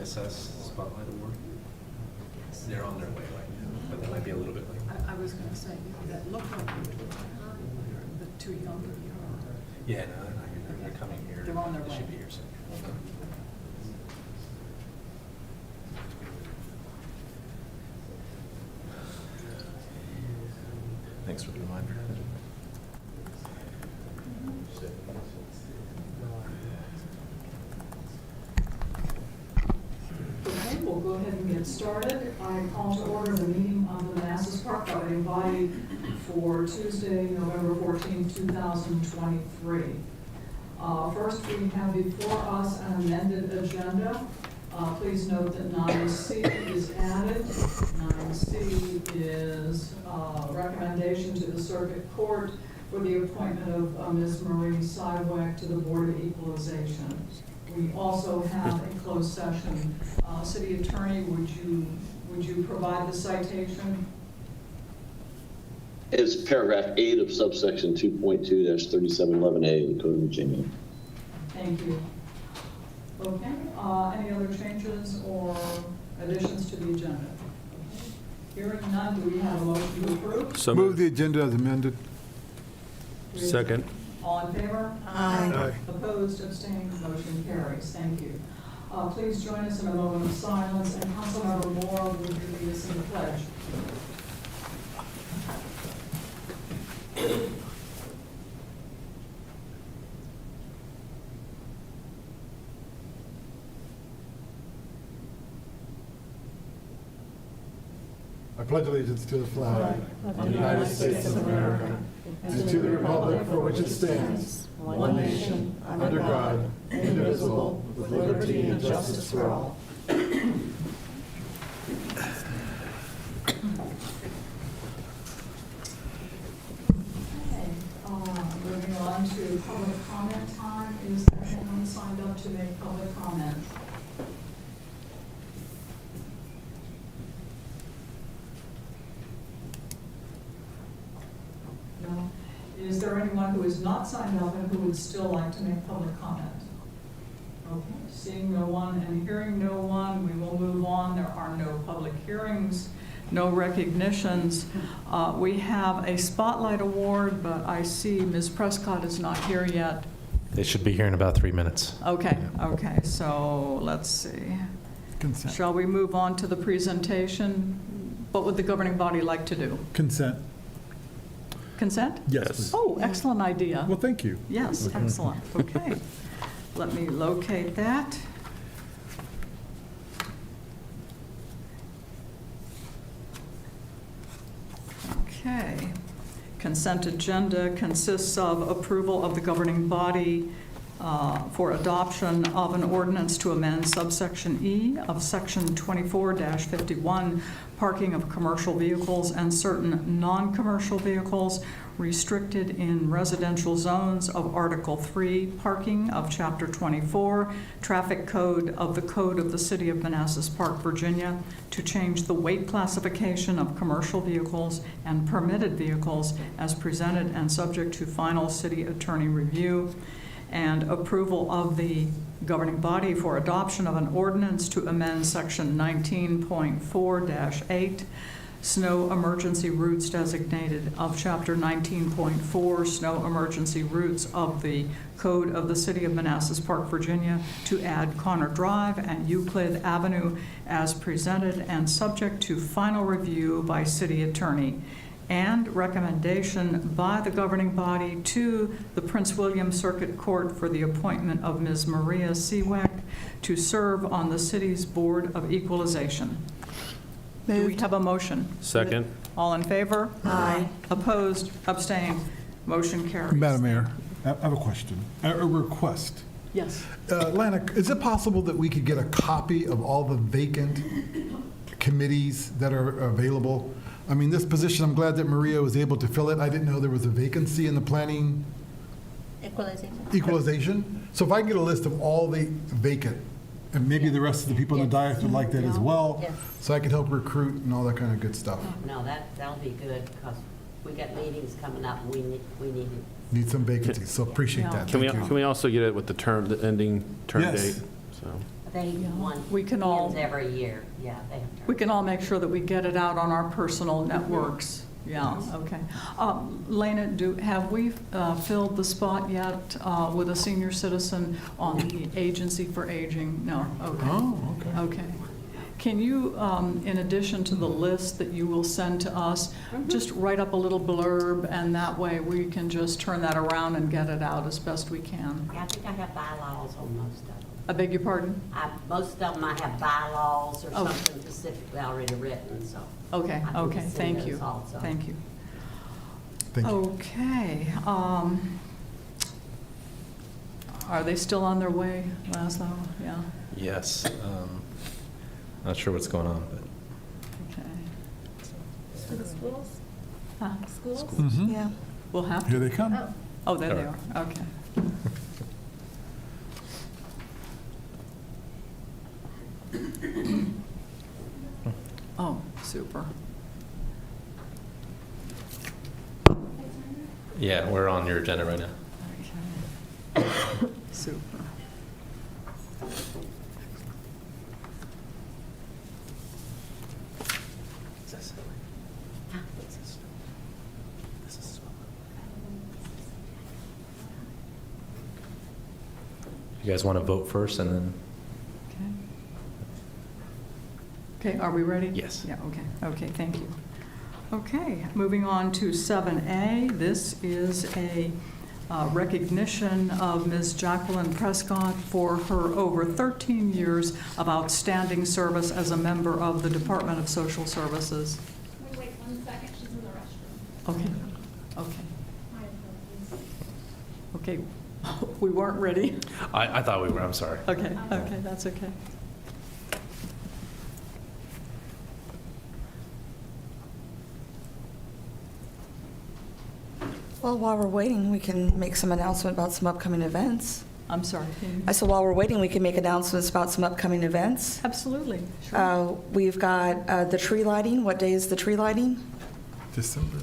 Manassas Spotlight Award. They're on their way right now, but they might be a little bit late. I was going to say, that looked like the two younger. Yeah, no, they're not here. They're coming here. They're on their They way. should be here soon. Thanks for the reminder. Okay, we'll go ahead and get started. I call to order the meeting of the Manassas Park Governing Body for Tuesday, November 14, 2023. First, we have before us an amended agenda. Please note that 9C is added. 9C is recommendation to the Circuit Court for the appointment of Ms. Marie Sidewalk to the Board of Equalization. We also have a closed session. City Attorney, would you provide the citation? It's paragraph 8 of subsection 2.2-3711A of the Code of Virginia. Thank you. Okay, any other changes or additions to the agenda? Hearing none, do we have a motion to approve? So Move the agenda as amended. Second. All in favor? Aye. Opposed, abstained, motion carries. Thank you. Please join us in a moment of silence, and Councilmember Moore will lead us in the pledge. I pledge allegiance to the flag of the United States of America and to the republic for which it stands, one nation, under God, indivisible, with liberty and justice for all. Okay, moving on to public comment time. Is there anyone signed up to make public comment? No? Is there anyone who is not signed up and who would still like to make public comment? Okay, seeing no one and hearing no one, we will move on. There are no public hearings, no recognitions. We have a Spotlight Award, but I see Ms. Prescott is not here yet. They should be here in about 3 minutes. Okay, okay, so let's see. Consent. Shall we move on to the presentation? What would the governing body like to do? Consent. Consent? Yes, please. Oh, excellent idea. Well, thank you. Yes, Okay. excellent. Okay. Let me locate that. Okay. Consent agenda consists of approval of the governing body for adoption of an ordinance to amend subsection E of section 24-51, parking of commercial vehicles and certain non-commercial vehicles restricted in residential zones of Article 3, parking of Chapter 24, Traffic Code of the Code of the City of Manassas Park, Virginia, to change the weight classification of commercial vehicles and permitted vehicles as presented and subject to final city attorney review, and approval of the governing body for adoption of an ordinance to amend section 19.4-8, snow emergency routes designated of chapter 19.4, snow emergency routes of the Code of the City of Manassas Park, Virginia, to add Connor Drive and Euclid Avenue as presented and subject to final review by city attorney, and recommendation by the governing body to the Prince William Circuit Court for the appointment of Ms. Maria Sidewak to serve on the city's Board of Equalization. Do we have a motion? Second. All in favor? Aye. Opposed? Abstained? Motion carries. Madam Mayor, I have a question, a request. Yes. Lana, is it possible that we could get a copy of all the vacant committees that are available? I mean, this position, I'm glad that Maria was able to fill it. I didn't know there was a vacancy in the planning equalization. So if I can get a list of all the vacant, and maybe the rest of the people in the dais would like that as well, Yes. so I can help recruit and all that kind of good stuff. No, that'll be good, because we got meetings coming up, and we need it. Need some vacancies, so appreciate that. Can Thank you. we also get it with the ending term Yes. date? So, They want We can all- pins every year. Yeah, they have. We can all make sure that we get it out on our personal networks. Yeah, okay. Lena, have we filled the spot yet with a senior citizen on the Agency for Aging? No, okay. Oh, okay. Okay. Can you, in addition to the list that you will send to us, just write up a little blurb, and that way we can just turn that around and get it out as best we can? Yeah, I think I have bylaws on most of them. I beg your pardon? Most of them I have bylaws or Oh. something specifically already written, so. Okay, I can okay, send thank those you. also. Thank you. Thank you. Okay. Are they still on their way, Laszlo? Yeah, Yes. Not sure what's going on, but. okay. To the schools? Huh? Schools? Mhm. Yeah. We'll have Here to. they come. Oh. Oh, there they All are, okay. Oh, super. Yeah, we're on your agenda right now. Okay. Super. You guys want to vote first and then? Okay. Okay, are we ready? Yes. Yeah, okay, thank you. Okay, moving on to 7A. This is a recognition of Ms. Jacqueline Prescott for her over 13 years of outstanding service as a member of the Department of Social Services. Wait 1 second, she's in the restroom. Okay, okay, My apologies. okay. We weren't ready. I thought we were, I'm sorry. Okay, okay, that's okay. Well, while we're waiting, we can make some announcement about some upcoming events. I'm sorry. can you- I said, while we're waiting, we can make announcements about some upcoming events. Absolutely, sure. We've got the tree lighting. What day is the tree lighting? December.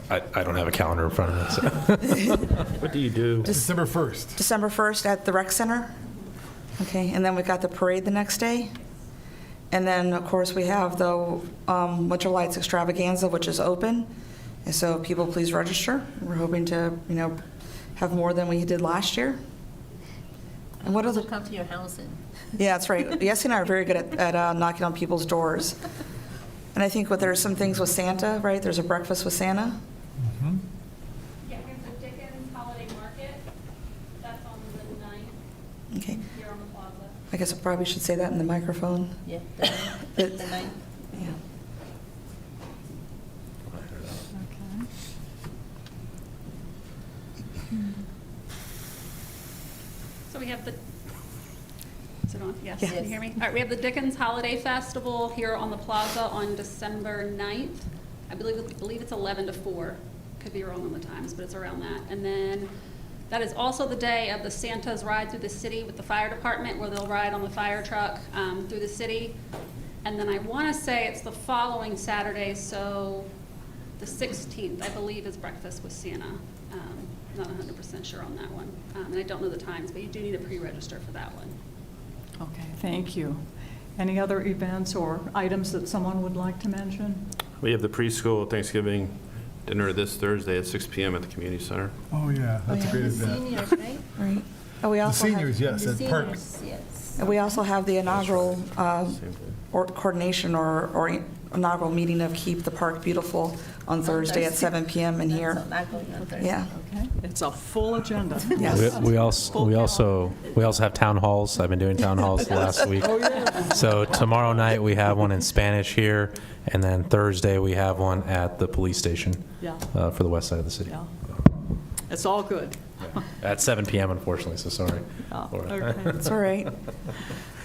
I don't have a calendar in front of me, so. What do you do? December 1st. December 1st at the rec center. Okay, and then we've got the parade the next day. And then, of course, we have the Winter Lights Extravaganza, which is open. And so people, please register. We're hoping to, have more than we did last year. And what other? Come to your house and. Yeah, that's right. Yessie and I are very good at knocking on people's doors. And I think there are some things with Santa, right? There's a breakfast with Santa. Mhm. Yeah, we have the Dickens Holiday Market. That's on the 9th Okay. here on the plaza. I guess I probably should say that in the microphone. Yeah. The- The night. Yeah. Okay. So we have the, is it on? Yes, Yeah. can you hear me? All right, we have the Dickens Holiday Festival here on the plaza on December 9th. I believe it's 11 to 4. Could be wrong on the times, but it's around that. And then that is also the day of the Santa's ride through the city with the fire department, where they'll ride on the fire truck through the city. And then I want to say it's the following Saturday, so the 16th, I believe, is Breakfast with Santa. Not 100% sure on that one. And I don't know the times, but you do need to pre-register for that one. Okay, thank you. Any other events or items that someone would like to mention? We have the preschool Thanksgiving dinner this Thursday at 6 p.m. at the community center. Oh, yeah, that's a great The event. seniors, right? Right. And we The also have. seniors, yes, The at Park. seniors, yes. And we also have the inaugural Same thing. coordination or inaugural meeting of Keep the Park Beautiful on Thursday at 7 p.m. in here. That's not going on Thursday. Yeah. Okay, it's a full agenda. Yes. We also have town halls. I've been doing town halls the last week. So tomorrow night, we have one in Spanish here, and then Thursday, we have one at the police station Yeah, for the west side of the city. yeah. It's all good. At 7 p.m., unfortunately, so sorry. Oh, Laura. okay. It's all right.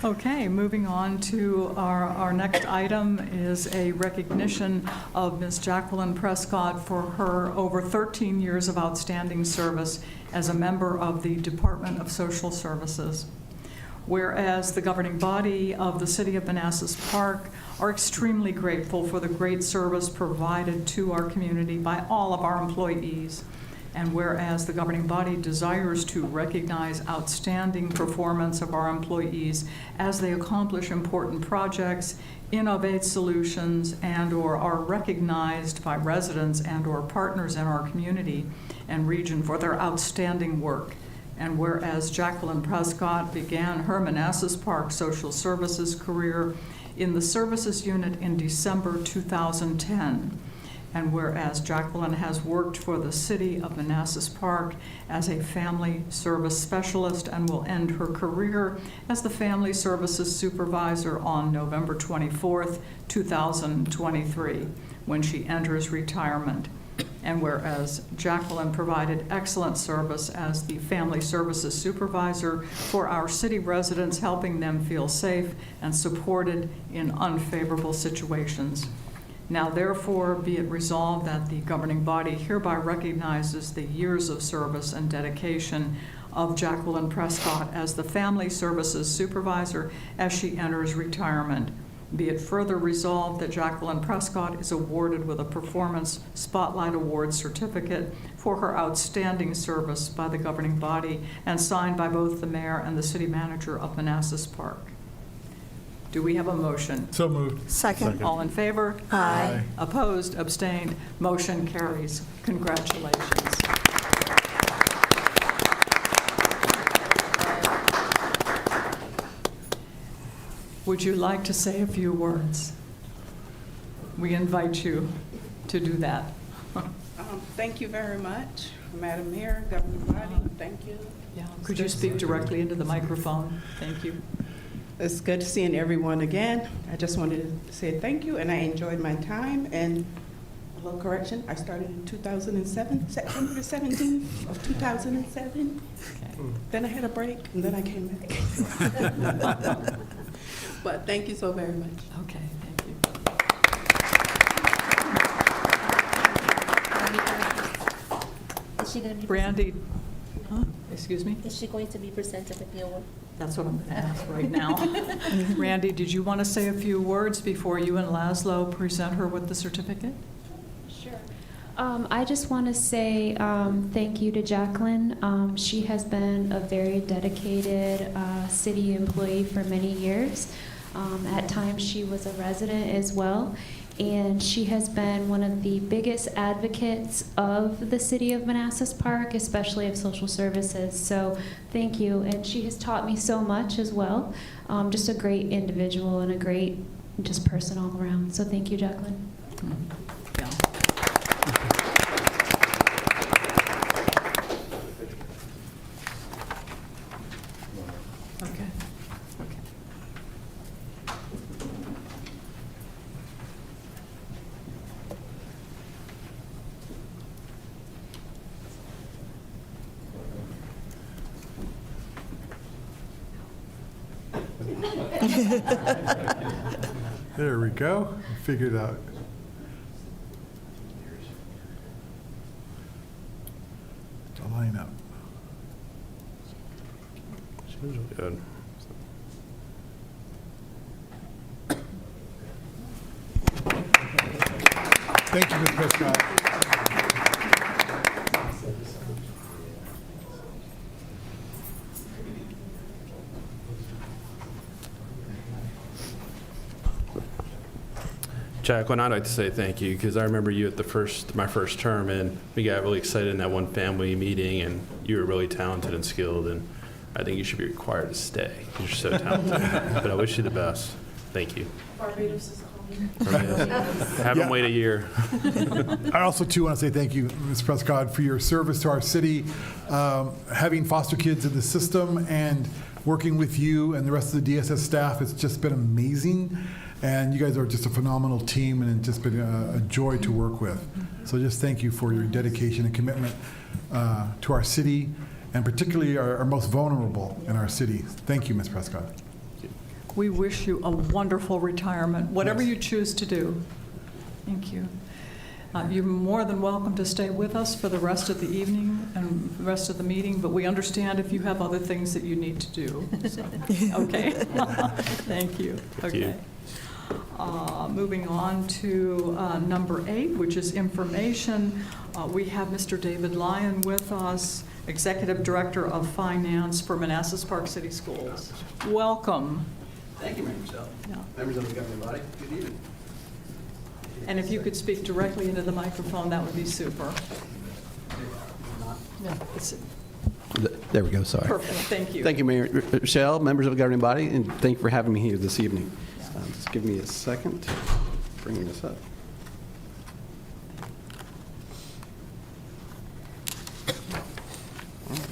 Okay, moving on to our next item is a recognition of Ms. Jacqueline Prescott for her over 13 years of outstanding service as a member of the Department of Social Services. Whereas the governing body of the City of Manassas Park are extremely grateful for the great service provided to our community by all of our employees. And whereas the governing body desires to recognize outstanding performance of our employees as they accomplish important projects, innovate solutions, and/or are recognized by residents and/or partners in our community and region for their outstanding work. And whereas Jacqueline Prescott began her Manassas Park social services career in the services unit in December 2010. And whereas Jacqueline has worked for the city of Manassas Park as a family service specialist and will end her career as the family services supervisor on November 24th, 2023, when she enters retirement. And whereas Jacqueline provided excellent service as the family services supervisor for our city residents, helping them feel safe and supported in unfavorable situations. Now therefore be it resolved that the governing body hereby recognizes the years of service and dedication of Jacqueline Prescott as the family services supervisor as she enters retirement. Be it further resolved that Jacqueline Prescott is awarded with a Performance Spotlight Award certificate for her outstanding service by the governing body and signed by both the mayor and the city manager of Manassas Park. Do we have a motion? So moved. Second. All in favor? Aye. Opposed? Abstained? Motion carries. Congratulations. Would you like to say a few words? We invite you to do that. Thank you very much, Madam Mayor, governing body, thank you. Yeah. Could you speak directly into the microphone? Thank you. It's good seeing everyone again. I just wanted to say thank you, and I enjoyed my time. And a little correction, I started in 2007, September the 17th of 2007. Okay. Then I had a break, and then I came back. But thank you so very much. Okay, thank you. Is she going to be? Brandy, huh? Excuse me? Is she going to be presented with the award? That's what I'm going to ask right now. Randy, did you want to say a few words before you and Laszlo present her with the certificate? Sure. I just want to say thank you to Jacqueline. She has been a very dedicated city employee for many years. At times she was a resident as well. And she has been one of the biggest advocates of the city of Manassas Park, especially of social services. So thank you. And she has taught me so much as well. Just a great individual and a great just person all around. So thank you, Jacqueline. Yeah. Okay. Okay. There we go. Figured out. To line up. Seems good. Thank you, Ms. Prescott. Jacqueline, I'd like to say thank you, because I remember you at my first term, and we got really excited in that one family meeting, and you were really talented and skilled, and I think you should be required to stay, because you're so talented. But I wish you the best. Thank you. Barbados is calling. Have them wait a year. I also, too, want to say thank you, Ms. Prescott, for your service to our city, having foster kids in the system and working with you and the rest of the DSS staff. It's just been amazing. And you guys are just a phenomenal team, and it's just been a joy to work with. So just thank you for your dedication and commitment to our city, and particularly our most vulnerable in our city. Thank you, Ms. Prescott. We wish you a wonderful retirement, whatever you choose to do. Thank you. You're more than welcome to stay with us for the rest of the evening and the rest of the meeting, but we understand if you have other things that you need to do. So, okay. Thank you. Thank Okay. you. Moving on to number 8, which is information. We have Mr. David Lyon with us, Executive Director of Finance for Manassas Park City Schools. Welcome. Thank you, Mayor Michelle. Yeah. Members of the governing body, good evening. And if you could speak directly into the microphone, that would be super. Yeah, it's There we go, sorry. perfect. Thank you. Thank you, Mayor Michelle, members of the governing body, and thank you for having me here this evening. Just give me a second, bringing this up. All right.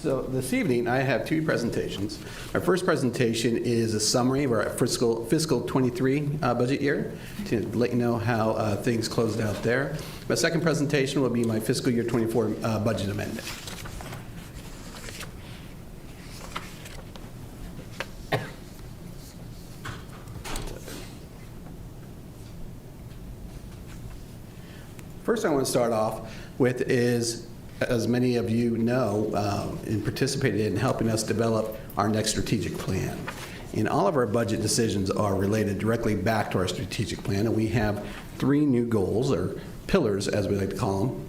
So this evening, I have 2 presentations. My first presentation is a summary of our fiscal 23 budget year, to let you know how things closed out there. My second presentation will be my fiscal year 24 budget amendment. First I want to start off with is, as many of you know, and participated in helping us develop our next strategic plan. And all of our budget decisions are related directly back to our strategic plan, and we have 3 new goals, or pillars as we like to call them.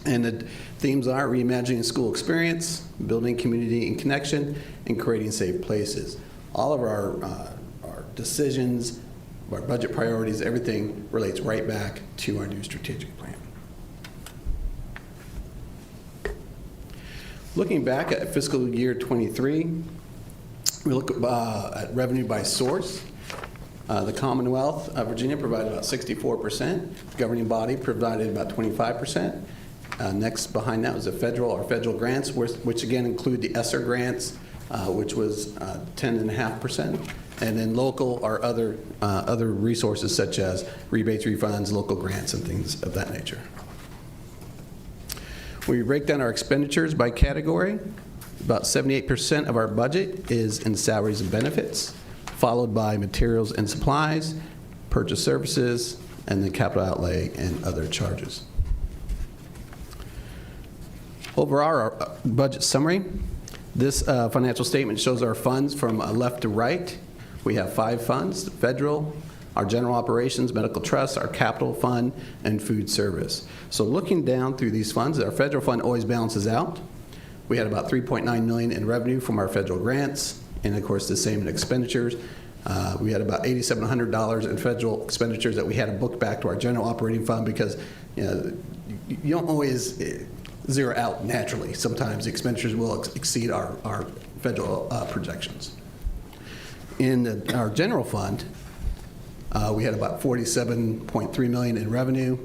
And the themes are reimagining school experience, building community and connection, and creating safe places. All of our decisions, our budget priorities, everything relates right back to our new strategic plan. Looking back at fiscal year 23, we look at revenue by source. The Commonwealth of Virginia provided about 64%. The governing body provided about 25%. Next behind that was our federal grants, which again include the ESSER grants, which was 10.5%. And then local are other resources such as rebates, refunds, local grants, and things of that nature. We break down our expenditures by category. About 78% of our budget is in salaries and benefits, followed by materials and supplies, purchase services, and then capital outlay and other charges. Overall, our budget summary. This financial statement shows our funds from left to right. We have 5 funds: federal, our general operations, medical trust, our capital fund, and food service. So looking down through these funds, our federal fund always balances out. We had about $3.9 million in revenue from our federal grants, and of course the same in expenditures. We had about $8,700 in federal expenditures that we had to book back to our general operating fund because you don't always zero out naturally. Sometimes the expenditures will exceed our federal projections. In our general fund, we had about $47.3 million in revenue,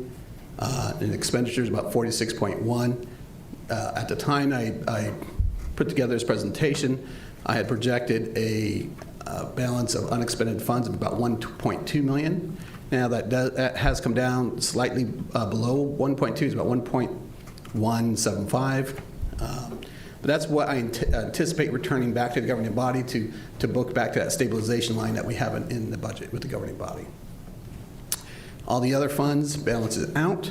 in expenditures about $46.1. At the time I put together this presentation, I had projected a balance of unexpended funds of about $1.2 million. Now that has come down slightly below 1.2, it's about 1.175. But that's what I anticipate returning back to the governing body to book back to that stabilization line that we have in the budget with the governing body. All the other funds balances out.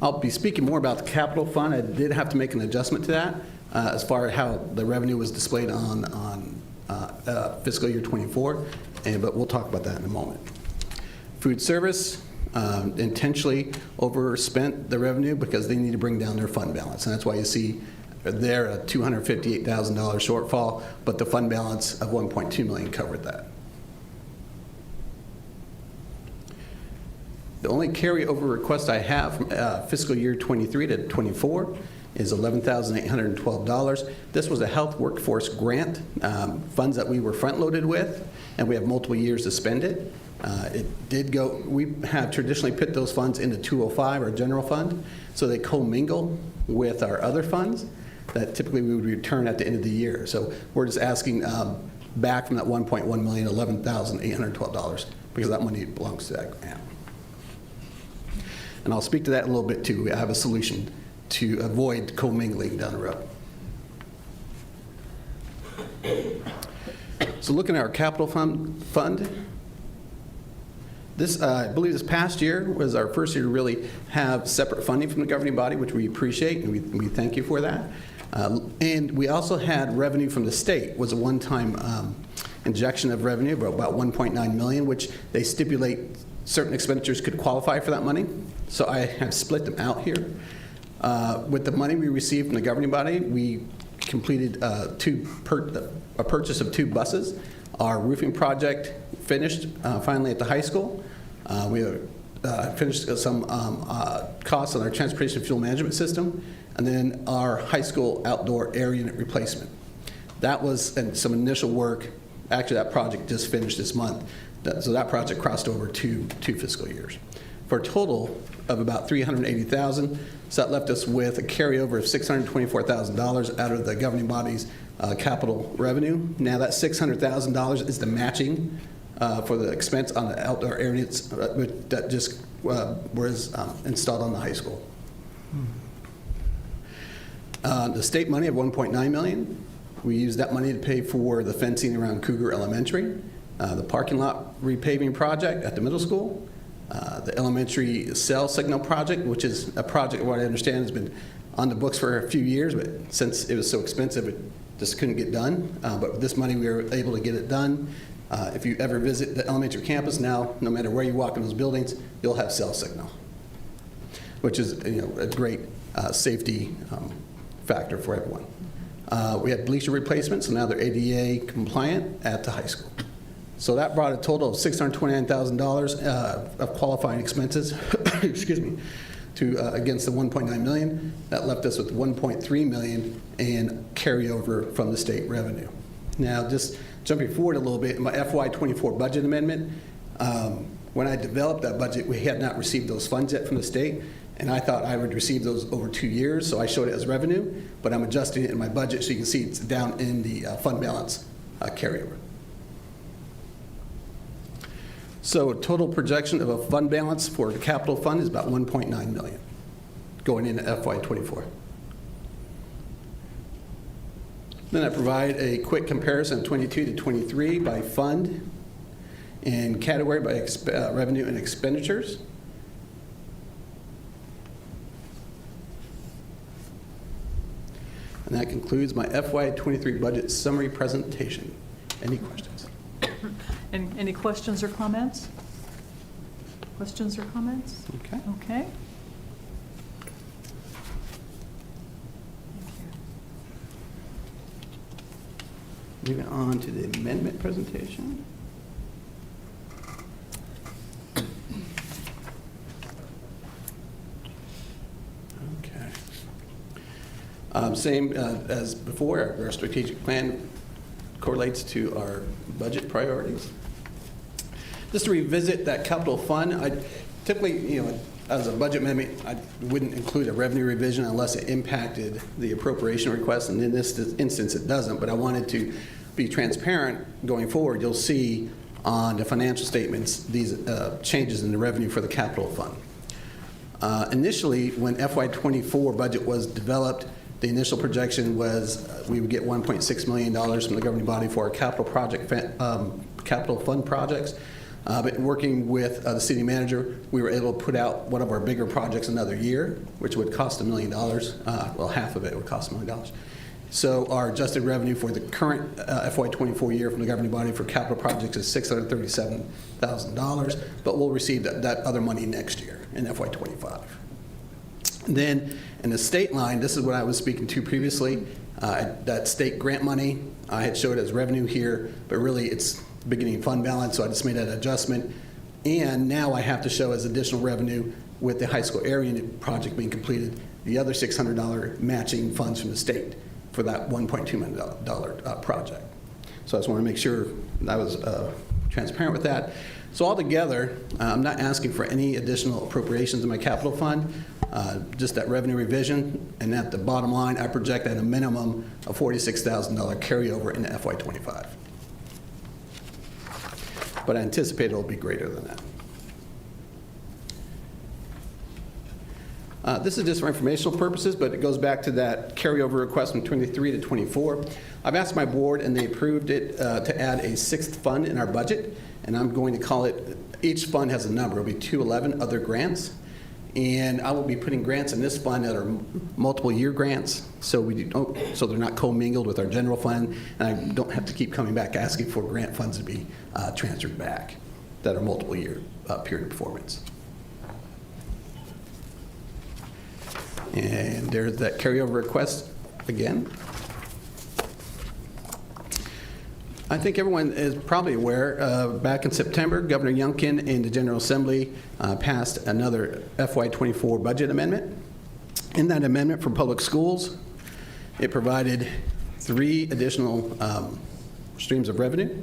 I'll be speaking more about the capital fund. I did have to make an adjustment to that as far as how the revenue was displayed on fiscal year 24, but we'll talk about that in a moment. Food service intentionally overspent the revenue because they need to bring down their fund balance, and that's why you see there a $258,000 shortfall, but the fund balance of $1.2 million covered that. The only carryover request I have from fiscal year 23 to 24 is $11,812. This was a health workforce grant, funds that we were front-loaded with, and we have multiple years to spend it. It did go, we have traditionally put those funds into 205, our general fund, so they commingle with our other funds that typically we would return at the end of the year. So we're just asking back from that $1.1 million, $11,812, because that money belongs to that grant. And I'll speak to that in a little bit too. I have a solution to avoid commingling down the road. So looking at our capital fund, this, I believe this past year was our first year to really have separate funding from the governing body, which we appreciate, and we thank you for that. And we also had revenue from the state, was a one-time injection of revenue, about $1.9 million, which they stipulate certain expenditures could qualify for that money. So I have split them out here. With the money we received from the governing body, we completed a purchase of 2 buses. Our roofing project finished finally at the high school. We finished some costs on our transportation fuel management system, and then our high school outdoor air unit replacement. That was and some initial work. Actually, that project just finished this month. So that project crossed over two fiscal years for a total of about $380,000. So that left us with a carryover of $624,000 out of the governing body's capital revenue. Now that $600,000 is the matching for the expense on the outdoor air units that just was installed on the high school. The state money of $1.9 million, we used that money to pay for the fencing around Cougar Elementary, the parking lot repaving project at the middle school, the elementary cell signal project, which is a project, what I understand, has been on the books for a few years, but since it was so expensive, it just couldn't get done. But with this money, we were able to get it done. If you ever visit the elementary campus now, no matter where you walk in those buildings, you'll have cell signal, which is a great safety factor for everyone. We had bleacher replacements, so now they're ADA compliant at the high school. So that brought a total of $629,000 of qualifying expenses, excuse me, to against the $1.9 million. That left us with $1.3 million in carryover from the state revenue. Now, just jumping forward a little bit, in my FY24 budget amendment, when I developed that budget, we had not received those funds yet from the state, and I thought I would receive those over 2 years, so I showed it as revenue, but I'm adjusting it in my budget so you can see it's down in the fund balance carryover. So a total projection of a fund balance for the capital fund is about $1.9 million going into FY24. Then I provide a quick comparison of 22 to 23 by fund and category by revenue and expenditures. And that concludes my FY23 budget summary presentation. Any questions? Any questions or comments? Questions or comments? Okay. Okay. Moving on to the amendment presentation. Okay. Same as before, our strategic plan correlates to our budget priorities. Just to revisit that capital fund, I typically, as a budget amendment, I wouldn't include a revenue revision unless it impacted the appropriation request, and in this instance it doesn't, but I wanted to be transparent going forward. You'll see on the financial statements these changes in the revenue for the capital fund. Initially, when FY24 budget was developed, the initial projection was we would get $1.6 million from the governing body for our capital fund projects. But working with the city manager, we were able to put out one of our bigger projects another year, which would cost $1 million. Well, half of it would cost $1 million. So our adjusted revenue for the current FY24 year from the governing body for capital projects is $637,000, but we'll receive that other money next year in FY25. And then in the state line, this is what I was speaking to previously, that state grant money, I had showed as revenue here, but really it's beginning fund balance, so I just made that adjustment. And now I have to show as additional revenue with the high school air unit project being completed, the other $600 matching funds from the state for that $1.2 million project. So I just want to make sure I was transparent with that. So altogether, I'm not asking for any additional appropriations in my capital fund, just that revenue revision, and at the bottom line, I project at a minimum of $46,000 carryover into FY25. But I anticipate it'll be greater than that. This is just for informational purposes, but it goes back to that carryover request from 23 to 24. I've asked my board, and they approved it to add a 6th fund in our budget, and I'm going to call it, each fund has a number. It'll be 211 other grants, and I will be putting grants in this fund that are multiple year grants, so so they're not commingled with our general fund, and I don't have to keep coming back asking for grant funds to be transferred back that are multiple year period of performance. And there's that carryover request again. I think everyone is probably aware, back in September, Governor Youngkin and the General Assembly passed another FY24 budget amendment. In that amendment for public schools, it provided 3 additional streams of revenue.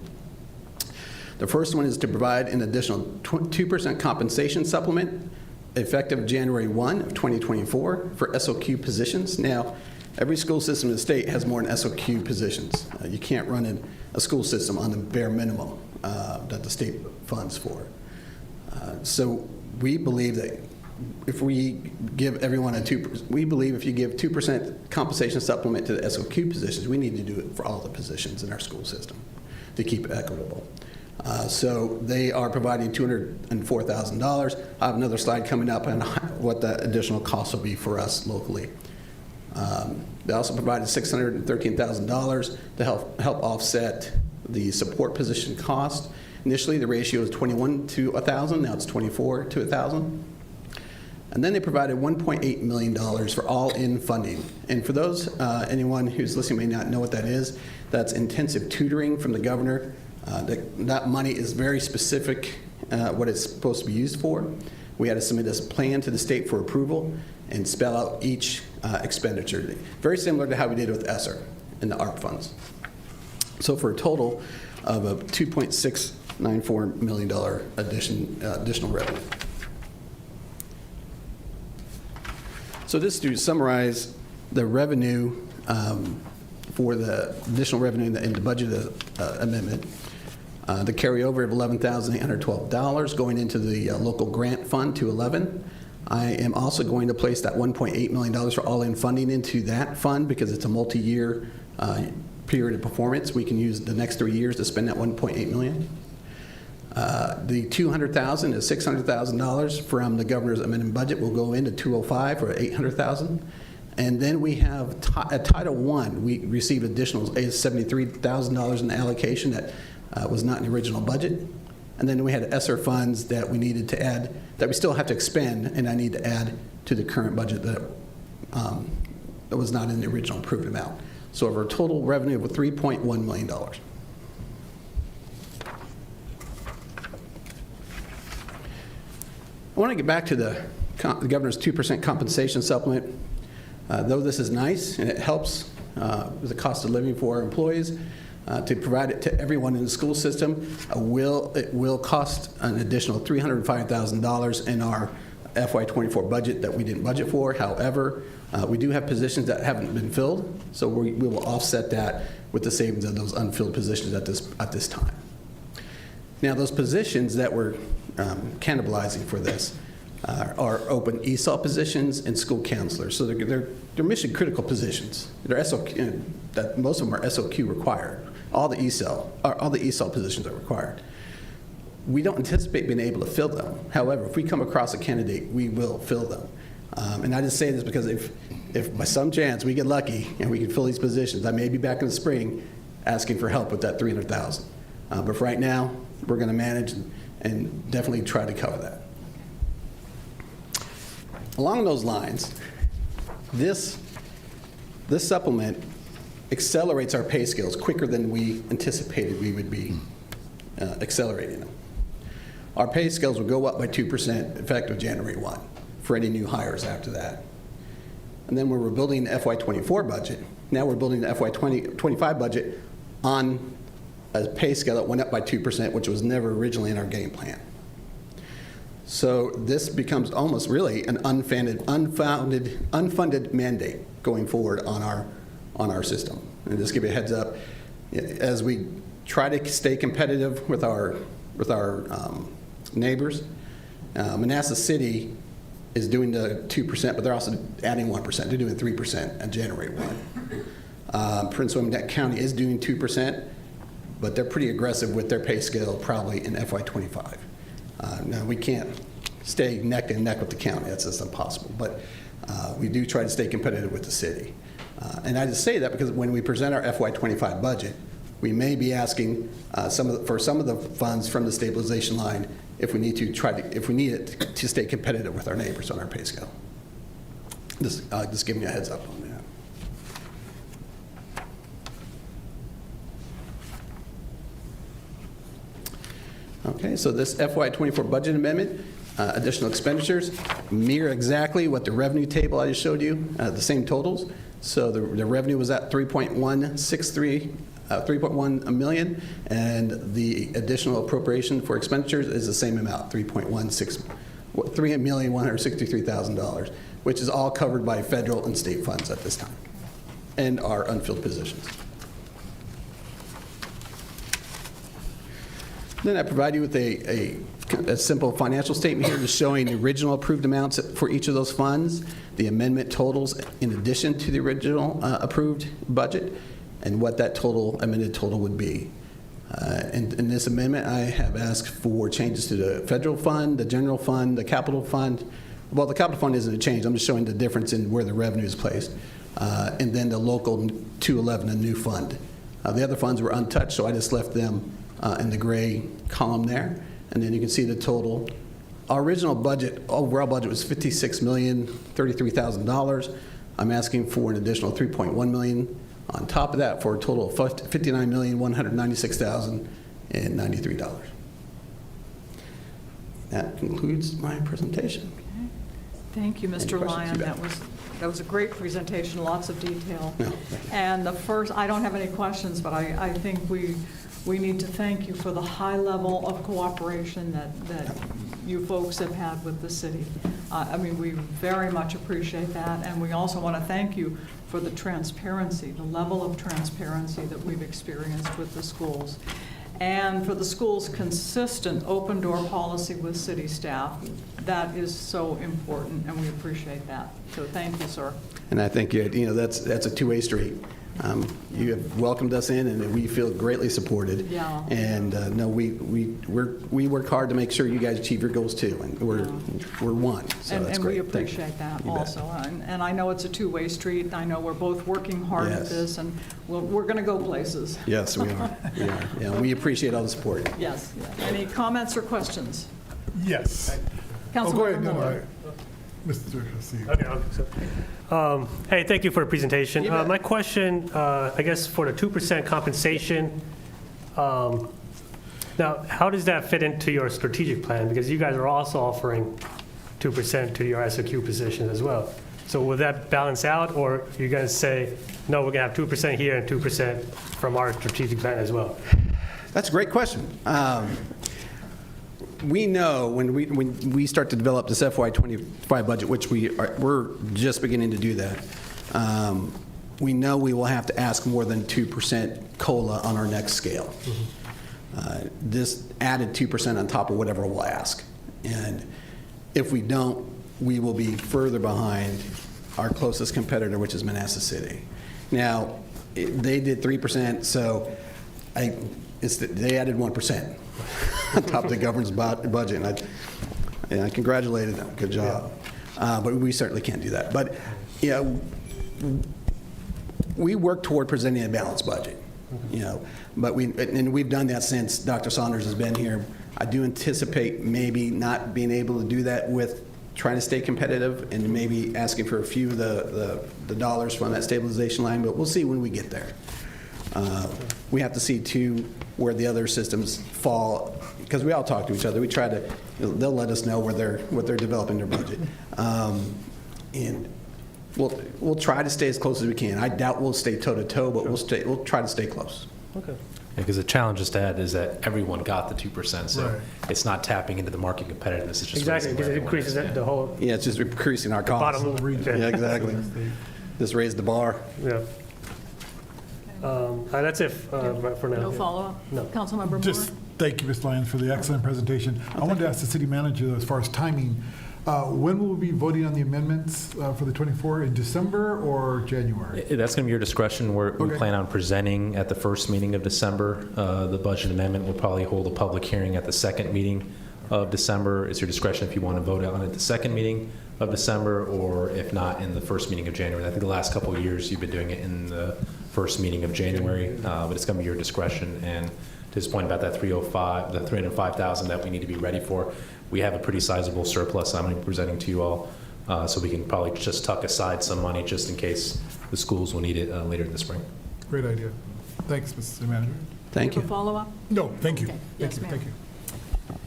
The first one is to provide an additional 2% compensation supplement effective January 1 of 2024 for SOQ positions. Now, every school system in the state has more than SOQ positions. You can't run a school system on the bare minimum that the state funds for. So we believe that if we give everyone we believe if you give 2% compensation supplement to the SOQ positions, we need to do it for all the positions in our school system to keep it equitable. So they are providing $204,000. I have another slide coming up on what the additional cost will be for us locally. They also provided $613,000 to help offset the support position cost. Initially, the ratio was 21 to 1,000. Now it's 24 to 1,000. And then they provided $1.8 million for all-in funding. And for those, anyone who's listening may not know what that is, that's intensive tutoring from the governor. That money is very specific what it's supposed to be used for. We had to submit this plan to the state for approval and spell out each expenditure. Very similar to how we did with ESSER and the ARP funds. So for a total of a $2.694 million additional revenue. So this to summarize the revenue for the additional revenue in the budget amendment. The carryover of $11,812 going into the local grant fund to 11. I am also going to place that $1.8 million for all-in funding into that fund because it's a multi-year period of performance. We can use the next 3 years to spend that $1.8 million. The $200,000 is $600,000 from the governor's amendment budget will go into 205 for $800,000. And then we have at Title I, we receive additional $73,000 in the allocation that was not in the original budget. And then we had ESSER funds that we needed to add, that we still have to expend, and I need to add to the current budget that was not in the original approved amount. So over a total revenue of $3.1 million. I want to get back to the governor's 2% compensation supplement. Though this is nice and it helps with the cost of living for our employees, to provide it to everyone in the school system, it will cost an additional $305,000 in our FY24 budget that we didn't budget for. However, we do have positions that haven't been filled, so we will offset that with the savings of those unfilled positions at this time. Now, those positions that we're cannibalizing for this are open ESOL positions and school counselors. So they're mission critical positions. They're SOQ, that most of them are SOQ required. All the ESOL positions are required. We don't anticipate being able to fill them. However, if we come across a candidate, we will fill them. And I just say this because if by some chance we get lucky and we can fill these positions, I may be back in the spring asking for help with that $300,000. But for right now, we're going to manage and definitely try to cover that. Along those lines, this supplement accelerates our pay scales quicker than we anticipated we would be accelerating them. Our pay scales will go up by 2% effective January 1 for any new hires after that. And then when we're building the FY24 budget, now we're building the FY25 budget on a pay scale that went up by 2%, which was never originally in our game plan. So this becomes almost really an unfunded mandate going forward on our system. And just give you a heads up, as we try to stay competitive with our neighbors, Manassas City is doing the 2%, but they're also adding 1%. They're doing 3% on January 1. Prince William County is doing 2%, but they're pretty aggressive with their pay scale probably in FY25. Now, we can't stay neck and neck with the county. That's just impossible. But we do try to stay competitive with the city. And I just say that because when we present our FY25 budget, we may be asking for some of the funds from the stabilization line if we need it to stay competitive with our neighbors on our pay scale. Just giving you a heads up on that. Okay, so this FY24 budget amendment, additional expenditures, mirror exactly what the revenue table I just showed you, the same totals. So the revenue was at 3.1 million, and the additional appropriation for expenditures is the same amount, $3,163,000, which is all covered by federal and state funds at this time, and our unfilled positions. Then I provide you with a simple financial statement here just showing the original approved amounts for each of those funds, the amendment totals in addition to the original approved budget, and what that amended total would be. In this amendment, I have asked for changes to the federal fund, the general fund, the capital fund. Well, the capital fund isn't a change. I'm just showing the difference in where the revenue is placed. And then the local 211, a new fund. The other funds were untouched, so I just left them in the gray column there. And then you can see the total. Our original budget, overall budget, was $56,033,000. I'm asking for an additional $3.1 million on top of that for a total of $59,196,093. That concludes my presentation. Okay. Thank you, Mr. Lyon. That was a great presentation, lots of detail. No. And I don't have any questions, but I think we need to thank you for the high level of cooperation that you folks have had with the city. We very much appreciate that, and we also want to thank you for the transparency, the level of transparency that we've experienced with the schools, and for the school's consistent open-door policy with city staff. That is so important, and we appreciate that. So thank you, sir. And I think that's a two-way street. You have welcomed us in, and we feel greatly supported. Yeah. And no, we work hard to make sure you guys achieve your goals too, and we're one. So that's And great. we appreciate that You bet. also. And I know it's a two-way street. I know we're both working hard at Yes. this, and we're going to go places. Yes, we are. We are. Yeah, we appreciate all the support. Yes. Any comments or questions? Yes. Go Councilmember ahead, Miller. Mr. Hasid. Okay, hey, thank you for the presentation. You bet. My question, I guess for the 2% compensation, now, how does that fit into your strategic plan? Because you guys are also offering 2% to your SOQ position as well. So will that balance out, or are you going to say, no, we're going to have 2% here and 2% from our strategic plan as well? That's a great question. We know when we start to develop this FY25 budget, which we're just beginning to do that, we know we will have to ask more than 2% COLA on our next scale. This added 2% on top of whatever we'll ask. And if we don't, we will be further behind our closest competitor, which is Manassas City. Now, they did 3%, so they added 1%. On top of the governor's budget, and I congratulated them. Good job. But we certainly can't do that. But we work toward presenting a balanced budget. But we've done that since Dr. Saunders has been here. I do anticipate maybe not being able to do that with trying to stay competitive and maybe asking for a few of the dollars from that stabilization line. But we'll see when we get there. We have to see too where the other systems fall, because we all talk to each other. We try to, they'll let us know what they're developing their budget. And we'll try to stay as close as we can. I doubt we'll stay toe-to-toe, but we'll try to stay close. Okay. Because the challenge just to add is that everyone got the 2%, so Right. it's not tapping into the market competitiveness. It's just Exactly, raising because it everyone. increases the whole Yeah, it's just increasing our costs. bottom. Yeah, exactly. Just raise the bar. Yeah. That's it for now. No follow-up? No. Councilmember Moore? Just thank you, Ms. Lyons, for the excellent presentation. I wanted to ask the city manager, as far as timing, When will we be voting on the amendments for the 24? In December or January? That's going to be your discretion. We Okay. plan on presenting at the first meeting of December. The budget amendment will probably hold a public hearing at the second meeting of December. It's your discretion if you want to vote on it at the second meeting of December, or if not, in the first meeting of January. I think the last couple of years you've been doing it in the first meeting of January, but it's going to be your discretion. And to this point about that 305, the 305,000 that we need to be ready for, we have a pretty sizable surplus I'm going to be presenting to you all, so we can probably just tuck aside some money just in case the schools will need it later in the spring. Great idea. Thanks, Mr. Manager. Thank Do you you. have a follow-up? No, thank you. Okay. Thank Yes, you. ma'am. Thank you.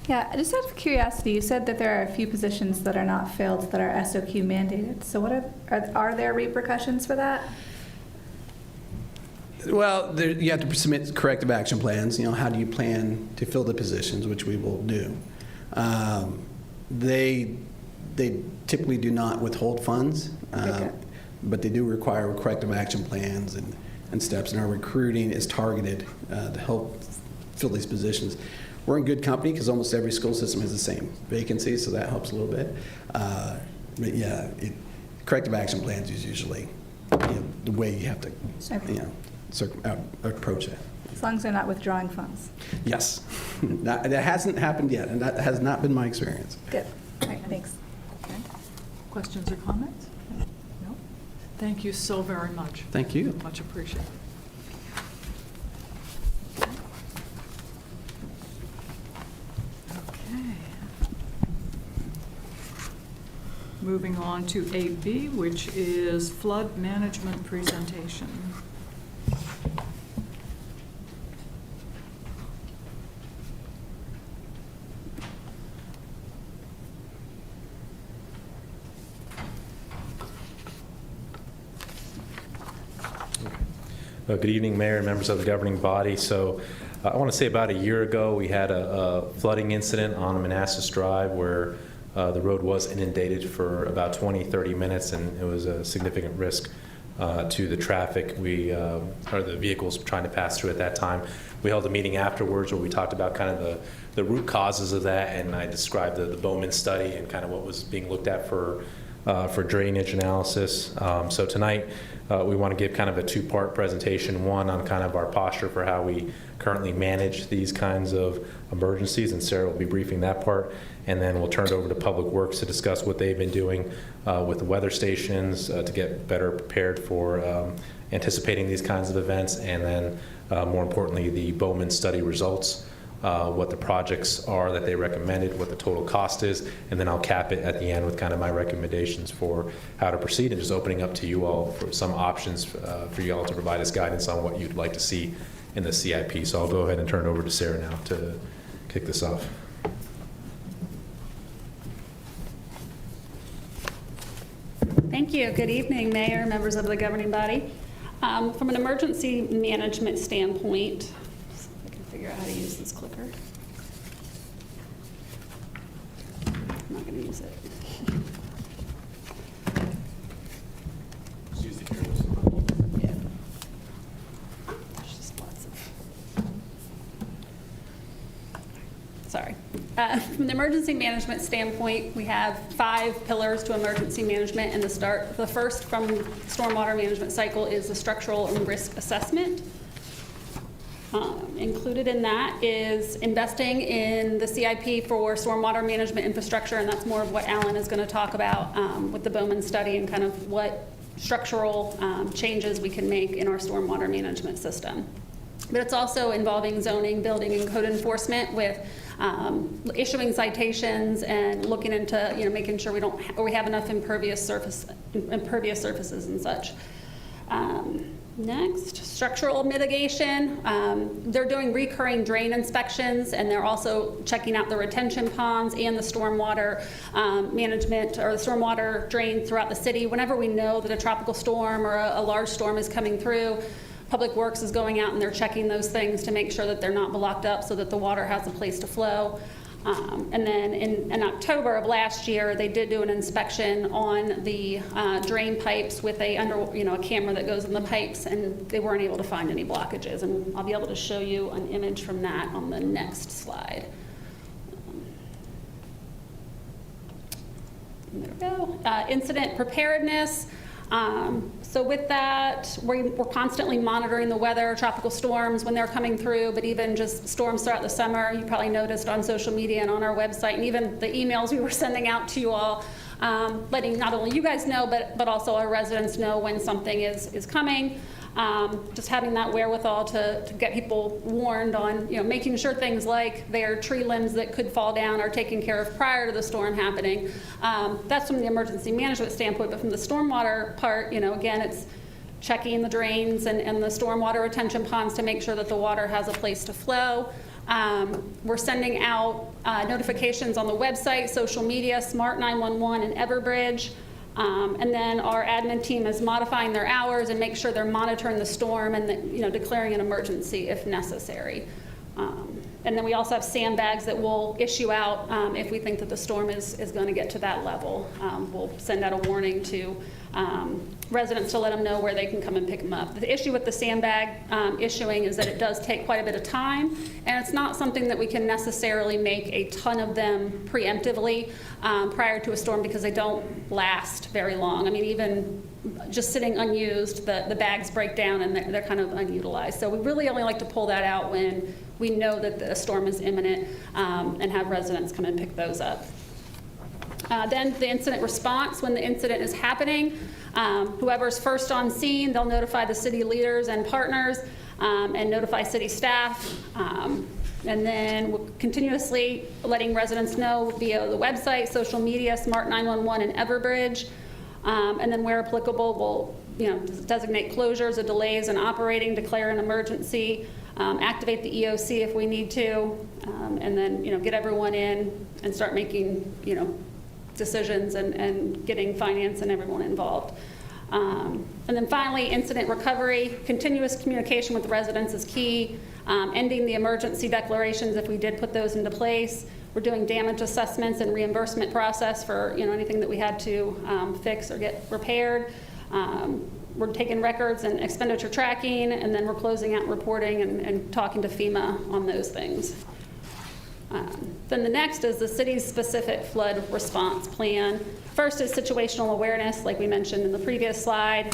Yeah, just out of curiosity, you said that there are a few positions that are not filled that are SOQ mandated. So what are there repercussions for that? Well, you have to submit corrective action plans. How do you plan to fill the positions, which we will do. They typically do not withhold funds, Okay. but they do require corrective action plans and steps, and our recruiting is targeted to help fill these positions. We're in good company because almost every school system has the same vacancy, so that helps a little bit. But yeah, corrective action plans is usually the way you have to approach it. As long as they're not withdrawing funds. Yes. That hasn't happened yet, and that has not been my experience. Good. All right, thanks. Okay. Questions or comments? No? Thank you so very much. Thank you. Much appreciated. Okay. Moving on to 8B, which is flood management presentation. Good evening, Mayor and members of the governing body. So I want to say about a year ago, we had a flooding incident on Manassas Drive where the road was inundated for about 20, 30 minutes, and it was a significant risk to the traffic or the vehicles trying to pass through at that time. We held a meeting afterwards where we talked about kind of the root causes of that, and I described the Bowman study and kind of what was being looked at for drainage analysis. So tonight, we want to give kind of a two-part presentation, one on kind of our posture for how we currently manage these kinds of emergencies, and Sarah will be briefing that part, and then we'll turn it over to Public Works to discuss what they've been doing with the weather stations to get better prepared for anticipating these kinds of events, and then more importantly, the Bowman study results. What the projects are that they recommended, what the total cost is, and then I'll cap it at the end with kind of my recommendations for how to proceed, and just opening up to you all for some options for you all to provide us guidance on what you'd like to see in the CIP. So I'll go ahead and turn it over to Sarah now to kick this off. Thank you. Good evening, Mayor, members of the governing body. From an emergency management standpoint, I can figure out how to use this clicker. I'm not going to use it. Just use the arrows. Yeah. There's just lots of. Sorry. From the emergency management standpoint, we have 5 pillars to emergency management, and the first from stormwater management cycle is the structural and risk assessment. Included in that is investing in the CIP for stormwater management infrastructure, and that's more of what Alan is going to talk about with the Bowman study and kind of what structural changes we can make in our stormwater management system. But it's also involving zoning, building, and code enforcement with issuing citations and looking into, making sure we have enough impervious surfaces and such. Next, structural mitigation. They're doing recurring drain inspections, and they're also checking out the retention ponds and the stormwater management or the stormwater drain throughout the city. Whenever we know that a tropical storm or a large storm is coming through, Public Works is going out and they're checking those things to make sure that they're not blocked up so that the water has a place to flow. And then in October of last year, they did do an inspection on the drain pipes with a camera that goes in the pipes, and they weren't able to find any blockages. And I'll be able to show you an image from that on the next slide. there we go. Incident preparedness. So with that, we're constantly monitoring the weather, tropical storms when they're coming through, but even just storms throughout the summer. You probably noticed on social media and on our website, and even the emails we were sending out to you all, letting not only you guys know, but also our residents know when something is coming. Just having that wherewithal to get people warned on, making sure things like their tree limbs that could fall down are taken care of prior to the storm happening. That's from the emergency management standpoint, but from the stormwater part, again, it's checking the drains and the stormwater retention ponds to make sure that the water has a place to flow. We're sending out notifications on the website, social media, Smart 911, and Everbridge. And then our admin team is modifying their hours and make sure they're monitoring the storm and declaring an emergency if necessary. And then we also have sandbags that we'll issue out if we think that the storm is going to get to that level. We'll send out a warning to residents to let them know where they can come and pick them up. The issue with the sandbag issuing is that it does take quite a bit of time, and it's not something that we can necessarily make a ton of them preemptively prior to a storm because they don't last very long. I mean, even just sitting unused, the bags break down and they're kind of unutilized. So we really only like to pull that out when we know that the storm is imminent and have residents come and pick those up. Then the incident response, when the incident is happening, whoever's first on scene, they'll notify the city leaders and partners and notify city staff. And then we're continuously letting residents know via the website, social media, Smart 911, and Everbridge. And then where applicable, we'll designate closures or delays in operating, declare an emergency, activate the EOC if we need to, and then get everyone in and start making decisions and getting finance and everyone involved. And then finally, incident recovery. Continuous communication with residents is key. Ending the emergency declarations if we did put those into place. We're doing damage assessments and reimbursement process for anything that we had to fix or get repaired. We're taking records and expenditure tracking, and then we're closing out reporting and talking to FEMA on those things. Then the next is the city's specific flood response plan. First is situational awareness, like we mentioned in the previous slide,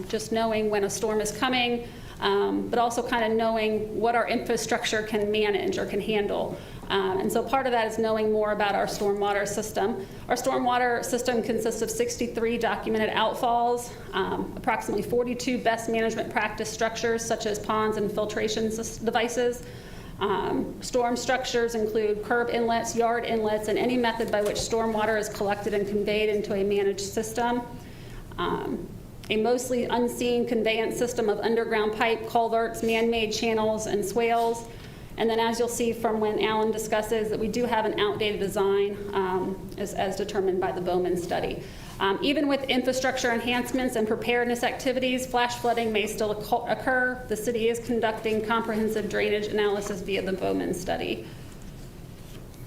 just knowing when a storm is coming, but also kind of knowing what our infrastructure can manage or can handle. And so part of that is knowing more about our stormwater system. Our stormwater system consists of 63 documented outfalls, approximately 42 best management practice structures, such as ponds and filtration devices. Storm structures include curb inlets, yard inlets, and any method by which stormwater is collected and conveyed into a managed system. A mostly unseen conveyance system of underground pipe, culverts, man-made channels, and swales. And then as you'll see from when Alan discusses that we do have an outdated design as determined by the Bowman study. Even with infrastructure enhancements and preparedness activities, flash flooding may still occur. The city is conducting comprehensive drainage analysis via the Bowman study.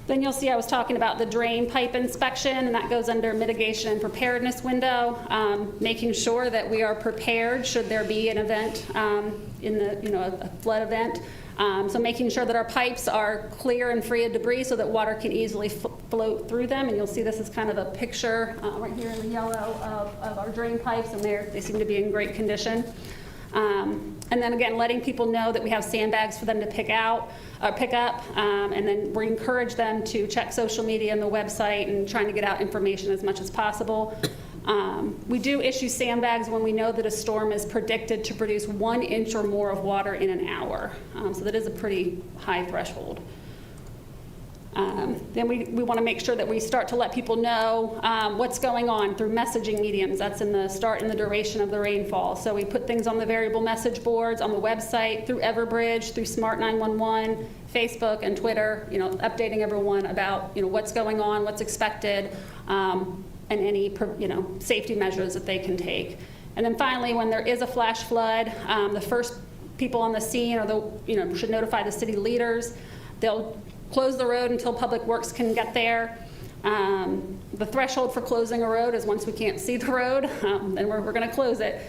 Then you'll see I was talking about the drain pipe inspection, and that goes under mitigation and preparedness window, making sure that we are prepared should there be an event in the a flood event. So making sure that our pipes are clear and free of debris so that water can easily flow through them. And you'll see this is kind of a picture right here in the yellow of our drain pipes, and they seem to be in great condition. And then again, letting people know that we have sandbags for them to pick up, and then we encourage them to check social media and the website and trying to get out information as much as possible. We do issue sandbags when we know that a storm is predicted to produce 1 inch or more of water in an hour. So that is a pretty high threshold. Then we want to make sure that we start to let people know what's going on through messaging mediums. That's in the start and the duration of the rainfall. So we put things on the variable message boards, on the website, through Everbridge, through Smart 911, Facebook, and Twitter, updating everyone about what's going on, what's expected, and any safety measures that they can take. And then finally, when there is a flash flood, the first people on the scene should notify the city leaders. They'll close the road until Public Works can get there. The threshold for closing a road is once we can't see the road, then we're going to close it.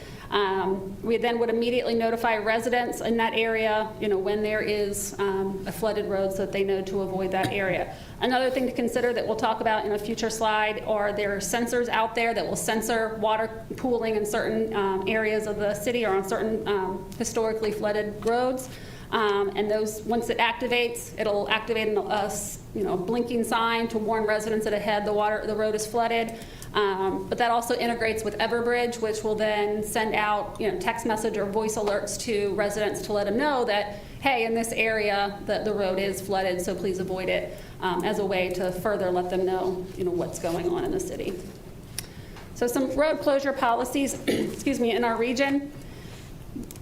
We then would immediately notify residents in that area, when there is a flooded road so that they know to avoid that area. Another thing to consider that we'll talk about in a future slide are there are sensors out there that will sensor water pooling in certain areas of the city or on certain historically flooded roads. And those, once it activates, it'll activate a blinking sign to warn residents that ahead the road is flooded. But that also integrates with Everbridge, which will then send out text message or voice alerts to residents to let them know that, hey, in this area the road is flooded, so please avoid it, as a way to further let them know what's going on in the city. So some road closure policies, excuse me, in our region.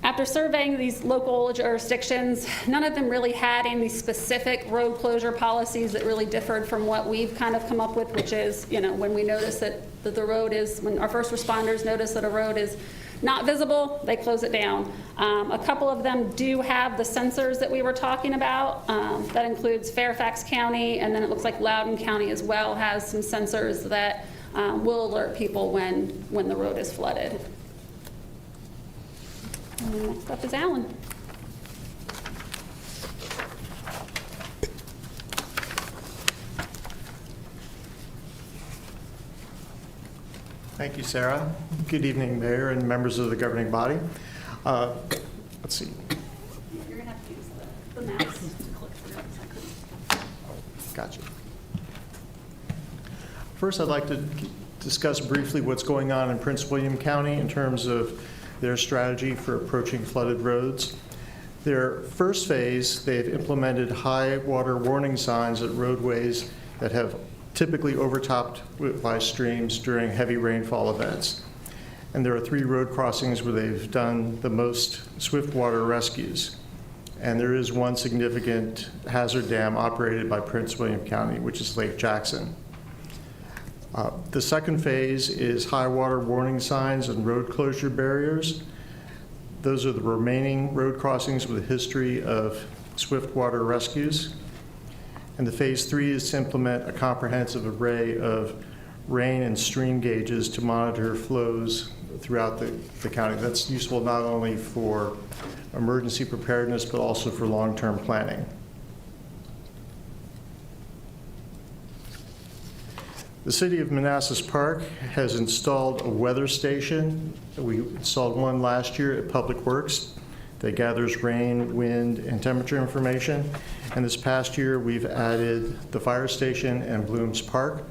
After surveying these local jurisdictions, none of them really had any specific road closure policies that really differed from what we've kind of come up with, which is, when we notice that the road is, when our first responders notice that a road is not visible, they close it down. A couple of them do have the sensors that we were talking about. That includes Fairfax County, and then it looks like Loudoun County as well has some sensors that will alert people when the road is flooded. And next up is Alan. Thank you, Sarah. Good evening, Mayor and members of the governing body. Let's see. You're going to have to use the mouse to click through it. Gotcha. First, I'd like to discuss briefly what's going on in Prince William County in terms of their strategy for approaching flooded roads. Their first phase, they've implemented high water warning signs at roadways that have typically overtopped by streams during heavy rainfall events. And there are 3 road crossings where they've done the most swift water rescues. And there is one significant hazard dam operated by Prince William County, which is Lake Jackson. The second phase is high water warning signs and road closure barriers. Those are the remaining road crossings with a history of swift water rescues. And the phase 3 is to implement a comprehensive array of rain and stream gauges to monitor flows throughout the county. That's useful not only for emergency preparedness, but also for long-term planning. The City of Manassas Park has installed a weather station. We installed one last year at Public Works that gathers rain, wind, and temperature information. And this past year, we've added the fire station and Blooms Park.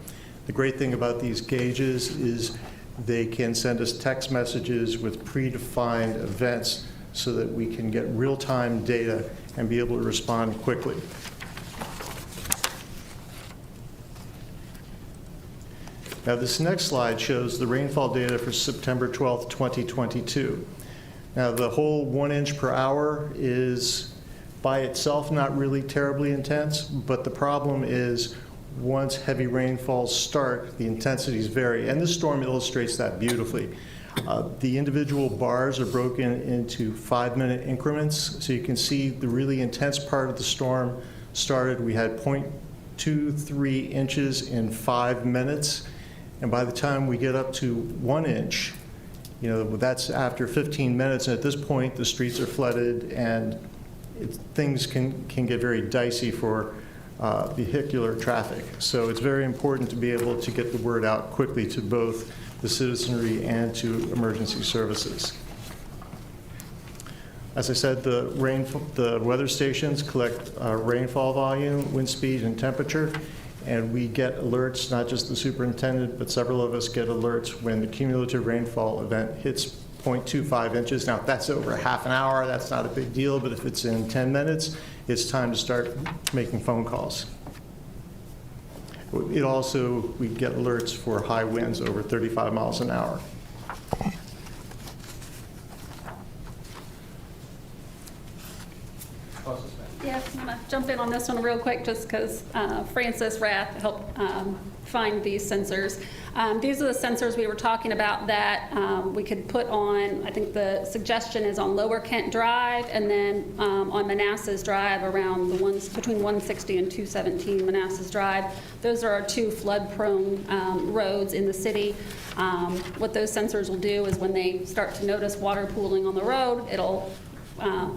The great thing about these gauges is they can send us text messages with predefined events so that we can get real-time data and be able to respond quickly. Now, this next slide shows the rainfall data for September 12th, 2022. Now, the whole 1 inch per hour is by itself not really terribly intense, but the problem is once heavy rainfalls start, the intensities vary, and this storm illustrates that beautifully. The individual bars are broken into 5-minute increments, so you can see the really intense part of the storm started. We had 0.23 inches in 5 minutes. And by the time we get up to 1 inch, that's after 15 minutes. And at this point, the streets are flooded, and things can get very dicey for vehicular traffic. So it's very important to be able to get the word out quickly to both the citizenry and to emergency services. As I said, the weather stations collect rainfall volume, wind speed, and temperature. And we get alerts, not just the superintendent, but several of us get alerts when the cumulative rainfall event hits 0.25 inches. Now, if that's over half an hour, that's not a big deal, but if it's in 10 minutes, it's time to start making phone calls. We get alerts for high winds over 35 miles an hour. Yeah, I'm going to jump in on this one real quick just because Francis Rath helped find these sensors. These are the sensors we were talking about that we could put on, I think the suggestion is on Lower Kent Drive and then on Manassas Drive around the ones between 160 and 217 Manassas Drive. Those are our two flood-prone roads in the city. What those sensors will do is when they start to notice water pooling on the road, it'll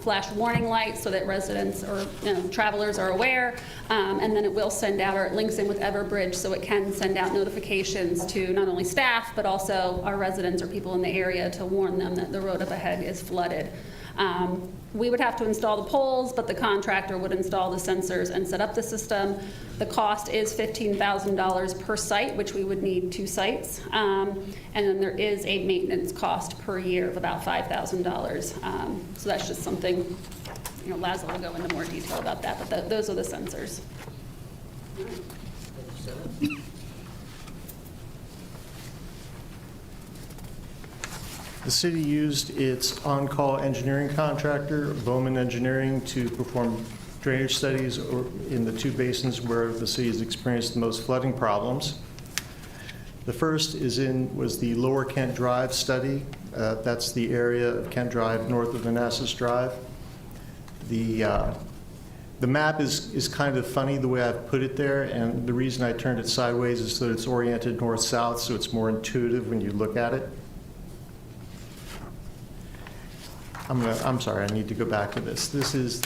flash warning lights so that residents or travelers are aware, and then it will send out, or it links in with Everbridge, so it can send out notifications to not only staff but also our residents or people in the area to warn them that the road up ahead is flooded. We would have to install the poles, but the contractor would install the sensors and set up the system. The cost is $15,000 per site, which we would need 2 sites. And then there is a maintenance cost per year of about $5,000. So that's just something, Laszlo will go into more detail about that, but those are the sensors. The city used its on-call engineering contractor, Bowman Engineering, to perform drainage studies in the 2 basins where the city has experienced the most flooding problems. The first was the Lower Kent Drive study. That's the area of Kent Drive north of Manassas Drive. The map is kind of funny the way I've put it there, and the reason I turned it sideways is so that it's oriented north-south, so it's more intuitive when you look at it. I'm sorry, I need to go back to this. This is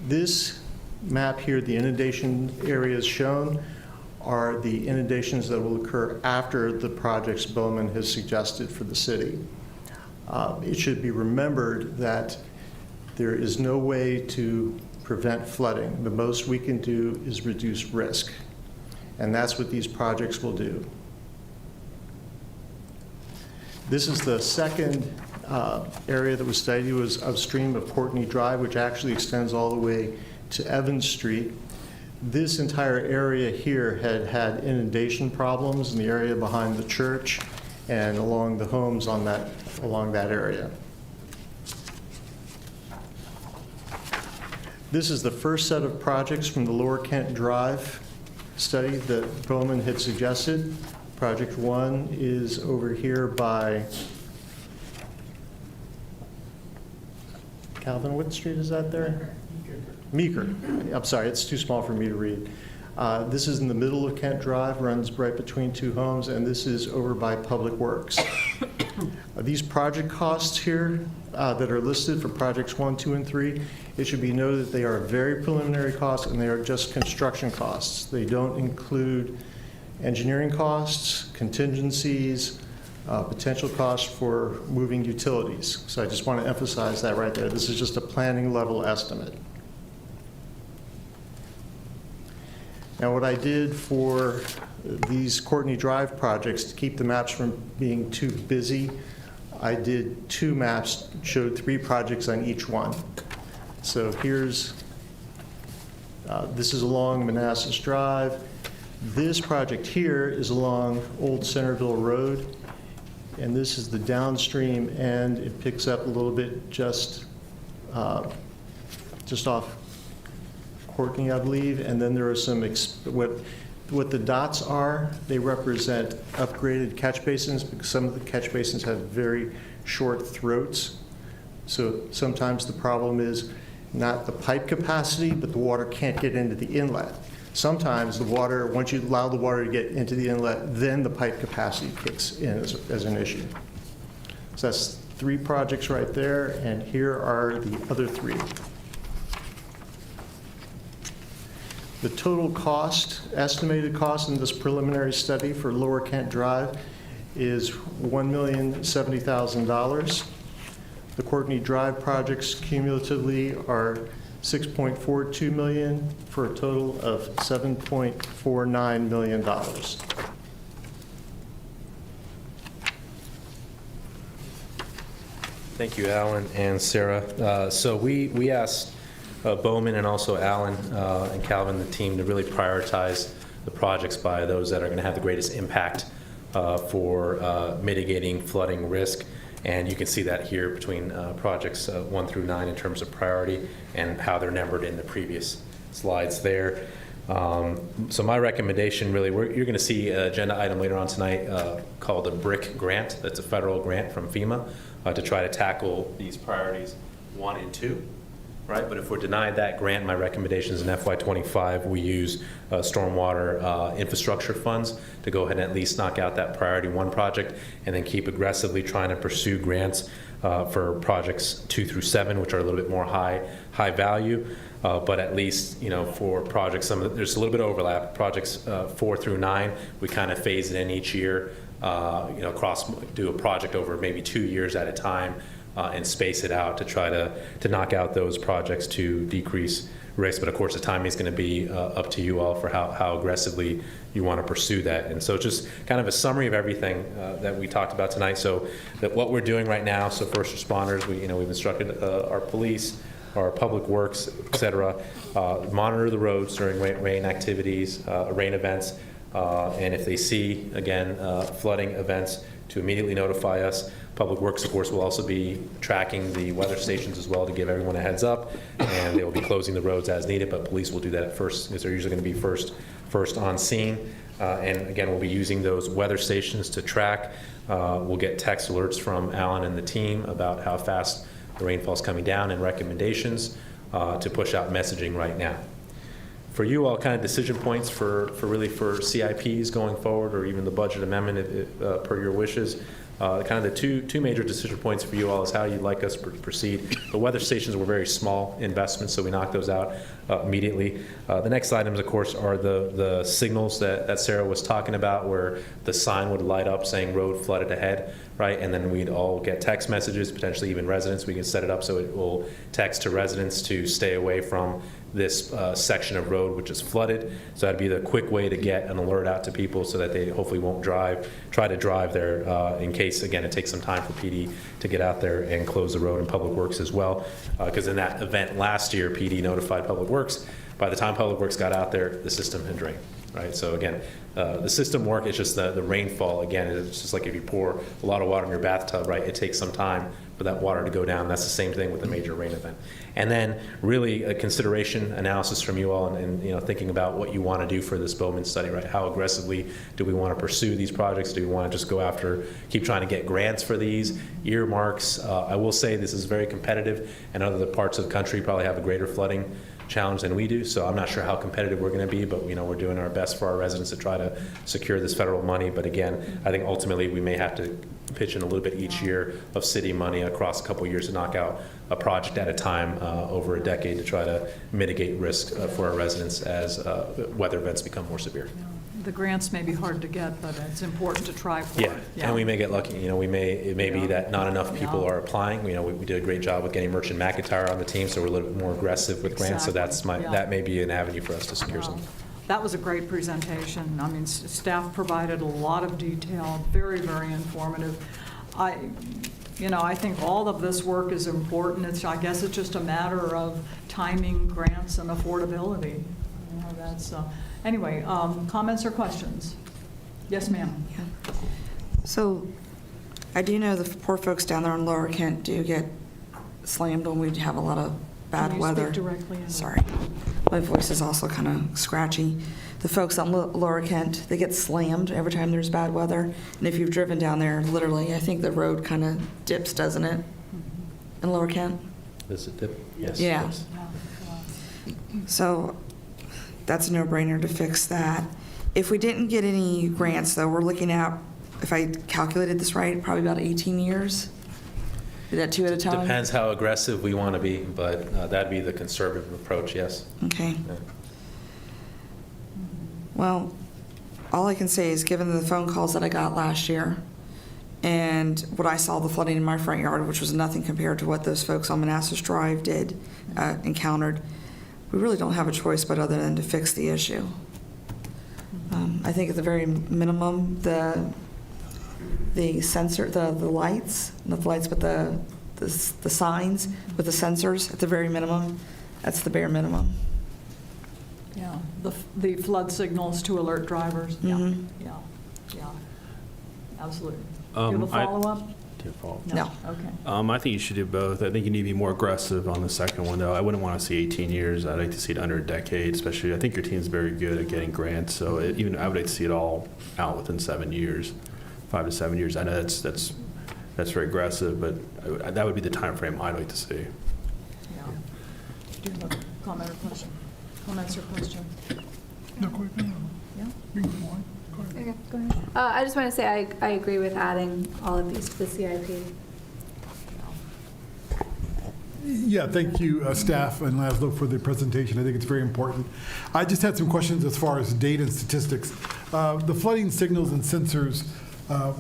this map here, the inundation areas shown are the inundations that will occur after the projects Bowman has suggested for the city. It should be remembered that there is no way to prevent flooding. The most we can do is reduce risk, and that's what these projects will do. This is the second area that was studied, was upstream of Courtney Drive, which actually extends all the way to Evans Street. This entire area here had inundation problems in the area behind the church and along the homes along that area. This is the first set of projects from the Lower Kent Drive study that Bowman had suggested. Project 1 is over here by Calvin. What street is that there? Meeker. I'm sorry, it's too small for me to read. This is in the middle of Kent Drive, runs right between 2 homes, and this is over by Public Works. These project costs here that are listed for projects 1, 2, and 3, it should be noted that they are very preliminary costs and they are just construction costs. They don't include engineering costs, contingencies, potential costs for moving utilities. So I just want to emphasize that right there. This is just a planning level estimate. Now, what I did for these Courtney Drive projects to keep the maps from being too busy, I did 2 maps, showed 3 projects on each one. So here's, this is along Manassas Drive. This project here is along Old Centerville Road, and this is the downstream end. It picks up a little bit just off Courtney, I believe, and then there are some, what the dots are, they represent upgraded catch basins, because some of the catch basins have very short throats. So sometimes the problem is not the pipe capacity, but the water can't get into the inlet. Sometimes the water, once you allow the water to get into the inlet, then the pipe capacity kicks in as an issue. So that's 3 projects right there, and here are the other 3. The total cost, estimated cost in this preliminary study for Lower Kent Drive is $1,070,000. The Courtney Drive projects cumulatively are $6.42 million for a total of $7.49 million. Thank you, Alan and Sarah. So we asked Bowman and also Alan and Calvin, the team, to really prioritize the projects by those that are going to have the greatest impact for mitigating flooding risk. And you can see that here between projects 1 through 9 in terms of priority and how they're numbered in the previous slides there. So my recommendation, really, you're going to see an agenda item later on tonight called a BRIC grant. That's a federal grant from FEMA to try to tackle these priorities 1 and 2, right? But if we're denied that grant, my recommendation is in FY25 we use stormwater infrastructure funds to go ahead and at least knock out that priority 1 project, and then keep aggressively trying to pursue grants for projects 2 through 7, which are a little bit more high value. But at least, for projects, there's a little bit of overlap. Projects 4 through 9, we kind of phase it in each year, do a project over maybe 2 years at a time, and space it out to try to knock out those projects to decrease risk. But of course, the timing is going to be up to you all for how aggressively you want to pursue that. And so just kind of a summary of everything that we talked about tonight. So that what we're doing right now, so first responders, we've instructed our police, our public works, et cetera, monitor the roads during rain activities, rain events, and if they see, again, flooding events, to immediately notify us. Public Works, of course, will also be tracking the weather stations as well to give everyone a heads up, and they will be closing the roads as needed, but police will do that at first, because they're usually going to be first on scene. And again, we'll be using those weather stations to track. We'll get text alerts from Alan and the team about how fast the rainfall's coming down, and recommendations to push out messaging right now. For you all, kind of decision points for CIPs going forward, or even the budget amendment per your wishes. Kind of the two major decision points for you all is how you'd like us to proceed. The weather stations were very small investments, so we knocked those out immediately. The next items, of course, are the signals that Sarah was talking about, where the sign would light up saying road flooded ahead, right? And then we'd all get text messages, potentially even residents. We can set it up so it will text to residents to stay away from this section of road which is flooded. So that'd be the quick way to get an alert out to people so that they hopefully won't try to drive there in case, again, it takes some time for PD to get out there and close the road, and Public Works as well. Because in that event last year, PD notified Public Works. By the time Public Works got out there, the system had drained, right? So again, the system work, it's just the rainfall, again, it's just like if you pour a lot of water in your bathtub, right? It takes some time for that water to go down. That's the same thing with a major rain event. And then really a consideration analysis from you all, and thinking about what you want to do for this Bowman study, right? How aggressively do we want to pursue these projects? Do we want to just go after, keep trying to get grants for these earmarks? I will say this is very competitive, and other parts of the country probably have a greater flooding challenge than we do, so I'm not sure how competitive we're going to be, but we're doing our best for our residents to try to secure this federal money. But again, I think ultimately we may have to pitch in a little bit each year of city money across a couple of years to knock out a project at a time over a decade to try to mitigate risk for our residents as weather events become more severe. The grants may be hard to get, but it's important to try for. Yeah, and we may get lucky. It may be that not enough people are applying. We did a great job with getting Merchant McIntyre on the team, so we're a little bit more aggressive with grants. Exactly. So that may be an avenue for us to secure some. That was a great presentation. I mean, staff provided a lot of detail, very, very informative. I think all of this work is important. I guess it's just a matter of timing, grants, and affordability. Anyway, comments or questions? Yes, ma'am. Yeah. So I do know the poor folks down there in Lower Kent do get slammed when we have a lot of bad weather. Can you speak directly into- Sorry. My voice is also kind of scratchy. The folks on Lower Kent, they get slammed every time there's bad weather. And if you've driven down there, literally, I think the road kind of dips, doesn't it, in Lower Kent? Does it dip? Yes. Yeah. So that's a no-brainer to fix that. If we didn't get any grants, though, we're looking at, if I calculated this right, probably about 18 years. Is that 2 at a time? Depends how aggressive we want to be, but that'd be the conservative approach, yes. Okay. Yeah. Well, all I can say is, given the phone calls that I got last year and what I saw the flooding in my front yard, which was nothing compared to what those folks on Manassas Drive encountered, we really don't have a choice but other than to fix the issue. I think at the very minimum, the sensor, the lights, not the lights, but the signs with the sensors, at the very minimum, that's the bare minimum. Yeah, the flood signals to alert drivers. Yeah, Mhm. yeah, absolutely. Do you have a follow-up? can't fault. No. Okay. I think you should do both. I think you need to be more aggressive on the second one, though. I wouldn't want to see 18 years. I'd like to see it under a decade, especially. I think your team's very good at getting grants, so even I would like to see it all out within 7 years, 5 to 7 years. I know that's very aggressive, but that would be the time frame I'd like to see. Yeah. Do you have a comment or question? Comments or question? No, go ahead. Yeah? You can go on. Go ahead. Okay, go ahead. I just want to say I agree with adding all of these to the CIP. Yeah, thank you, staff and Laszlo, for the presentation. I think it's very important. I just had some questions as far as data and statistics. The flooding signals and sensors,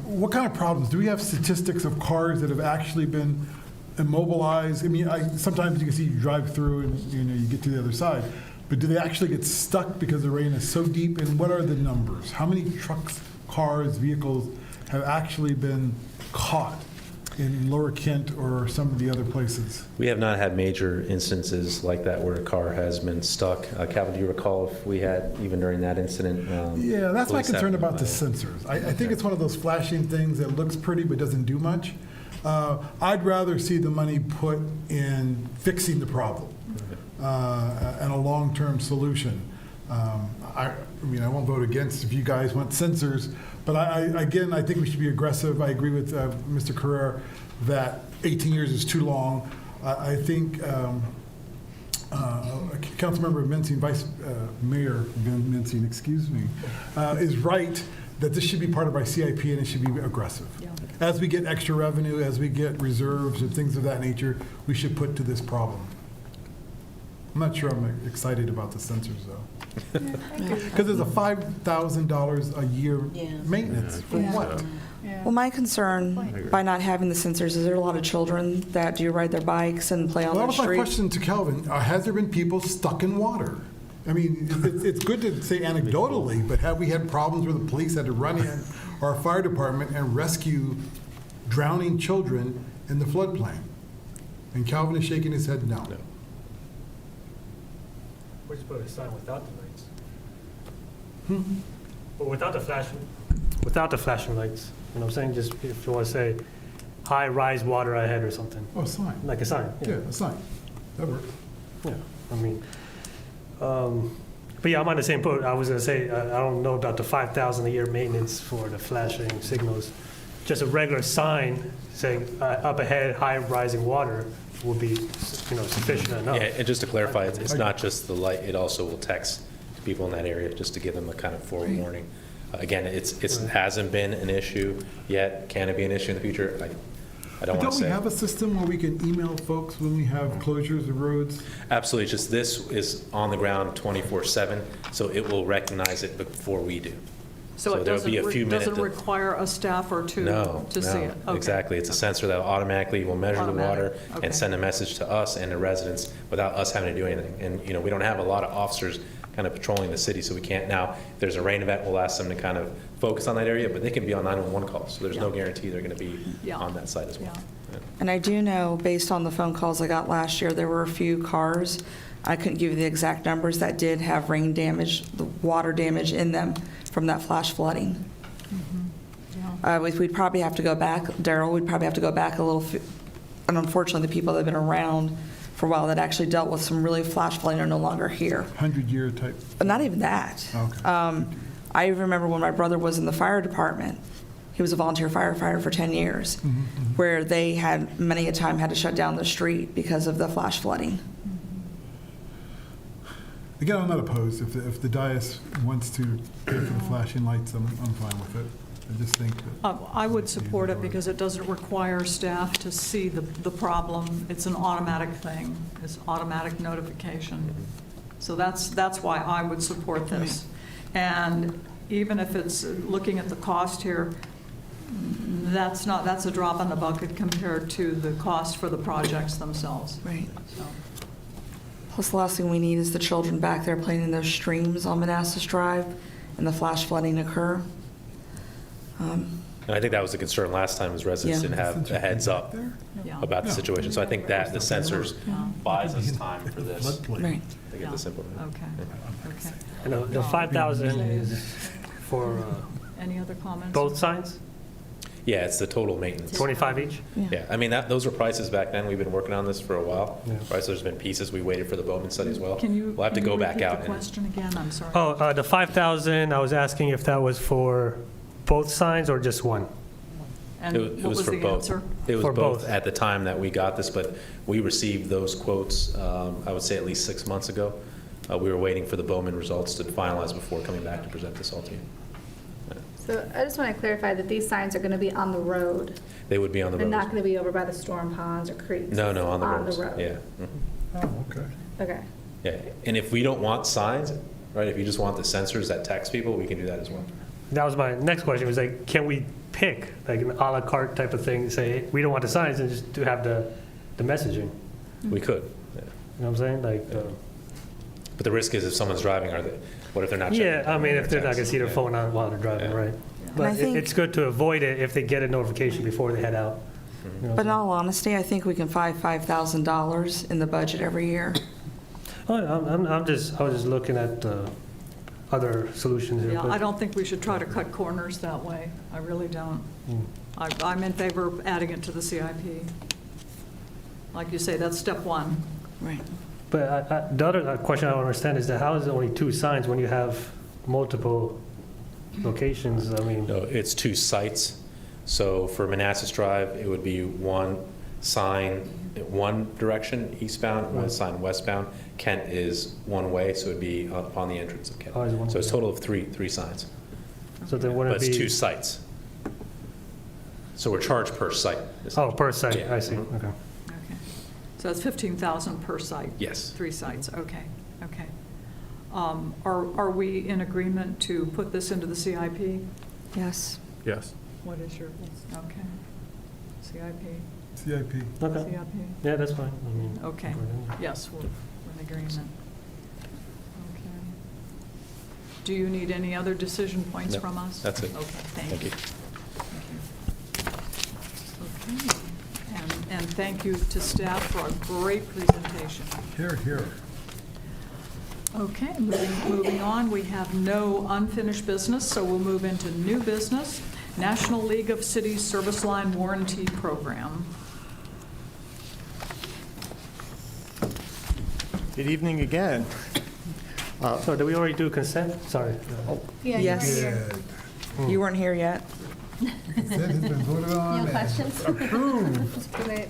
what kind of problems? Do we have statistics of cars that have actually been immobilized? I mean, sometimes you can see you drive through and you get to the other side, but do they actually get stuck because the rain is so deep? And what are the numbers? How many trucks, cars, vehicles have actually been caught in Lower Kent or some of the other places? We have not had major instances like that where a car has been stuck. Calvin, do you recall if we had, even during that incident? Yeah, that's my police concern have- about the sensors. I think it's one of those flashing things that looks pretty but doesn't do much. I'd rather see the money put in fixing the problem and a long-term solution. I mean, I won't vote against if you guys want sensors, but again, I think we should be aggressive. I agree with Mr. Carrera that 18 years is too long. I think Councilmember Mensing, Vice Mayor Mensing, excuse me, is right that this should be part of our CIP and it should be aggressive. Yeah. As we get extra revenue, as we get reserves and things of that nature, we should put to this problem. I'm not sure I'm excited about the sensors, though. Because there's a $5,000 a year maintenance. For what? Well, my concern by not having the sensors is there are a lot of children that do ride their bikes and play on Well, that the was my street. question to Kelvin. Has there been people stuck in water? I mean, it's good to say anecdotally, but have we had problems where the police had to run in, or our fire department, and rescue drowning children in the floodplain? And Calvin is shaking his head no. We're just put a sign without the lights. But without the flashing lights, you know what I'm saying? Just if you want to say, high rise water ahead or something, Oh, a sign. like a sign. Yeah, a sign. That works. Yeah, I mean, but yeah, I'm on the same boat. I was gonna say, I don't know about the 5,000 a year maintenance for the flashing signals. Just a regular sign saying, up ahead, high rising water will be, sufficient enough. Yeah, and just to clarify, it's not just the light, it also will text people in that area just to give them a kind of forewarning. Again, it hasn't been an issue yet. Can it be an issue in the future? I don't want to say. Don't we have a system where we can email folks when we have closures of roads? Absolutely, it's just this is on the ground 24/7, so it will recognize it before we do. So it there'll be a few minutes. doesn't require a staff or two to see it? Okay. Exactly. It's a sensor that automatically will measure the water Okay. and send a message to us and the residents without us having to do anything. And, we don't have a lot of officers kind of patrolling the city, so we can't now, if there's a rain event, we'll ask them to kind of focus on that area, but they can be on 911 calls, so there's no guarantee they're going to be on that site as well. Yeah. And I do know, based on the phone calls I got last year, there were a few cars, I couldn't give you the exact numbers, that did have rain damage, the water damage in them from that flash flooding. We'd probably have to go back, Daryl, we'd probably have to go back a little, and unfortunately, the people that have been around for a while that actually dealt with some really flash flooding are no longer here. 100-year type? But not even that. Okay. I remember when my brother was in the fire department, he was a volunteer firefighter for 10 years, where they had many a time had to shut down the street because of the flash flooding. Again, I'm not opposed. If the dais wants to pay for the flashing lights, I'm fine with it. I just think that. I would support it because it doesn't require staff to see the problem. It's an automatic thing. It's automatic notification. So that's why I would support this. And even if it's looking at the cost here, that's a drop in the bucket compared to the cost for the projects themselves. Right. So, Plus, the last thing we need is the children back there playing in those streams on Manassas Drive and the flash flooding occur. And I think that was the concern last time, is residents Yeah. didn't have a heads up yeah. about the situation. So I think that the sensors buys us time for this Right. to get this implemented. Okay. And the 5,000 is for Any other comments? both signs? Yeah, it's the total maintenance. 25 each? Yeah, I mean, those were prices back then. We've been working on this for a while. Yeah. Right, so there's been pieces. We waited for the Bowman study as well. Can you? We'll have to can go you back repeat out. the question again? I'm sorry. Oh, the 5,000, I was asking if that was for both signs or just one? And It what was for the both. answer? It was For both both. at the time that we got this, but we received those quotes, I would say at least 6 months ago. We were waiting for the Bowman results to finalize before coming back to present this all to you. So I just want to clarify that these signs are going to be on the road. They would be on the They're road. not going to be over by the storm ponds or creeks. No, on the roads. road. Yeah. Mhm. Oh, okay. Okay. Yeah, and if we don't want signs, right, if you just want the sensors that text people, we can do that as well. That was my next question, was like, can we pick, like an à la carte type of thing, say, we don't want the signs, and just to have the messaging? We could. Yeah. You know what I'm saying? Like, But the risk is if someone's driving, what if they're not checking? yeah, I mean, if they're not going to see their Yeah. phone on while they're driving, Yeah. right? And I But think- it's good to avoid it if they get a notification before they head out. You know what But in I'm all honesty, I think we can find $5,000 in the budget every year. saying? Oh, I was just looking at other solutions here. Yeah, but- I don't think we should try to cut corners that way. I really don't. I'm in favor of adding it to the CIP. Like you say, that's step one. Right. But the other question I don't understand is that how is it only 2 signs when you have multiple locations? I mean, No, it's 2 sites. So for Manassas Drive, it would be 1 sign, one direction eastbound, 1 Right. sign westbound. Kent is one way, so it'd be upon the entrance of Kent. Oh, it's one So it's a way. total of three signs. so there But wouldn't it's 2 be, sites. So we're charged per site. oh, per site, Yeah. I see, Mhm. okay. Okay. So that's 15,000 per site? Yes. 3 sites, okay, okay. Are we in agreement to put this into the CIP? Yes. Yes. What is your, okay. CIP, CIP. Okay, CIP, yeah, that's fine. I mean, okay. Yes, we're in agreement. Okay. Do you need any other decision points No, from us? that's it. Okay, thank Thank you. you. Okay. And thank you to staff for a great presentation. Here, here. Okay, moving on, we have no unfinished business, so we'll move into new business. National League of Cities Service Line Warranty Program. Good evening again. So did we already do consent? Sorry. Yes. Yeah. You weren't here yet. Consent has been voted on and approved.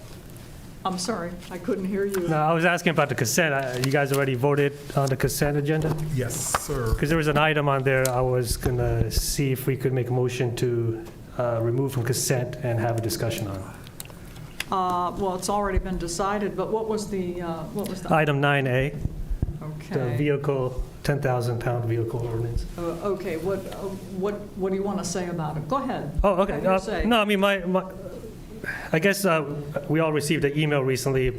I'm sorry, I couldn't hear you. No, I was asking about the consent. You guys already voted on the consent agenda? Yes, sir. Because there was an item on there, I was going to see if we could make a motion to remove from consent and have a discussion on. Well, it's already been decided, but what was the? Item 9A, the Okay. vehicle, 10,000-pound vehicle ordinance. Okay, what do you want to say about it? Go ahead. Oh, okay. Have your say. No, I mean, I guess we all received an email recently.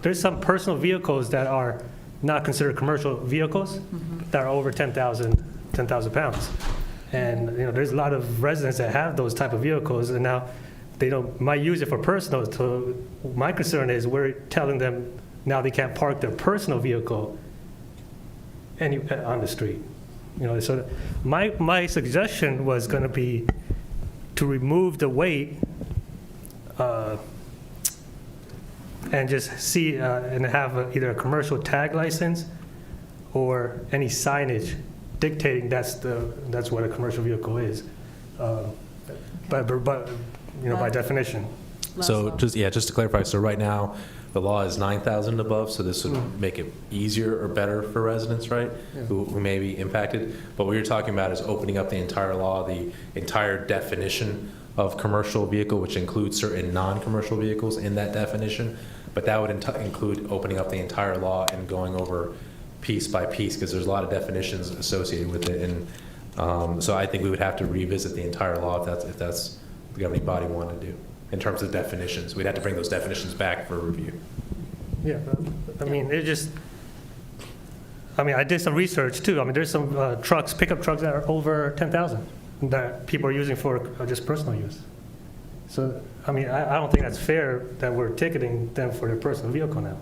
There's some personal vehicles that are not considered commercial vehicles that are over 10,000 pounds. And, you know, there's a lot of residents that have those type of vehicles, and now they might use it for personal. So my concern is we're telling them now they can't park their personal vehicle on the street. You know, so my suggestion was going to be to remove the weight and just see and have either a commercial tag license or any signage dictating that's what a commercial vehicle is, but you know, by definition. So just to clarify, so right now, the law is 9,000 above, so this would make it easier or better for residents, right? Who may be impacted. But what you're talking about is opening up the entire law, the entire definition of commercial vehicle, which includes certain non-commercial vehicles in that definition. But that would include opening up the entire law and going over piece by piece, because there's a lot of definitions associated with it. And so I think we would have to revisit the entire law if that's what the governing body wanted to do. In terms of definitions, we'd have to bring those definitions back for review. Yeah, I mean, I did some research too. I mean, there's some pickup trucks that are over 10,000 that people are using for just personal use. So, I mean, I don't think that's fair that we're ticketing them for their personal vehicle now.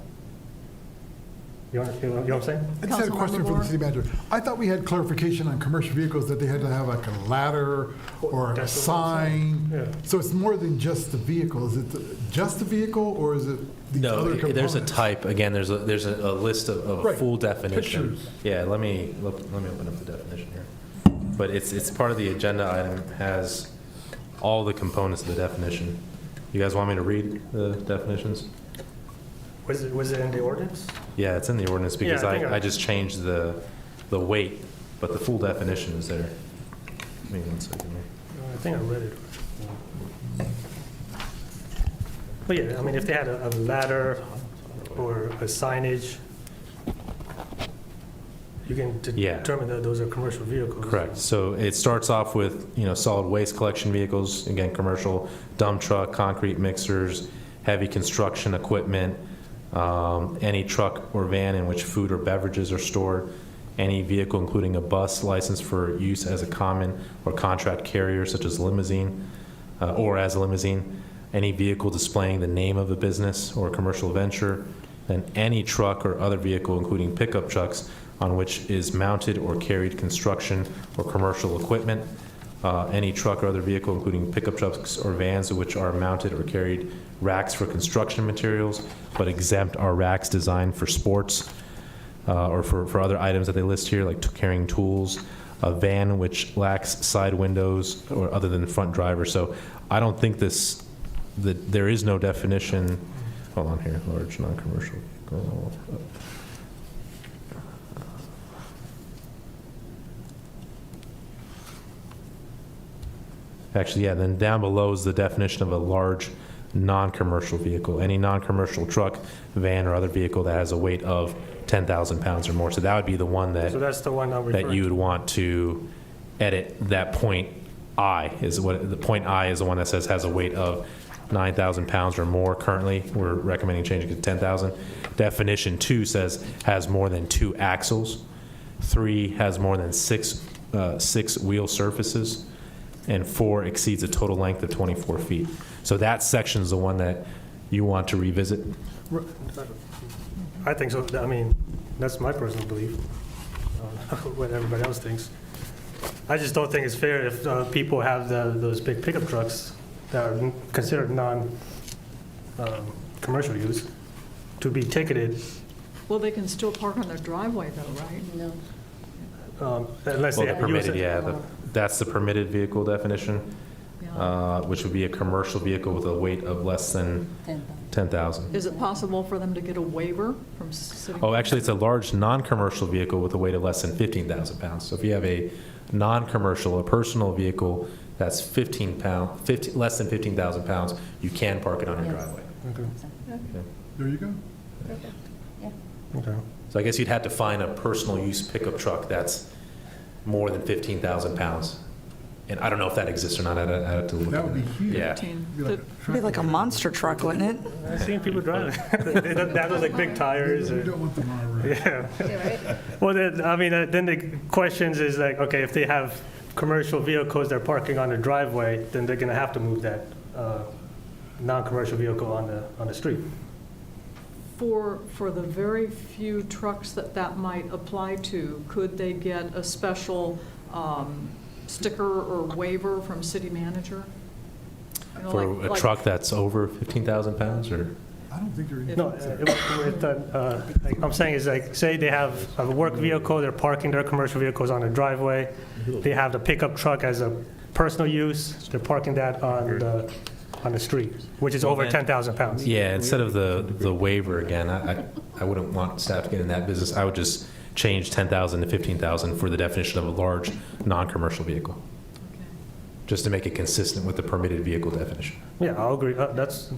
You know what I'm saying? I just had a question for the city manager. I thought we had clarification on commercial vehicles that they had to have like a ladder or a That's what I'm sign. saying. Yeah. So it's more than just the vehicle. Is it just the vehicle or is it these No, other components? there's a type, again, there's a list of a Right. full definition. Pictures. Yeah, let me open up the definition here. But it's part of the agenda item, has all the components of the definition. You guys want me to read the definitions? Was it in the ordinance? Yeah, it's in the ordinance because Yeah, I think I just changed the weight, but the full definition is there. Give me 1 second here. I think I read it. But yeah, I mean, if they had a ladder or a signage, you can Yeah. determine that those are commercial vehicles. Correct. So it starts off with, solid waste collection vehicles, again, commercial, dump truck, concrete mixers, heavy construction equipment, any truck or van in which food or beverages are stored, any vehicle including a bus licensed for use as a common or contract carrier such as limousine, or as a limousine, any vehicle displaying the name of a business or commercial venture, and any truck or other vehicle including pickup trucks on which is mounted or carried construction or commercial equipment, any truck or other vehicle including pickup trucks or vans which are mounted or carried racks for construction materials, but exempt are racks designed for sports or for other items that they list here, like carrying tools, a van which lacks side windows or other than the front driver. So I don't think there is no definition. Hold on here, large non-commercial vehicle. Actually, yeah, then down below is the definition of a large non-commercial vehicle. Any non-commercial truck, van, or other vehicle that has a weight of 10,000 pounds or more. So that would be the one So that's the one I'm referring that you to. would want to edit. That point I is what, the point I is the one that says has a weight of 9,000 pounds or more. Currently, we're recommending changing it to 10,000. Definition 2 says has more than 2 axles. 3 has more than 6 wheel surfaces. And 4 exceeds a total length of 24 feet. So that section is the one that you want to revisit. I think so. I mean, that's my personal belief. What everybody else thinks. I just don't think it's fair if people have those big pickup trucks that are considered non-commercial use to be ticketed. Well, they can still park on their driveway though, right? No. Unless Well, they the use permitted, it. yeah, that's the permitted vehicle definition, which would be a commercial vehicle with a weight of less than 10,000. Is it possible for them to get a waiver from city? Oh, actually, it's a large non-commercial vehicle with a weight of less than 15,000 pounds. So if you have a non-commercial, a personal vehicle that's less than 15,000 pounds, you can park it on your driveway. Okay. There you go. Okay. So I guess you'd have to find a personal use pickup truck that's more than 15,000 pounds. And I don't know if that exists or not. I'd have to look. That would be huge. Yeah. It'd be like a monster truck, wouldn't it? I've seen people drive it. They have those like big tires. You don't want them on a road. Yeah. Well, then, I mean, then the questions is like, okay, if they have commercial vehicles they're parking on the driveway, then they're going to have to move that non-commercial vehicle on the street. For the very few trucks that might apply to, could they get a special sticker or waiver from city manager? You know, For like- a like- truck that's over 15,000 pounds, or? I don't think they're. No, like I'm saying is like, say they have a work vehicle, they're parking their commercial vehicles on the driveway, they have the pickup truck as a personal use, they're parking that on the street, which is over 10,000 pounds. Yeah, instead of the waiver again, I wouldn't want staff to get in that business. I would just change 10,000 to 15,000 for the definition of a large non-commercial vehicle, just to make it consistent with the permitted vehicle definition. Yeah, I'll agree. That's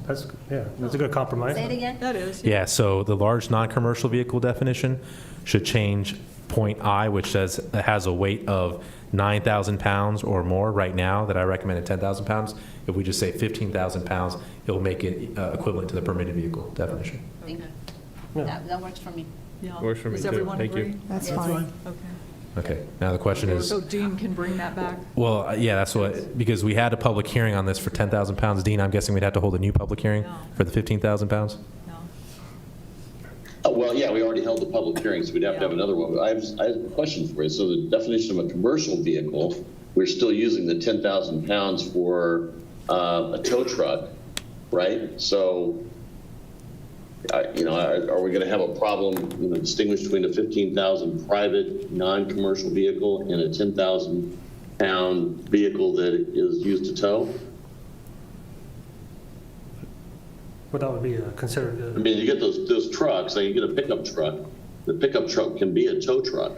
a good compromise. Say it again? That is. Yeah, so the large non-commercial vehicle definition should change point I, which says it has a weight of 9,000 pounds or more right now, that I recommended 10,000 pounds. If we just say 15,000 pounds, it will make it equivalent to the permitted vehicle definition. Okay. Yeah. That works for me. Yeah. Works for me Does too. everyone Thank you. agree? That's Yes. fine. Okay. Okay, now the question is, So Dean can bring that back? well, yeah, that's what, because we had a public hearing on this for 10,000 pounds. Dean, I'm guessing we'd have to hold a new public hearing No. for the 15,000 pounds? No. Well, yeah, we already held the public hearing, so we'd have to have another one. I have a question for you. So the definition of a commercial vehicle, we're still using the 10,000 pounds for a tow truck, right? So, are we going to have a problem, distinguish between a 15,000 private non-commercial vehicle and a 10,000 pound vehicle that is used to tow? Well, that would be considered. I mean, you get those trucks, like you get a pickup truck. The pickup truck can be a tow truck.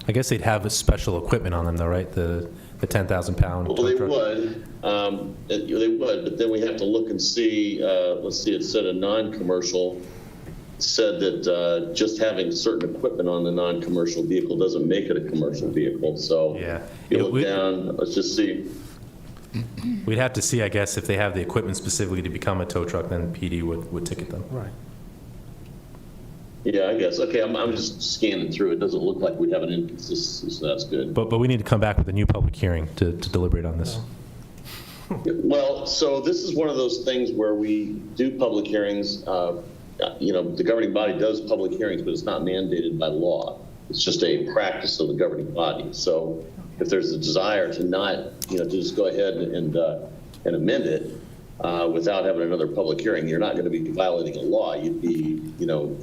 I guess they'd have a special equipment on them though, right? The 10,000 pound Well, tow they truck. would. They would, but then we have to look and see, let's see, it said a non-commercial, said that just having certain equipment on the non-commercial vehicle doesn't make it a commercial vehicle. So Yeah. you look down, let's just see. We'd have to see, I guess, if they have the equipment specifically to become a tow truck, then PD would ticket them. Right. Yeah, I guess. Okay, I'm just scanning through. It doesn't look like we'd have an inconsistency, so that's good. But we need to come back with a new public hearing to deliberate on this. Well, so this is one of those things where we do public hearings. The governing body does public hearings, but it's not mandated by law. It's just a practice of the governing body. So if there's a desire to not, to just go ahead and amend it without having another public hearing, you're not going to be violating a law. You'd be,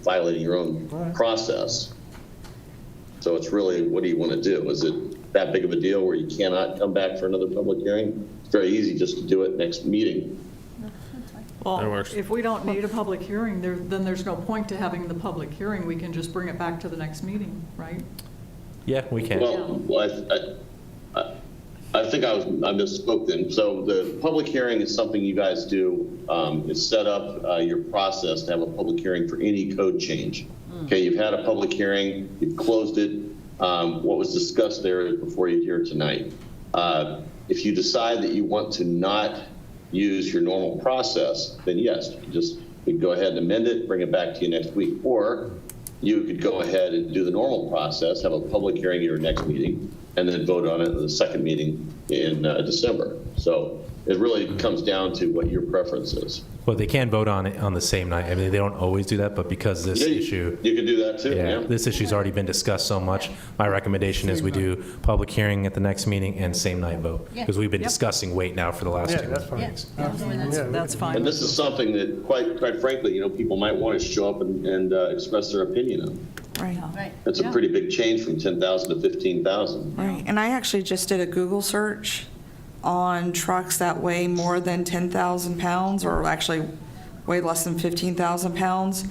violating your own process. So it's really, what do you want to do? Is it that big of a deal where you cannot come back for another public hearing? It's very easy just to do it next meeting. Well, That works. if we don't need a public hearing, then there's no point to having the public hearing. We can just bring it back to the next meeting, right? Yeah, we can. Well, I think I misspoke then. So the public hearing is something you guys do. It's set up your process to have a public hearing for any code change. Okay, you've had a public hearing, you've closed it. What was discussed there is before you here tonight. If you decide that you want to not use your normal process, then yes, we'd go ahead and amend it, bring it back to you next week. Or you could go ahead and do the normal process, have a public hearing at your next meeting, and then vote on it at the second meeting in December. So it really comes down to what your preference is. Well, they can vote on it on the same night. I mean, they don't always do that, but because this issue... You could do that too, yeah. This issue's already been discussed so much, my recommendation is we do public hearing at the next meeting and same night vote. Because we've been discussing weight now for the last 2 meetings. That's fine. And this is something that, quite frankly, people might want to show up and express their opinion on. Right. That's a pretty big change from 10,000 to 15,000. Right, and I actually just did a Google search on trucks that weigh more than 10,000 pounds, or actually weigh less than 15,000 pounds.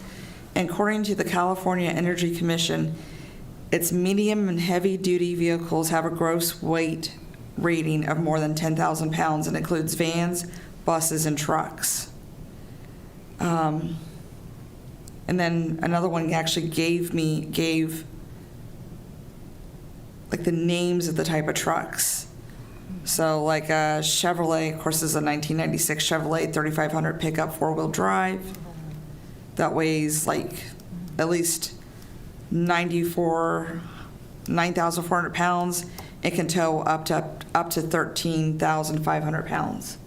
And according to the California Energy Commission, its medium and heavy-duty vehicles have a gross weight rating of more than 10,000 pounds and includes vans, buses, and trucks. And then another one actually gave like the names of the type of trucks. So like a Chevrolet, of course, this is a 1996 Chevrolet 3500 pickup four-wheel drive that weighs like at least 9,400 pounds. It can tow up to 13,500 pounds.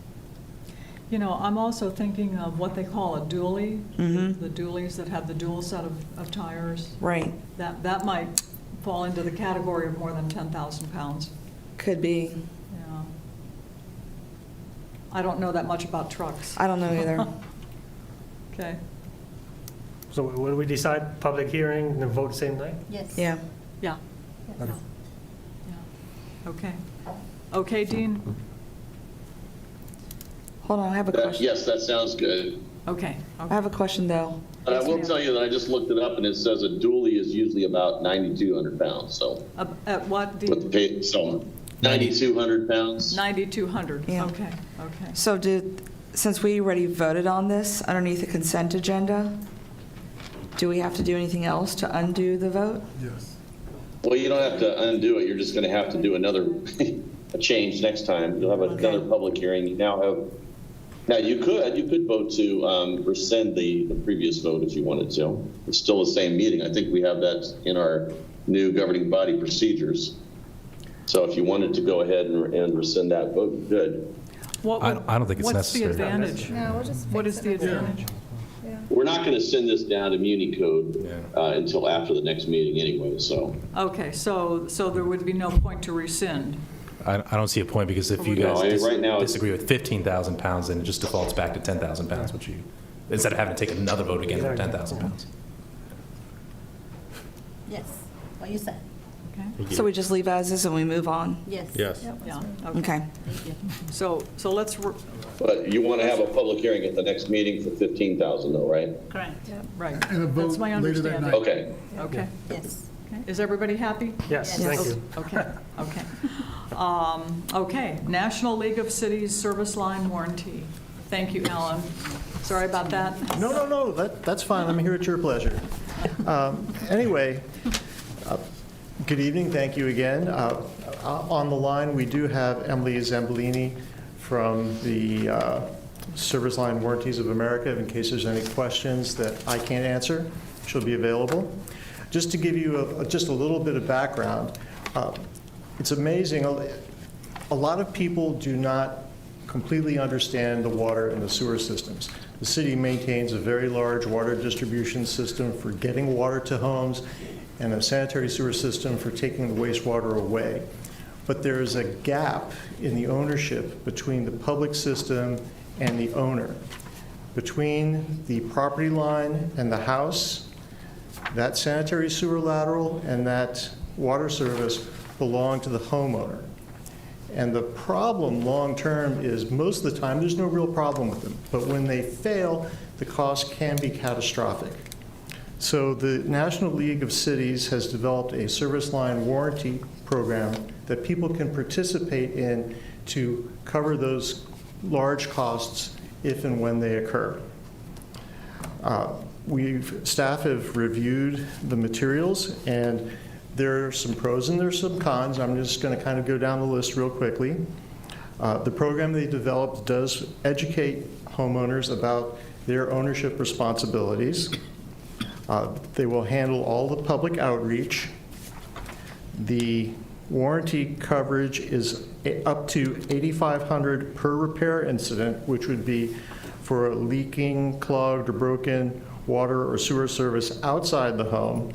I'm also thinking of what they call a dually, the dualies that have the dual set of tires. Right. That might fall into the category of more than 10,000 pounds. Could be. Yeah. I don't know that much about trucks. I don't know either. Okay. So what do we decide? Public hearing and then vote same night? Yes. Yeah. Yeah. Okay. Okay, Dean? Hold on, I have a question. Yes, that sounds good. Okay. I have a question, though. But I will tell you that I just looked it up, and it says a dually is usually about 9,200 pounds. So At what, with the Dean? pay, so 9,200 pounds. 9,200. Yeah. Okay. So since we already voted on this underneath the consent agenda, do we have to do anything else to undo the vote? Yes. Well, you don't have to undo it. You're just going to have to do another a change next time. You'll have another public hearing. You now you could vote to rescind the previous vote if you wanted to. It's still the same meeting. I think we have that in our new governing body procedures. So if you wanted to go ahead and rescind that vote, good. I don't think it's necessary. What's the advantage? No, we'll just What fix is the it. advantage? Yeah. we're not going to send this down to Muni Code until after the next meeting anyway, so. Okay, so there would be no point to rescind. I don't see a point, because if you No, guys I mean, right now it's- disagree with 15,000 pounds, then it just defaults back to 10,000 pounds, which you, instead of having to take another vote again for 10,000 pounds. Yes, what you said. Okay? So we just leave as is and we move on? Yes. Yes. Yeah, Okay. Thank you. So let's, But you want to have a public hearing at the next meeting for 15,000 though, right? Correct. right. And a vote That's my later that understanding. night. Okay. Okay. Yes. Okay. Is everybody happy? Yes, Yes. thank you. Okay, okay. Okay, National League of Cities Service Line Warranty. Thank you, Alan. Sorry about that. No, that's fine. I'm here at your pleasure. Anyway, good evening. Thank you again. On the line, we do have Emily Zambolini from the Service Line Warranties of America. In case there's any questions that I can't answer, she'll be available. Just to give you just a little bit of background, it's amazing. A lot of people do not completely understand the water and the sewer systems. The city maintains a very large water distribution system for getting water to homes and a sanitary sewer system for taking the wastewater away. But there is a gap in the ownership between the public system and the owner. Between the property line and the house, that sanitary sewer lateral and that water service belong to the homeowner. And the problem long-term is most of the time, there's no real problem with them. But when they fail, the cost can be catastrophic. So the National League of Cities has developed a service line warranty program that people can participate in to cover those large costs if and when they occur. Staff have reviewed the materials, and there are some pros and there's some cons. I'm just going to kind of go down the list real quickly. The program they developed does educate homeowners about their ownership responsibilities. They will handle all the public outreach. The warranty coverage is up to $8,500 per repair incident, which would be for a leaking, clogged, or broken water or sewer service outside the home,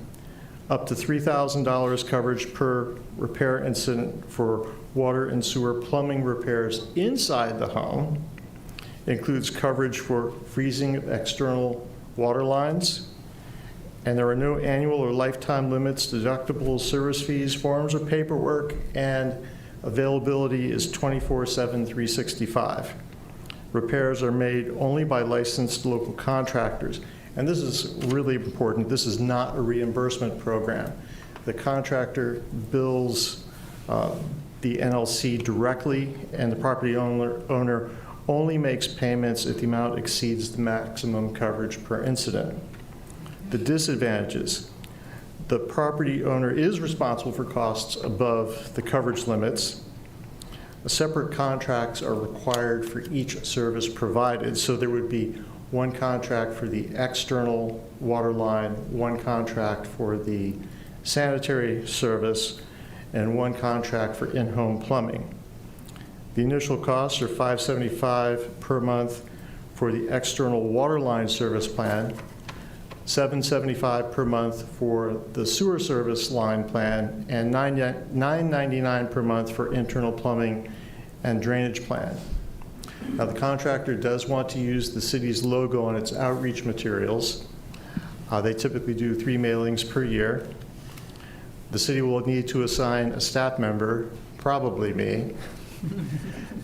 up to $3,000 coverage per repair incident for water and sewer plumbing repairs inside the home. It includes coverage for freezing of external water lines. And there are no annual or lifetime limits, deductibles, service fees, forms, or paperwork, and availability is 24/7, 365. Repairs are made only by licensed local contractors. And this is really important. This is not a reimbursement program. The contractor bills the NLC directly, and the property owner only makes payments if the amount exceeds the maximum coverage per incident. The disadvantages: the property owner is responsible for costs above the coverage limits. Separate contracts are required for each service provided, so there would be one contract for the external water line, one contract for the sanitary service, and one contract for in-home plumbing. The initial costs are $575 per month for the external water line service plan, $775 per month for the sewer service line plan, and $999 per month for internal plumbing and drainage plan. Now, the contractor does want to use the city's logo on its outreach materials. They typically do 3 mailings per year. The city will need to assign a staff member, probably me,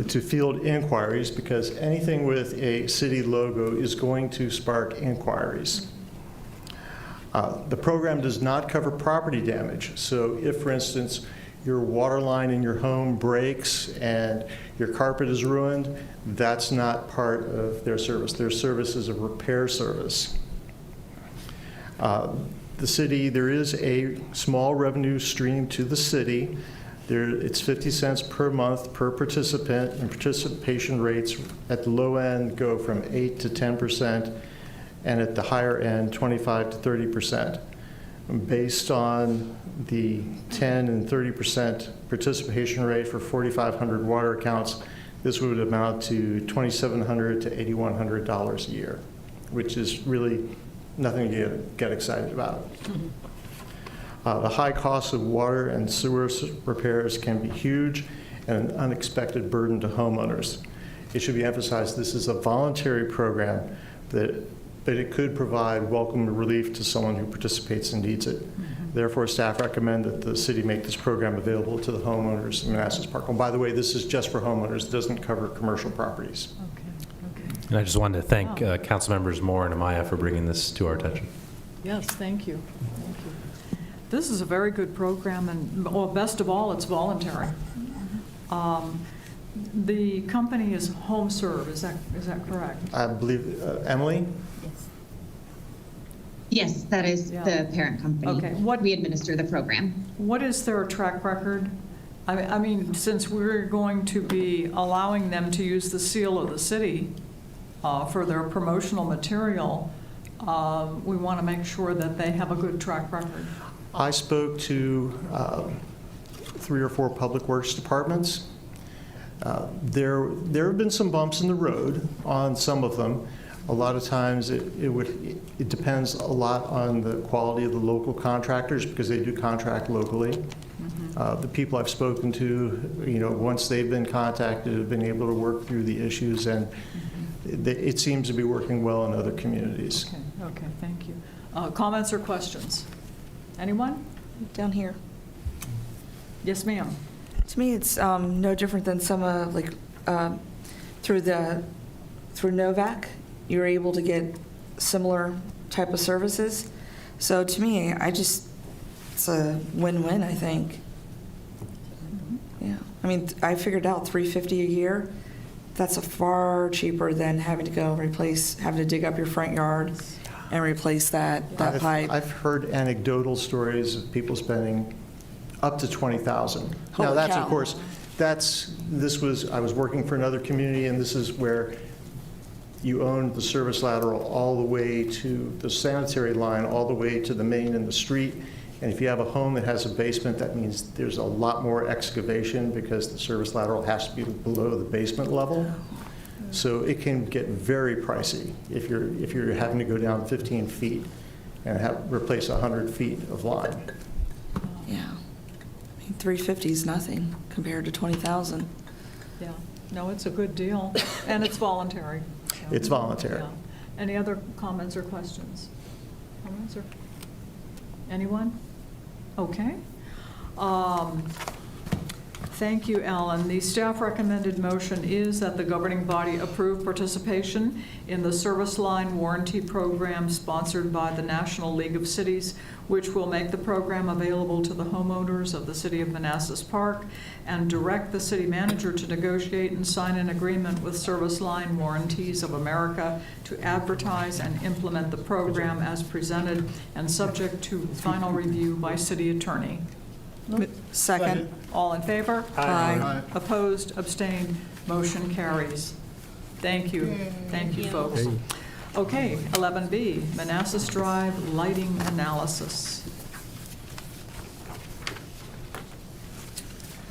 to field inquiries, because anything with a city logo is going to spark inquiries. The program does not cover property damage. So if, for instance, your water line in your home breaks and your carpet is ruined, that's not part of their service. Their service is a repair service. The city, there is a small revenue stream to the city. It's 50 cents per month per participant, and participation rates at the low end go from 8 to 10%, and at the higher end, 25 to 30%. Based on the 10 and 30% participation rate for 4,500 water accounts, this would amount to $2,700 to $8,100 a year. which is really nothing to get excited about. The high cost of water and sewer repairs can be huge and an unexpected burden to homeowners. It should be emphasized this is a voluntary program, but it could provide welcome relief to someone who participates and needs it. Therefore, staff recommend that the city make this program available to the homeowners in Manassas Park. And by the way, this is just for homeowners. It doesn't cover commercial properties. And I just wanted to thank council members Moore and Amaya for bringing this to our attention. Yes, thank you. Thank you. This is a very good program, and well, best of all, it's voluntary. The company is HomeServe, is that correct? I believe, Emily? Yes, that is the parent company. Okay. We administer the program. What is their track record? I mean, since we're going to be allowing them to use the seal of the city for their promotional material, we want to make sure that they have a good track record. I spoke to 3 or 4 public works departments. There have been some bumps in the road on some of them. A lot of times it depends a lot on the quality of the local contractors because they do contract locally. The people I've spoken to, once they've been contacted, have been able to work through the issues, and it seems to be working well in other communities. Okay, thank you. Comments or questions? Anyone? Down here. Yes, ma'am. To me, it's no different than some through Novak, you're able to get similar type of services. So to me, it's a win-win, I think. Yeah, I mean, I figured out $350 a year. That's far cheaper than having to having to dig up your front yard and replace that pipe. I've heard anecdotal stories of people spending up to $20,000. Now, that's, of course, I was working for another community, and this is where you own the service lateral all the way to the sanitary line, all the way to the main and the street. And if you have a home that has a basement, that means there's a lot more excavation because the service lateral has to be below the basement level. So it can get very pricey if you're having to go down 15 feet and replace 100 feet of line. Yeah. I mean, $350 is nothing compared to $20,000. Yeah. No, it's a good deal, and it's voluntary. So, It's voluntary. yeah. Any other comments or questions? Comments or anyone? Okay. Thank you, Alan. The staff recommended motion is that the governing body approve participation in the service line warranty program sponsored by the National League of Cities, which will make the program available to the homeowners of the city of Manassas Park, and direct the city manager to negotiate and sign an agreement with Service Line Warranties of America to advertise and implement the program as presented and subject to final review by city attorney. Second. All in favor? Aye. Opposed, abstained, motion carries. Thank you. Thank you, folks. Okay, 11B, Manassas Drive lighting analysis.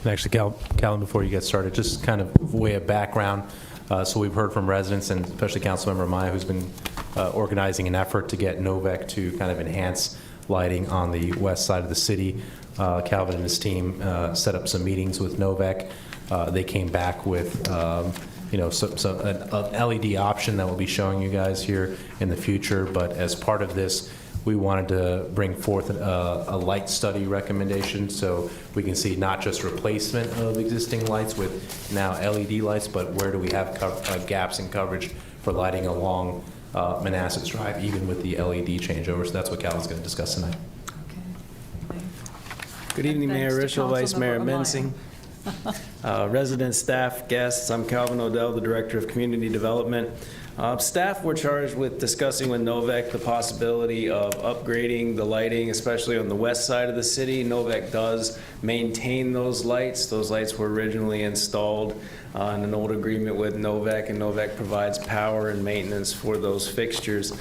And actually, Calvin, before you get started, just kind of way of background. So we've heard from residents, and especially Councilmember Maya, who's been organizing an effort to get Novec to kind of enhance lighting on the west side of the city. Calvin and his team set up some meetings with Novec. They came back with an LED option that we'll be showing you guys here in the future. But as part of this, we wanted to bring forth a light study recommendation so we can see not just replacement of existing lights with now LED lights, but where do we have gaps in coverage for lighting along Manassas Drive, even with the LED changeover. So that's what Calvin's going to discuss tonight. Good evening, Mayor Rischel, Vice Mayor Mensing, residents, staff, guests. I'm Calvin Odell, the Director of Community Development. Staff were charged with discussing with Novec the possibility of upgrading the lighting, especially on the west side of the city. Novec does maintain those lights. Those lights were originally installed in an old agreement with Novec, and Novec provides power and maintenance for those fixtures.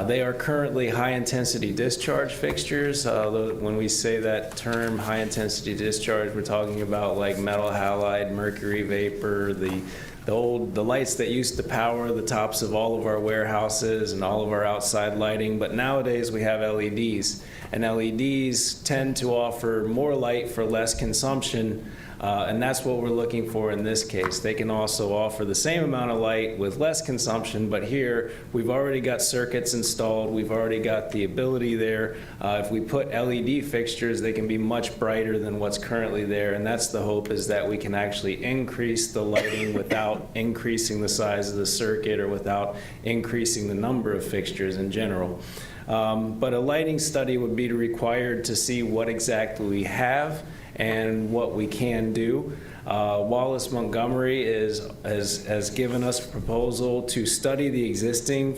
They are currently high-intensity discharge fixtures. When we say that term, high-intensity discharge, we're talking about like metal halide, mercury vapor, the the lights that used to power the tops of all of our warehouses and all of our outside lighting, but nowadays we have LEDs. And LEDs tend to offer more light for less consumption, and that's what we're looking for in this case. They can also offer the same amount of light with less consumption, but here we've already got circuits installed, we've already got the ability there. If we put LED fixtures, they can be much brighter than what's currently there, and that's the hope, is that we can actually increase the lighting without increasing the size of the circuit or without increasing the number of fixtures in general. But a lighting study would be required to see what exactly we have and what we can do. Wallace Montgomery has given us a proposal to study the existing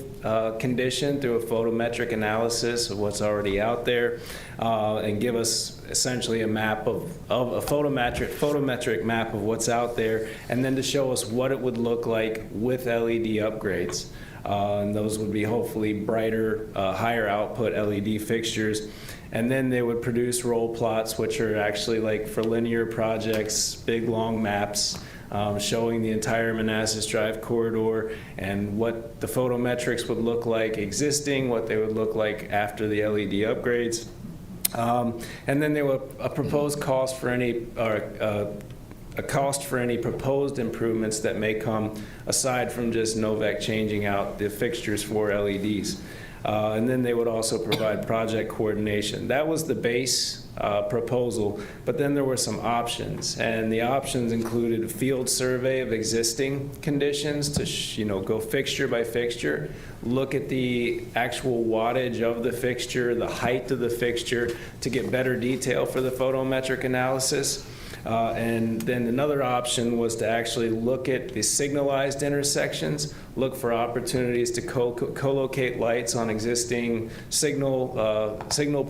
condition through a photometric analysis of what's already out there, and give us essentially a map of a photometric map of what's out there, and then to show us what it would look like with LED upgrades. And those would be hopefully brighter, higher output LED fixtures. And then they would produce roll plots, which are actually like for linear projects, big long maps showing the entire Manassas Drive corridor and what the photometrics would look like existing, what they would look like after the LED upgrades. And then there were a proposed cost for any, a cost for any proposed improvements that may come aside from just Novec changing out the fixtures for LEDs. And then they would also provide project coordination. That was the base proposal, but then there were some options, and the options included a field survey of existing conditions to go fixture by fixture, look at the actual wattage of the fixture, the height of the fixture, to get better detail for the photometric analysis. And then another option was to actually look at the signalized intersections, look for opportunities to co-locate lights on existing signal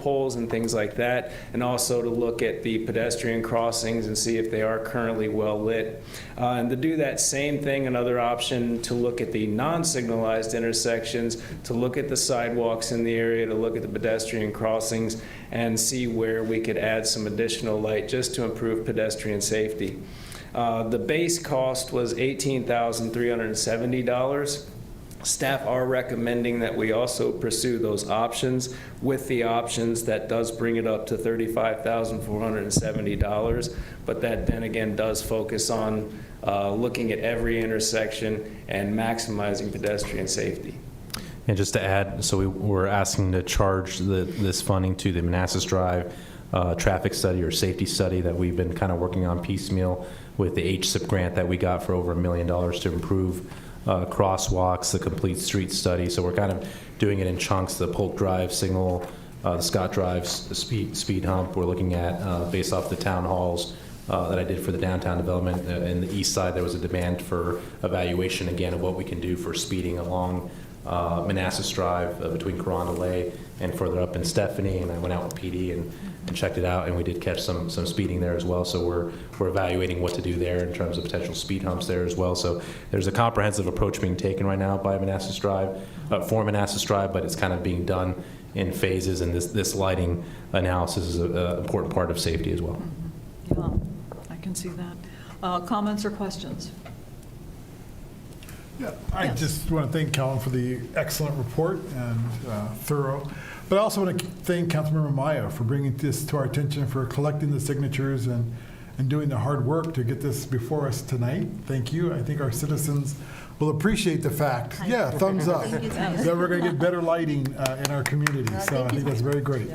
poles and things like that, and also to look at the pedestrian crossings and see if they are currently well lit. And to do that same thing, another option to look at the non-signalized intersections, to look at the sidewalks in the area, to look at the pedestrian crossings, and see where we could add some additional light just to improve pedestrian safety. The base cost was $18,370. Staff are recommending that we also pursue those options. With the options, that does bring it up to $35,470, but that then again does focus on looking at every intersection and maximizing pedestrian safety. And just to add, so we're asking to charge this funding to the Manassas Drive traffic study or safety study that we've been kind of working on piecemeal with the HSIP grant that we got for over $1 million to improve crosswalks, the complete street study. So we're kind of doing it in chunks, the Polk Drive signal, the Scott Drive speed hump. We're looking at, based off the town halls that I did for the downtown development. In the east side, there was a demand for evaluation, again, of what we can do for speeding along Manassas Drive between Carondelet and further up in Stephanie, and I went out with PD and checked it out, and we did catch some speeding there as well. So we're evaluating what to do there in terms of potential speed humps there as well. So there's a comprehensive approach being taken right now by Manassas Drive, for Manassas Drive, but it's kind of being done in phases, and this lighting analysis is an important part of safety as well. Yeah, I can see that. Comments or questions? Yeah, I just want to thank Calvin for the excellent report and thorough. But I also want to thank Councilmember Maya for bringing this to our attention, for collecting the signatures and doing the hard work to get this before us tonight. Thank you. I think our citizens will appreciate the fact, thumbs up, that we're going to get better lighting in our community. So I think that's very great.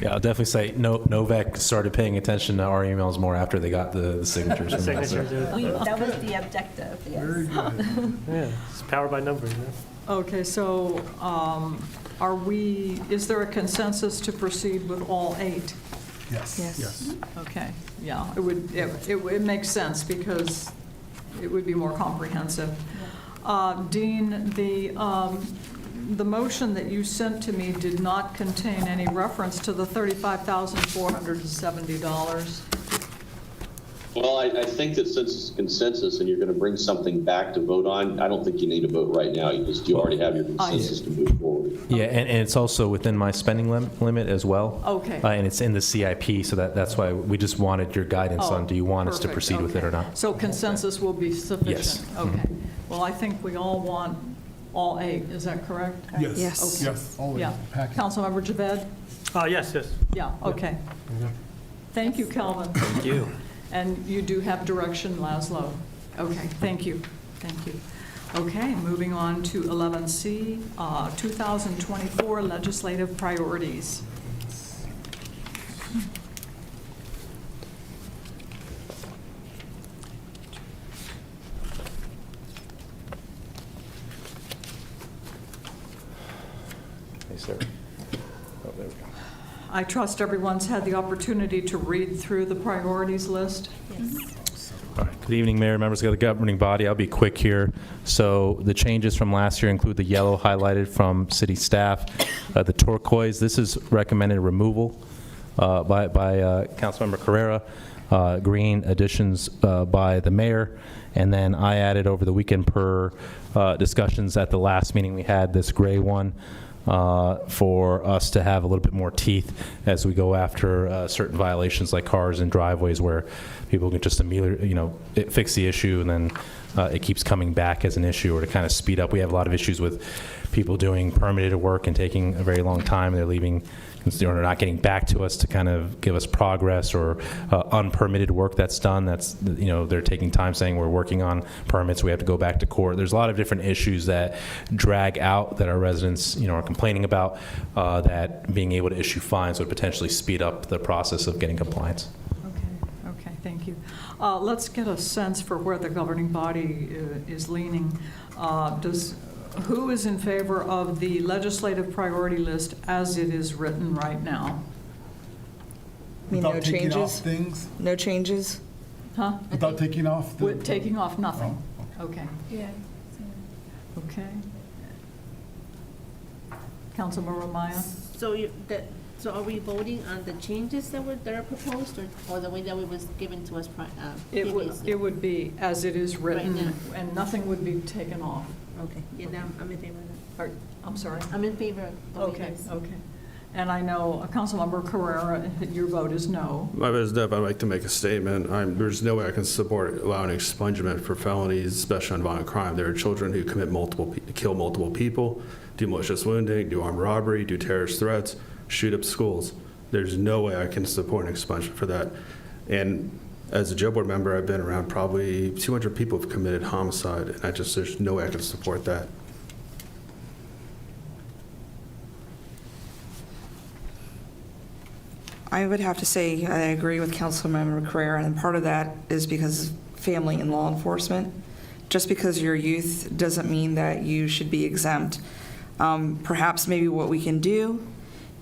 Yeah, I'll definitely say Novec started paying attention to our emails more after they got the signatures. The signatures, That was the objective, yes. Very good. Yeah, it's powered by numbers. Okay, so is there a consensus to proceed with all 8? Yes. Yes. Okay, yeah, it makes sense because it would be more comprehensive. Dean, the motion that you sent to me did not contain any reference to the $35,470. Well, I think that since it's consensus and you're going to bring something back to vote on, I don't think you need to vote right now. You already have your consensus to move forward. Yeah, and it's also within my spending limit as well. Okay. And it's in the CIP, so that's why we just wanted your guidance on, do you want us to Perfect, proceed with it or okay. not? So consensus will be sufficient? Yes. Okay. Well, I think we all want all 8, is that correct? Yes. Yes. Okay. Yes, all Yeah. package. Councilmember Javed? Yes. Yeah, okay. Thank you, Calvin. Thank you. And you do have direction, Laszlo. Okay, thank you. Thank you. Okay, moving on to 11C, 2024 legislative priorities. Hey, sir. Oh, there we go. I trust everyone's had the opportunity to read through the priorities list. All right. Good evening, Mayor, members of the governing body. I'll be quick here. So the changes from last year include the yellow highlighted from city staff, the turquoise. This is recommended removal by Councilmember Carrera, green additions by the mayor, and then I added over the weekend per discussions at the last meeting we had this gray one. For us to have a little bit more teeth as we go after certain violations like cars and driveways where people can just immediately, fix the issue and then it keeps coming back as an issue, or to kind of speed up. We have a lot of issues with people doing permitted work and taking a very long time. They're leaving, or not getting back to us to kind of give us progress, or unpermitted work that's done. That's, they're taking time saying we're working on permits. We have to go back to court. There's a lot of different issues that drag out that our residents, are complaining about, that being able to issue fines would potentially speed up the process of getting compliance. Okay, thank you. Let's get a sense for where the governing body is leaning. Who is in favor of the legislative priority list as it is written right now? Without no taking off changes? things? No changes? Huh? Without taking off? With taking off nothing? Okay. Yeah. Okay. Councilmember Maya? So are we voting on the changes that are proposed, or the way that it was given to us previously? It would be as it is written, Right now. and nothing would be taken off. Okay, yeah, now I'm in favor of that. I'm sorry? I'm in favor of the way Okay, it is. okay. And I know Councilmember Carrera, your vote is no. My vote is no, but I'd like to make a statement. There's no way I can support allowing expungement for felonies, especially on violent crime. There are children who commit kill multiple people, do malicious wounding, do armed robbery, do terrorist threats, shoot up schools. There's no way I can support an expungement for that. And as a jail board member, I've been around probably 200 people who've committed homicide, and there's no way I can support that. I would have to say I agree with Councilmember Carrera, and part of that is because family and law enforcement. Just because you're youth doesn't mean that you should be exempt. Perhaps maybe what we can do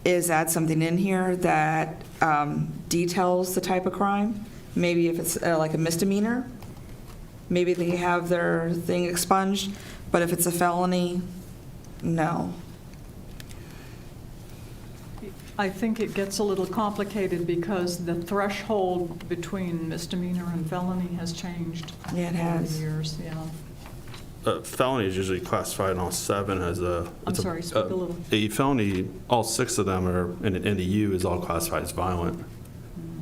is add something in here that details the type of crime. Maybe if it's like a misdemeanor, maybe they have their thing expunged, but if it's a felony, no. I think it gets a little complicated because the threshold between misdemeanor and felony has changed. Yeah, it has. Over the years, yeah. Felony is usually classified in all 7 as a... I'm sorry, speak a little. A felony, all 6 of them are, and the U is all classified as violent.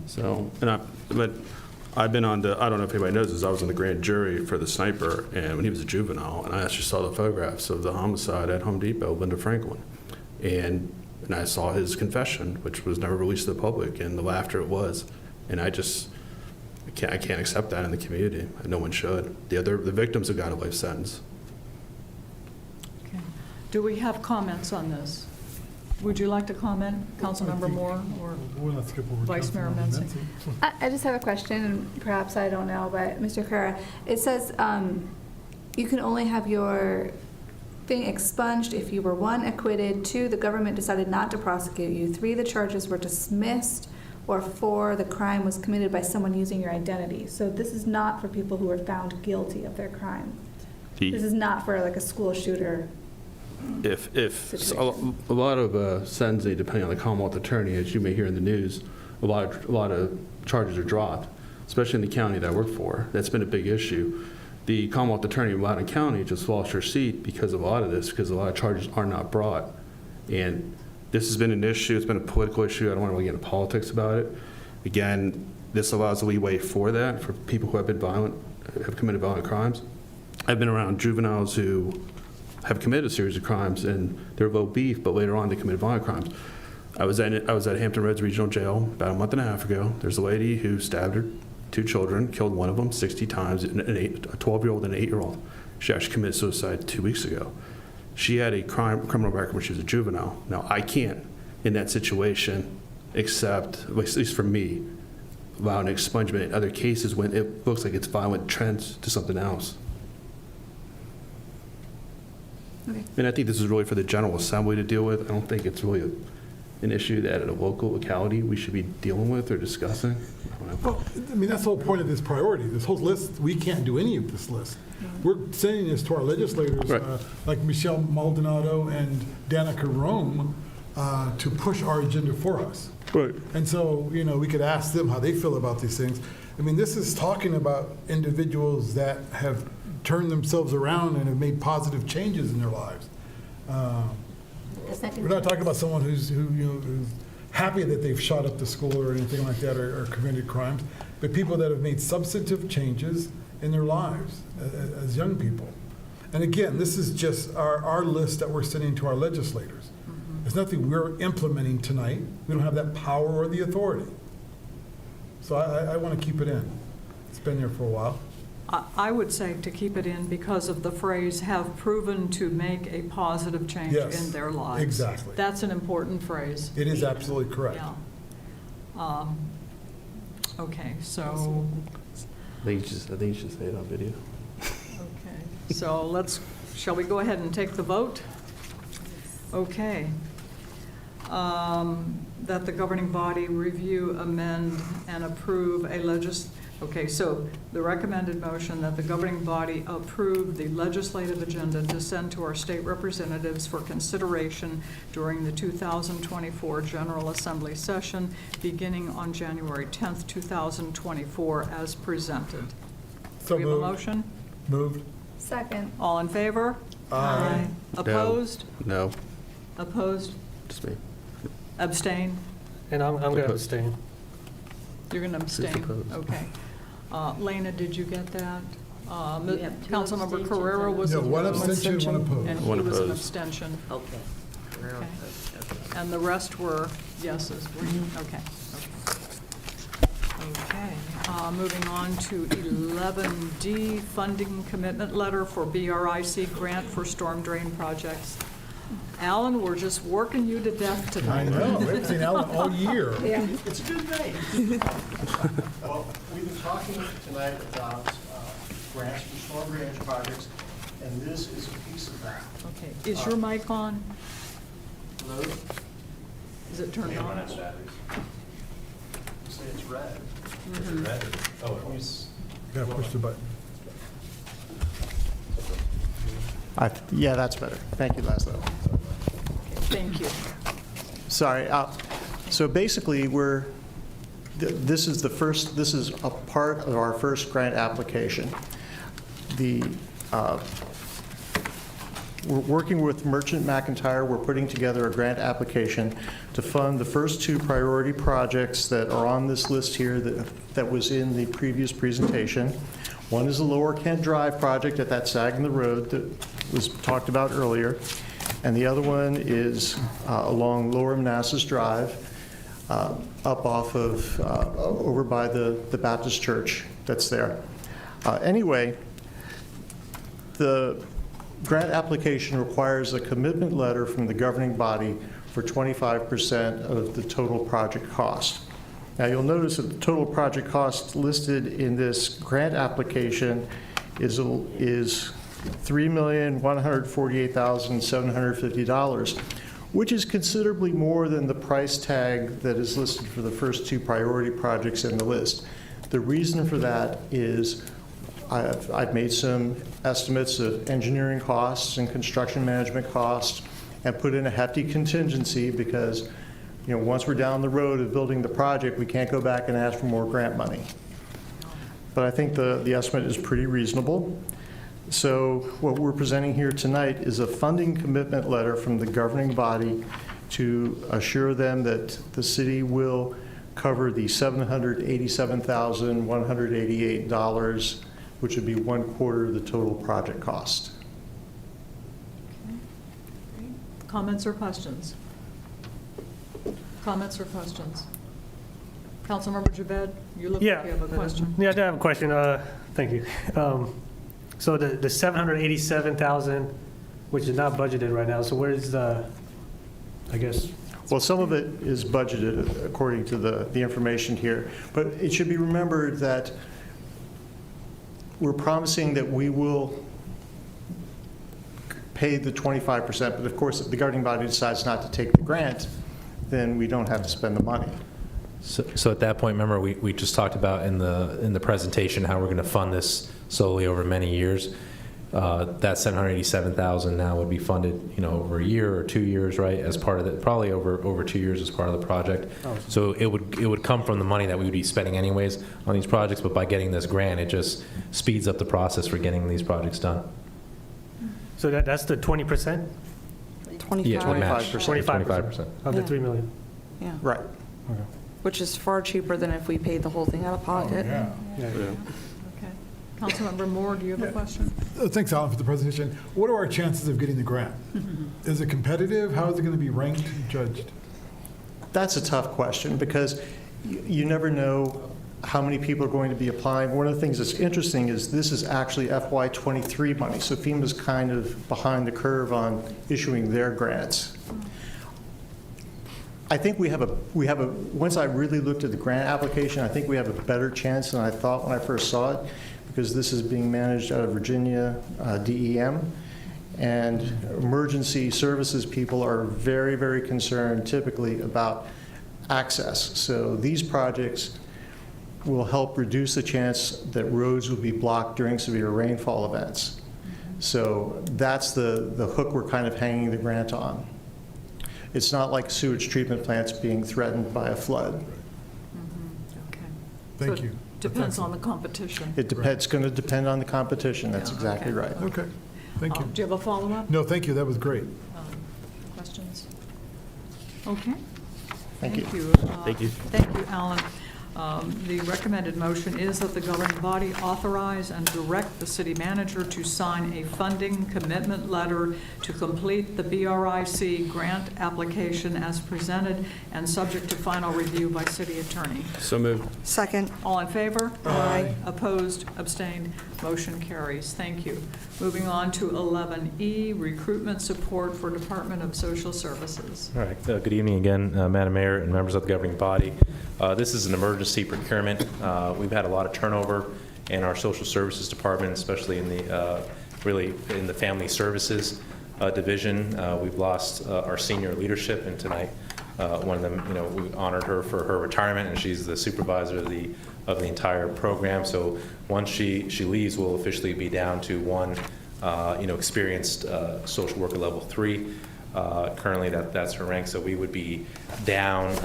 So, but I've been on I don't know if anybody knows this, I was on the grand jury for the sniper, and when he was a juvenile, and I actually saw the photographs of the homicide at Home Depot, Linda Franklin. And I saw his confession, which was never released to the public, and the laughter it was. And I can't accept that in the community. No one should. The victims have got a life sentence. Okay. Do we have comments on this? Would you like to comment, Councilmember Moore or We'll skip over Vice Mayor Councilmember Mency? I just have a question, and perhaps I don't know, but Mr. Carrera, it says you can only have your thing expunged if you were 1, acquitted, 2, the government decided not to prosecute you, 3, the charges were dismissed, or 4, the crime was committed by someone using your identity. So this is not for people who are found guilty of their crime. This is not for like a school shooter. If a lot of sentencing, depending on the Commonwealth attorney, as you may hear in the news, a lot of charges are dropped. especially in the county that I work for. That's been a big issue. The Commonwealth Attorney of Loudoun County just lost her seat because of a lot of this, because a lot of charges are not brought. And this has been an issue. It's been a political issue. I don't want to really get into politics about it. Again, this allows a leeway for that, for people who have been violent, have committed violent crimes. I've been around juveniles who have committed a series of crimes, and they're low beef, but later on they committed violent crimes. I was at Hampton Roads Regional Jail about a month and a half ago. There's a lady who stabbed her 2 children, killed one of them 60 times, a 12-year-old and an 8-year-old. She actually committed suicide 2 weeks ago. She had a criminal record when she was a juvenile. Now, I can't, in that situation, accept, at least for me, allow an expungement in other cases when it looks like it's violent trends to something else. Okay. And I think this is really for the General Assembly to deal with. I don't think it's really an issue that at a local locality we should be dealing with or discussing. I don't know. Well, I mean, that's the whole point of this priority. This whole list, we can't do any of this list. We're sending this to our legislators, Right. like Michelle Maldonado and Danica Rome, to push our agenda for us. Right. And so, you know, we could ask them how they feel about these things. I mean, this is talking about individuals that have turned themselves around and have made positive changes in their lives. We're not talking about someone who's happy that they've shot up the school or anything like that, or committed crimes, but people that have made substantive changes in their lives as young people. And again, this is just our list that we're sending to our legislators. It's nothing we're implementing tonight. We don't have that power or the authority. So I want to keep it in. It's been there for a while. I would say to keep it in because of the phrase, have proven to make a positive change Yes, in their lives. exactly. That's an important phrase. It is absolutely correct. Yeah. Okay, so, I think you should say it on video. okay, so shall we go ahead and take the vote? Okay. That the governing body review, amend, and approve okay, so the recommended motion that the governing body approve the legislative agenda to send to our state representatives for consideration during the 2024 General Assembly session beginning on January 10th, 2024 as presented. So Do we have a moved. motion? Moved. Second. All in favor? Aye. Opposed? No. Opposed? Just me. Abstain? And I'm going to Opposed. abstain. You're going to abstain? opposed. Okay. Lena, did you get that? You have 2 Councilmember abstentions Carrera was. No, one abstention, one opposed. And One he was an opposed. abstention. Okay. We're Okay. opposed. Okay. And the rest were yeses. Okay. Okay. Moving on to 11D, funding commitment letter for BRIC grant for storm drain projects. Alan, we're just working you to death I tonight. know, we haven't seen Alan all year. Yeah. It's a good day. Well, we've been talking tonight about grants for storm drainage projects, and this is a piece of that. Okay. Is your mic on? Hello? Is it turned on? You say it's red. Gotta push the button. Yeah, that's better. Thank you, Laszlo. Thank you. Sorry. So basically, this is a part of our first grant application. We're working with Merchant McIntyre. We're putting together a grant application to fund the first 2 priority projects that are on this list here that was in the previous presentation. One is the Lower Kent Drive project at that sag in the road that was talked about earlier. And the other one is along Lower Manassas Drive, up off of, over by the Baptist church that's there. Anyway, the grant application requires a commitment letter from the governing body for 25% of the total project cost. Now, you'll notice that the total project cost listed in this grant application is $3,148,750, which is considerably more than the price tag that is listed for the first 2 priority projects in the list. The reason for that is I've made some estimates of engineering costs and construction management costs and put in a hefty contingency because, once we're down the road of building the project, we can't go back and ask for more grant money. but I think the estimate is pretty reasonable. So what we're presenting here tonight is a funding commitment letter from the governing body to assure them that the city will cover the $787,188, which would be 1/4 of the total project cost. Comments or questions? Comments or questions? Councilmember Javed, you look like you have a question. Yeah, I do have a question. Thank you. So the 787,000, which is not budgeted right now, so where's the, I guess? Well, some of it is budgeted according to the information here, but it should be remembered that we're promising that we will pay the 25%, but of course, if the governing body decides not to take the grant, then we don't have to spend the money. So at that point, remember, we just talked about in the presentation how we're going to fund this solely over many years. That $787,000 now would be funded, over a year or 2 years, right? As part of it, probably over 2 years as part of the project. So it would come from the money that we would be spending anyways on these projects, but by getting this grant, it just speeds up the process for getting these projects done. So that's the 20%? 25. Yeah, 25%. 25% of the Yeah. $3 million. Yeah. Right. Which is far cheaper than if we paid the whole thing out of pocket. Okay. Councilmember Moore, do you have a question? Thanks, Alan, for the presentation. What are our chances of getting the grant? Is it competitive? How is it going to be ranked and judged? That's a tough question because you never know how many people are going to be applying. One of the things that's interesting is this is actually FY23 money, so FEMA's kind of behind the curve on issuing their grants. I think we have a once I really looked at the grant application, I think we have a better chance than I thought when I first saw it, because this is being managed out of Virginia DEM, and emergency services people are very, very concerned typically about access. So these projects will help reduce the chance that roads will be blocked during severe rainfall events. So that's the hook we're kind of hanging the grant on. It's not like sewage treatment plants being threatened by a flood. Okay. Thank So you. it depends on the competition. It's going to depend on the competition. That's exactly right. Okay, thank you. Do you have a follow-up? No, thank you, that was great. Questions? Okay. Thank you. Thank you, Alan. The recommended motion is that the governing body authorize and direct the city manager to sign a funding commitment letter to complete the BRIC grant application as presented and subject to final review by city attorney. So moved. Second. All in favor? Aye. Opposed? Abstained? Motion carries. Thank you. Moving on to 11E, recruitment support for Department of Social Services. All right. Good evening again, Madam Mayor and members of the governing body. This is an emergency procurement. We've had a lot of turnover in our social services department, especially in the really in the family services division. We've lost our senior leadership, and tonight one of them, we honored her for her retirement, and she's the supervisor of the entire program. So once she leaves, we'll officially be down to one, experienced social worker level 3. Currently, that's her rank. So we would be down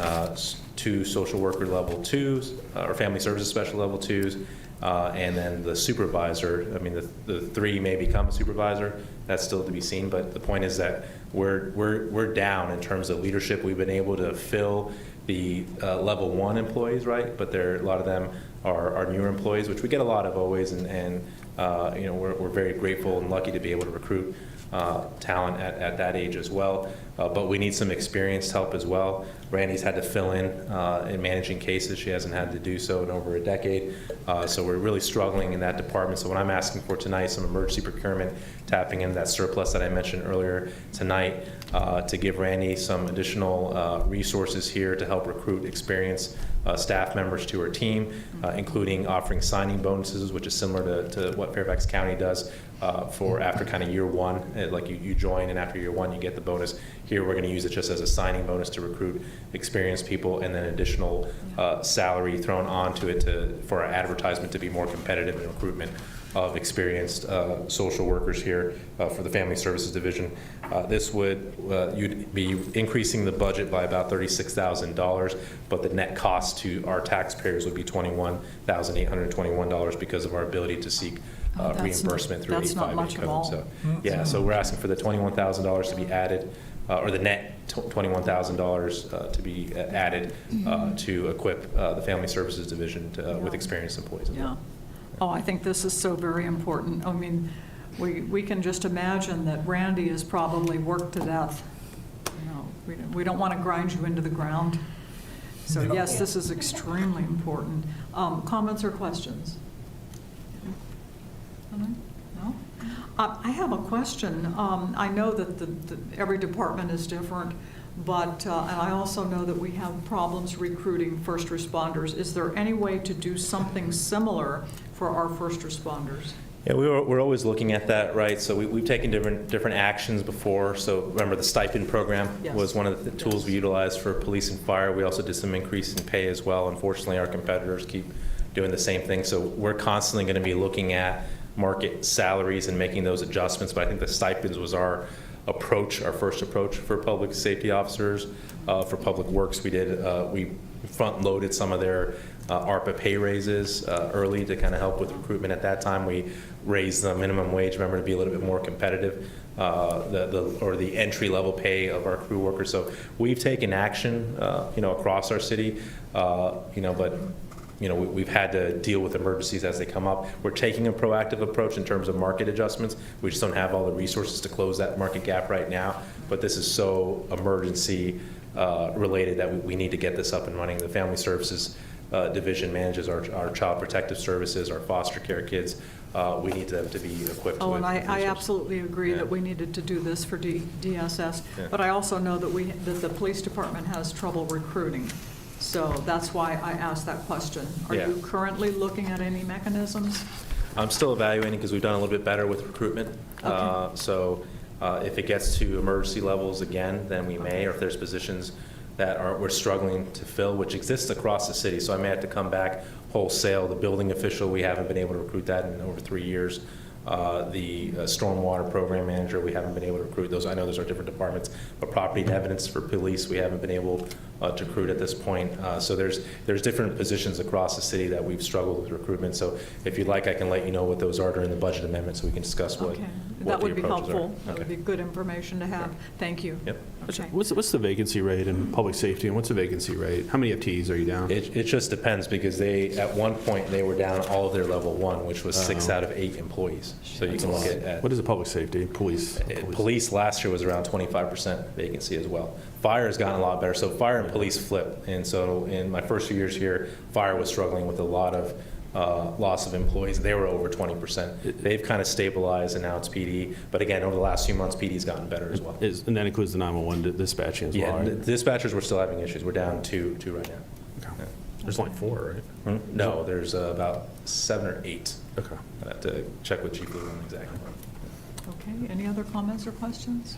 2 social worker level 2s, or family services special level 2s, and then the supervisor. I mean, the 3 may become a supervisor. That's still to be seen. But the point is that we're down in terms of leadership. We've been able to fill the level 1 employees, right? But a lot of them are newer employees, which we get a lot of always, and we're very grateful and lucky to be able to recruit talent at that age as well. But we need some experienced help as well. Randy's had to fill in managing cases. She hasn't had to do so in over a decade. So we're really struggling in that department. So what I'm asking for tonight, some emergency procurement, tapping into that surplus that I mentioned earlier tonight, to give Randy some additional resources here to help recruit experienced staff members to her team, including offering signing bonuses, which is similar to what Fairfax County does for after kind of year 1. Like you join, and after year 1 you get the bonus. Here we're going to use it just as a signing bonus to recruit experienced people, and then additional salary thrown onto it for our advertisement to be more competitive in recruitment of experienced social workers here for the Family Services Division. This would, you'd be increasing the budget by about $36,000, but the net cost to our taxpayers would be $21,821 because of our ability to seek reimbursement through 85A code. So, yeah, so we're asking for the $21,000 to be added, or the net $21,000 to be added to equip the Family Services Division with experienced employees. Yeah. Oh, I think this is so very important. I mean, we can just imagine that Randy is probably worked to death. You know, we don't want to grind you into the ground. So yes, this is extremely important. Comments or questions? No? I have a question. I know that every department is different, but, and I also know that we have problems recruiting first responders. Is there any way to do something similar for our first responders? Yeah, we're always looking at that, right? So we've taken different actions before. So remember the stipend program was one of the tools we utilized for police and fire. We also did some increase in pay as well. Unfortunately, our competitors keep doing the same thing. So we're constantly going to be looking at market salaries and making those adjustments. But I think the stipends was our approach, our first approach for public safety officers. For public works, we front-loaded some of their ARPA pay raises early to kind of help with recruitment. At that time, we raised the minimum wage, remember, to be a little bit more competitive, the entry-level pay of our crew workers. So we've taken action, across our city, but we've had to deal with emergencies as they come up. We're taking a proactive approach in terms of market adjustments. We just don't have all the resources to close that market gap right now, but this is so emergency related that we need to get this up and running. The Family Services Division manages our child protective services, our foster care kids. We need them to be equipped. Oh, with and I resources. absolutely agree that we needed to do this for DSS, but I also know that the police department has trouble recruiting. So that's why I asked that question. Are you currently looking at any mechanisms? I'm still evaluating because we've done a little bit better with recruitment. Okay. If it gets to emergency levels again, then we may, or if there's positions that we're struggling to fill, which exists across the city. So I may have to come back wholesale. The building official, we haven't been able to recruit that in over 3 years. The stormwater program manager, we haven't been able to recruit those. I know those are different departments, but property and evidence for police, we haven't been able to recruit at this point. So there's different positions across the city that we've struggled with recruitment. So if you'd like, I can let you know what those are during the budget amendment, so we can discuss what That the would be approaches helpful. are. That would be good information to have. Thank you. Yep. Okay. What's the vacancy rate in public safety, and what's the vacancy rate? How many FTEs are you down? It just depends, because at one point they were down all of their level 1, which was 6 out of 8 employees. So you can look at what is the public safety? Police last year was around 25% vacancy as well. Fire has gotten a lot better. So fire and police flip. And so in my first few years here, fire was struggling with a lot of loss of employees. They were over 20%. They've kind of stabilized, and now it's PD. But again, over the last few months, PD's gotten better as well. And that includes the 911 dispatching as well, right? The dispatchers, we're still having issues. We're down two right now. Okay. There's only 4, right? No, there's about 7 or 8. Okay. I'd have to check with Chief Lou on exactly. Okay, any other comments or questions?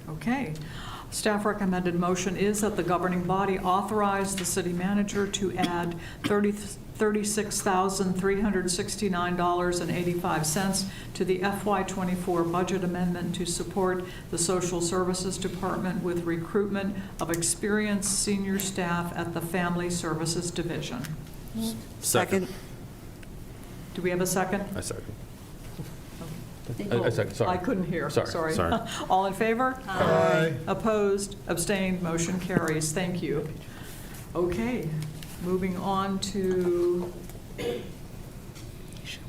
Okay. Staff recommended motion is that the governing body authorize the city manager to add $36,369.85 to the FY24 budget amendment to support the Social Services Department with recruitment of experienced senior staff at the Family Services Division. Second. Do we have a second? I second. Oh, Sorry. I couldn't hear. Sorry. All in favor? Aye. Opposed? Abstained? Motion carries. Thank you. Okay, moving on to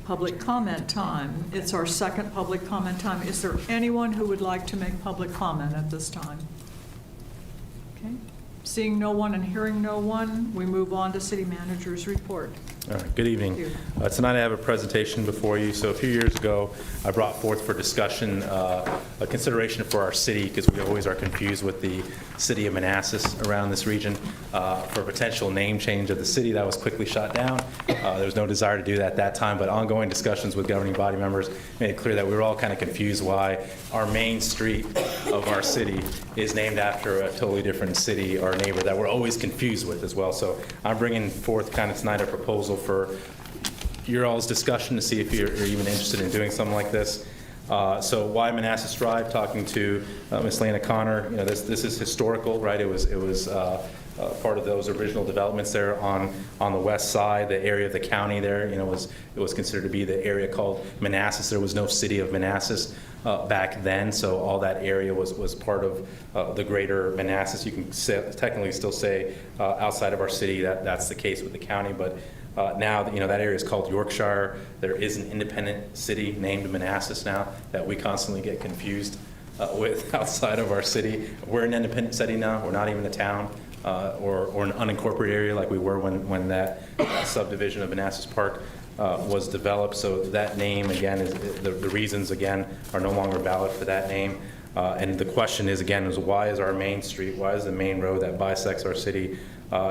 public comment time. It's our second public comment time. Is there anyone who would like to make public comment at this time? Okay, seeing no one and hearing no one, we move on to city manager's report. All right, good evening. Tonight I have a presentation before you. So a few years ago, I brought forth for discussion a consideration for our city, because we always are confused with the city of Manassas around this region, for a potential name change of the city. That was quickly shot down. There was no desire to do that at that time, but ongoing discussions with governing body members made it clear that we were all kind of confused why our main street of our city is named after a totally different city or neighbor that we're always confused with as well. So I'm bringing forth kind of tonight a proposal for your all's discussion to see if you're even interested in doing something like this. So why Manassas Drive? Talking to Ms. Lana Connor, this is historical, right? It was part of those original developments there on the west side. The area of the county there, it was considered to be the area called Manassas. There was no city of Manassas back then, so all that area was part of the greater Manassas. You can technically still say outside of our city that's the case with the county, but now that area is called Yorkshire. There is an independent city named Manassas now that we constantly get confused with outside of our city. We're an independent city now. We're not even a town or an unincorporated area like we were when that subdivision of Manassas Park was developed. So that name, again, the reasons, again, are no longer valid for that name. And the question is, again, why is our main street, why is the main road that bisects our city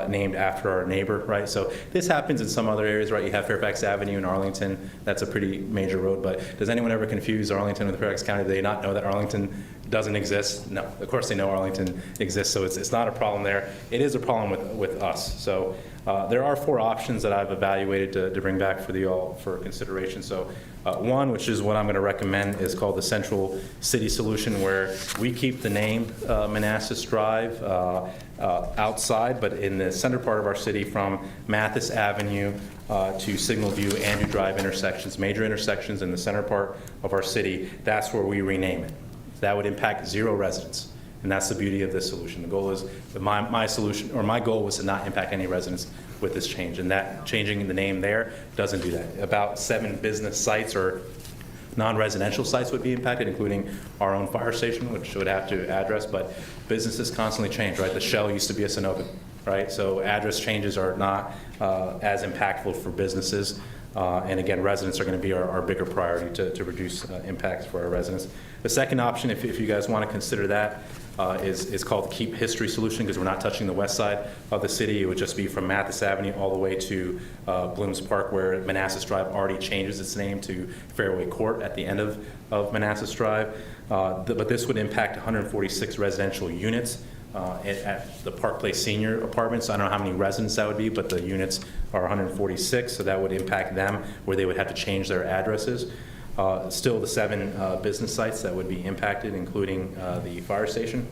named after our neighbor, right? So this happens in some other areas, right? You have Fairfax Avenue in Arlington. That's a pretty major road, but does anyone ever confuse Arlington with Fairfax County? Do they not know that Arlington doesn't exist? No, of course they know Arlington exists, so it's not a problem there. It is a problem with us. So there are 4 options that I've evaluated to bring back for you all for consideration. So one, which is what I'm going to recommend, is called the Central City Solution, where we keep the name Manassas Drive outside, but in the center part of our city from Mathis Avenue to Signal View, Andrew Drive intersections, major intersections in the center part of our city, that's where we rename it. That would impact 0 residents. And that's the beauty of this solution. The goal is, my solution, or my goal was to not impact any residents with this change. And that changing the name there doesn't do that. About 7 business sites or non-residential sites would be impacted, including our own fire station, which would have to address. But businesses constantly change, right? The Shell used to be a Sunoco, right? So address changes are not as impactful for businesses. And again, residents are going to be our bigger priority to reduce impacts for our residents. The second option, if you guys want to consider that, is called the Keep History Solution, because we're not touching the west side of the city. It would just be from Mathis Avenue all the way to Blooms Park, where Manassas Drive already changes its name to Fairway Court at the end of Manassas Drive. But this would impact 146 residential units at the Park Place Senior Apartments. I don't know how many residents that would be, but the units are 146, so that would impact them, where they would have to change their addresses. Still the 7 business sites that would be impacted, including the fire station.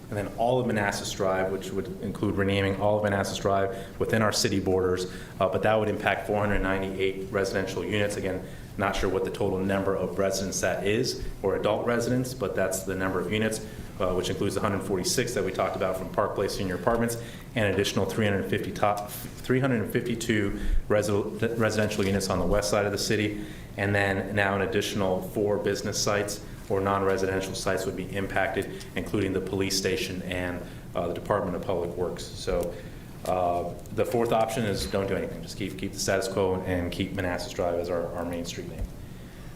And then all of Manassas Drive, which would include renaming all of Manassas Drive within our city borders, but that would impact 498 residential units. Again, not sure what the total number of residents that is, or adult residents, but that's the number of units, which includes the 146 that we talked about from Park Place Senior Apartments, and an additional 352 residential units on the west side of the city, and then now an additional 4 business sites or non-residential sites would be impacted, including the police station and the Department of Public Works. So the 4th option is don't do anything. Just keep the status quo and keep Manassas Drive as our main street name.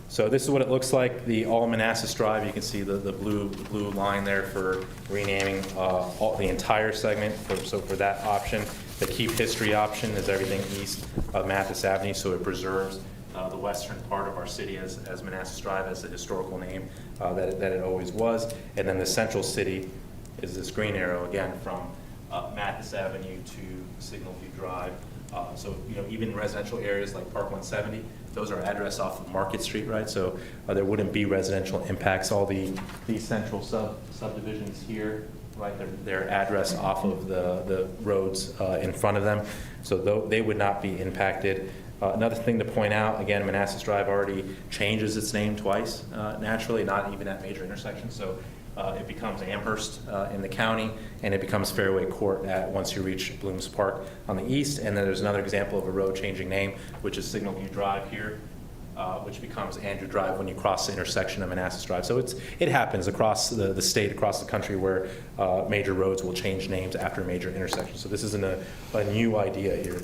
So this is what it looks like, the all Manassas Drive. You can see the blue line there for renaming the entire segment. So for that option, the Keep History option is everything east of Mathis Avenue, so it preserves the western part of our city as Manassas Drive, as the historical name that it always was. And then the Central City is this green arrow, again, from Mathis Avenue to Signal View Drive. So, even residential areas like Park 170, those are addressed off of Market Street, right? So there wouldn't be residential impacts. All these central subdivisions here, right, they're addressed off of the roads in front of them. So they would not be impacted. Another thing to point out, again, Manassas Drive already changes its name twice, naturally, not even at major intersections. So it becomes Amherst in the county, and it becomes Fairway Court once you reach Blooms Park on the east. And then there's another example of a road changing name, which is Signal View Drive here, which becomes Andrew Drive when you cross the intersection of Manassas Drive. So it happens across the state, across the country, where major roads will change names after major intersections. So this isn't a new idea here.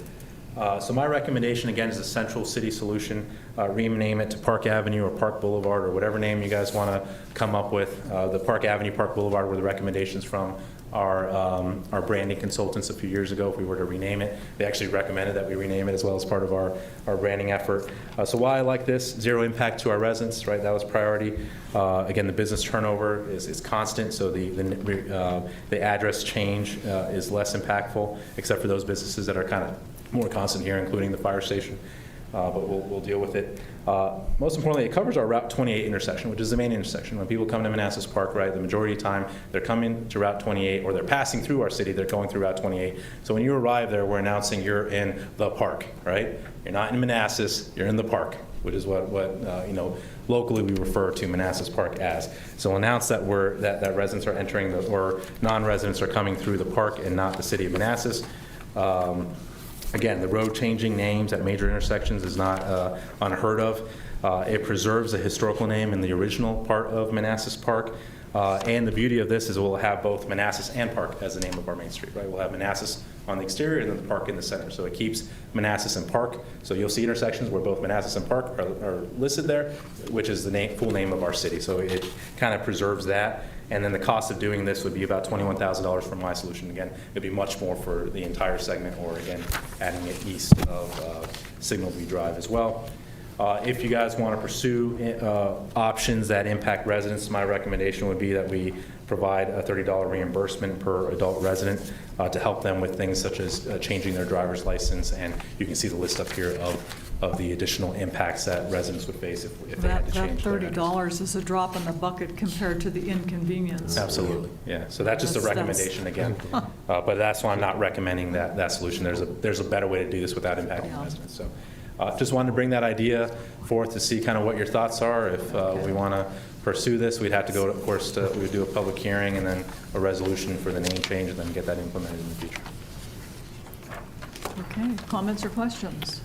So my recommendation, again, is a Central City Solution. Rename it to Park Avenue or Park Boulevard or whatever name you guys want to come up with. The Park Avenue, Park Boulevard were the recommendations from our branding consultants a few years ago if we were to rename it. They actually recommended that we rename it as well as part of our branding effort. So why I like this, 0 impact to our residents, right? That was priority. Again, the business turnover is constant, so the address change is less impactful, except for those businesses that are kind of more constant here, including the fire station. but we'll deal with it. Most importantly, it covers our Route 28 intersection, which is the main intersection. When people come to Manassas Park, right, the majority of the time, they're coming to Route 28, or they're passing through our city, they're going through Route 28. So when you arrive there, we're announcing you're in the park, right? You're not in Manassas, you're in the park, which is what locally we refer to Manassas Park as. So we'll announce that that residents are entering, or non-residents are coming through the park and not the city of Manassas. Again, the road changing names at major intersections is not unheard of. It preserves the historical name in the original part of Manassas Park. And the beauty of this is we'll have both Manassas and Park as the name of our main street, right? We'll have Manassas on the exterior and then the park in the center. So it keeps Manassas and Park. So you'll see intersections where both Manassas and Park are listed there, which is the full name of our city. So it kind of preserves that. And then the cost of doing this would be about $21,000 for my solution. Again, it'd be much more for the entire segment, or again, adding it east of Signal View Drive as well. If you guys want to pursue options that impact residents, my recommendation would be that we provide a $30 reimbursement per adult resident to help them with things such as changing their driver's license. And you can see the list up here of the additional impacts that residents would face if they had to change their That $30 is a drop in the bucket compared to the inconvenience. Absolutely, yeah. So that's just a recommendation again. But that's why I'm not recommending that solution. There's a better way to do this without impacting residents. So just wanted to bring that idea forth to see kind of what your thoughts are. If we want to pursue this, we'd have to go, of course, we would do a public hearing and then a resolution for the name change and then get that implemented in the future. Okay, comments or questions?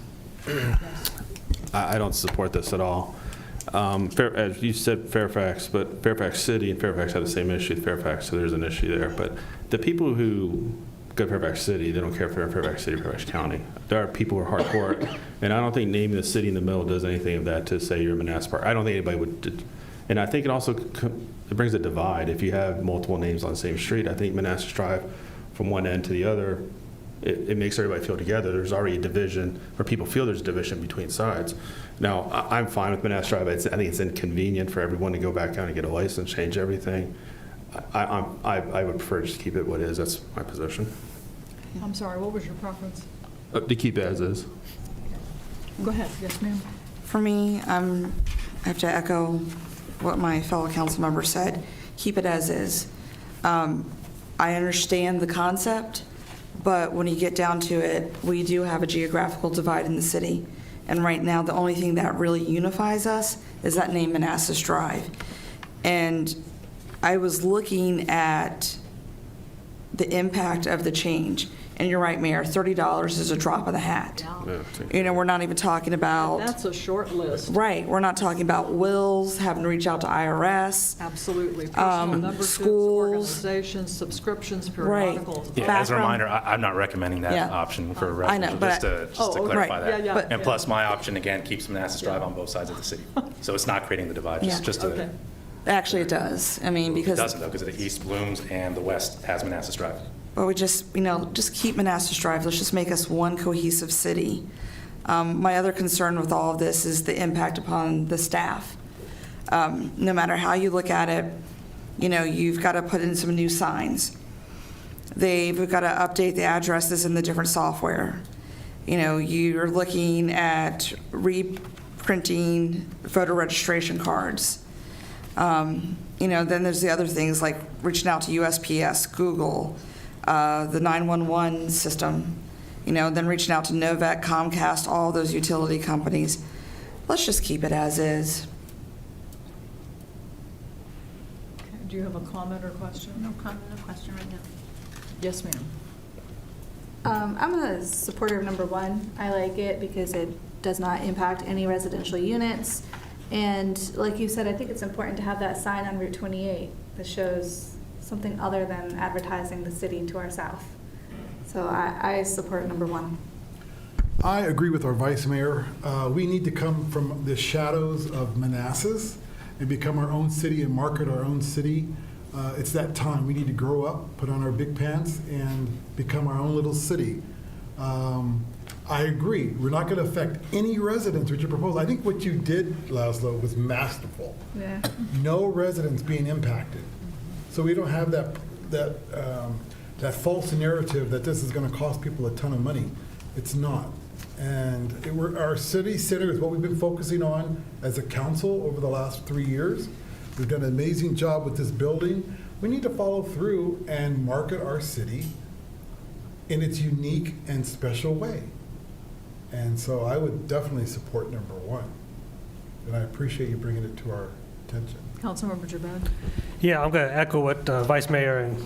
I don't support this at all. As you said, Fairfax, but Fairfax City and Fairfax have the same issue with Fairfax, so there's an issue there. But the people who go to Fairfax City, they don't care if they're in Fairfax City or Fairfax County. There are people who are hardcore, and I don't think naming the city in the middle does anything of that to say you're in Manassas Park. I don't think anybody would. And I think it also it brings a divide. If you have multiple names on the same street, I think Manassas Drive from one end to the other, it makes everybody feel together. There's already a division, or people feel there's a division between sides. Now, I'm fine with Manassas Drive. I think it's inconvenient for everyone to go back down and get a license, change everything. I would prefer to just keep it what is. That's my position. I'm sorry, what was your preference? To keep it as is. Go ahead, yes, ma'am. For me, I have to echo what my fellow council member said. Keep it as is. I understand the concept, but when you get down to it, we do have a geographical divide in the city. And right now, the only thing that really unifies us is that name Manassas Drive. And I was looking at the impact of the change. And you're right, Mayor, $30 is a drop of the hat. Yeah. We're not even talking about... That's a short list. Right. We're not talking about wills, having to reach out to IRS. Absolutely. Personal memberships, schools. Organizations, subscriptions, periodicals. Yeah, as a reminder, I'm not recommending that option for residents, I know, but just to clarify that. Yeah. And plus, my option, again, keeps Manassas Drive on both sides of the city. So it's not creating the divide. Okay. Actually, it does. Because... It doesn't, though, because the east blooms and the west has Manassas Drive. But we just keep Manassas Drive. Let's just make us one cohesive city. My other concern with all of this is the impact upon the staff. No matter how you look at it, you've got to put in some new signs. They've got to update the addresses in the different software. You're looking at reprinting voter registration cards. Then there's the other things like reaching out to USPS, Google, the 911 system, then reaching out to Novak, Comcast, all those utility companies. Let's just keep it as is. Okay. Do you have a comment or question? No comment or question right now. Yes, ma'am. I'm a supporter of number 1. I like it because it does not impact any residential units. And like you said, I think it's important to have that sign on Route 28 that shows something other than advertising the city to our south. So I support number 1. I agree with our vice mayor. We need to come from the shadows of Manassas and become our own city and market our own city. It's that time. We need to grow up, put on our big pants, and become our own little city. I agree. We're not going to affect any residents with your proposal. I think what you did, Laszlo, was masterful. Yeah. No residents being impacted. So we don't have that false narrative that this is going to cost people a ton of money. It's not. And our city center is what we've been focusing on as a council over the last 3 years. We've done an amazing job with this building. We need to follow through and market our city in its unique and special way. And so I would definitely support number one. And I appreciate you bringing it to our attention. Councilmember Jabed? Yeah, I'm going to echo what Vice Mayor and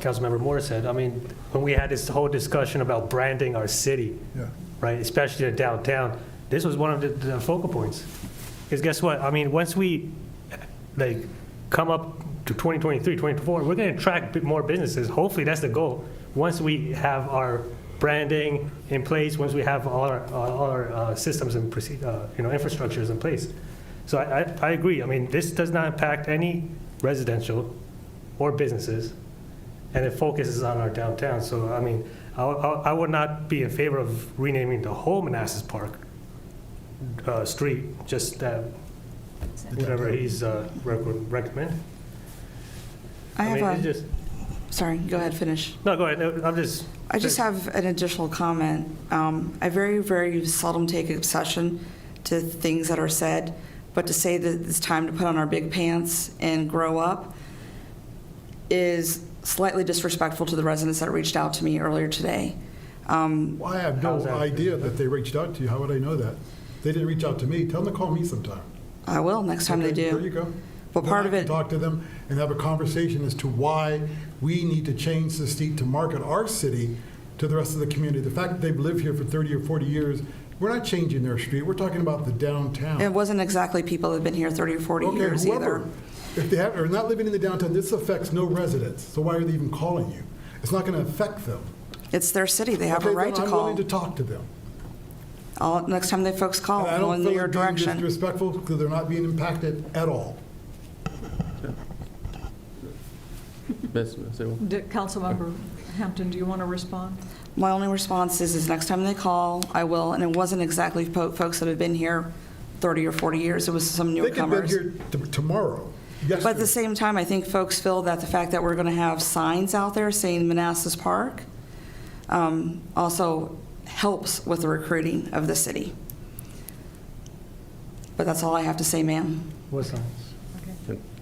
Councilmember Moore said. I mean, when we had this whole discussion about branding our city, Yeah. right, especially the downtown, this was one of the focal points. Because guess what? I mean, once we come up to 2023, 2024, we're going to attract more businesses. Hopefully, that's the goal. Once we have our branding in place, once we have all our systems and infrastructures in place. So I agree. I mean, this does not impact any residential or businesses, and it focuses on our downtown. So, I mean, I would not be in favor of renaming the whole Manassas Park street, just whatever he's recommending. Sorry, go ahead, finish. No, go ahead. I just have an additional comment. I very, very seldom take exception to things that are said, but to say that it's time to put on our big pants and grow up is slightly disrespectful to the residents that reached out to me earlier today. Well, I have no idea that they reached out to you. How would I know that? They didn't reach out to me. Tell them to call me sometime. I will next time they do. There you go. But Then part I of can it, talk to them and have a conversation as to why we need to change the street to market our city to the rest of the community. The fact that they've lived here for 30 or 40 years, we're not changing their street. We're talking about the downtown. it wasn't exactly people that have been here 30 or 40 years whoever. either. If they are not living in the downtown, this affects no residents. So why are they even calling you? It's not going to affect them. It's their city. They have a right to I'm call. willing to talk to them. Next time they folks call, And I go don't in feel your like being direction. disrespectful because they're not being impacted at all. Councilmember Hampton, do you want to respond? My only response is next time they call, I will, and it wasn't exactly folks that have been here 30 or 40 years. It was some They could newcomers. be here tomorrow. But at the same time, I think folks feel that the fact that we're going to have signs out there saying Manassas Park also helps with the recruiting of the city. But that's all I have to say, ma'am. What signs?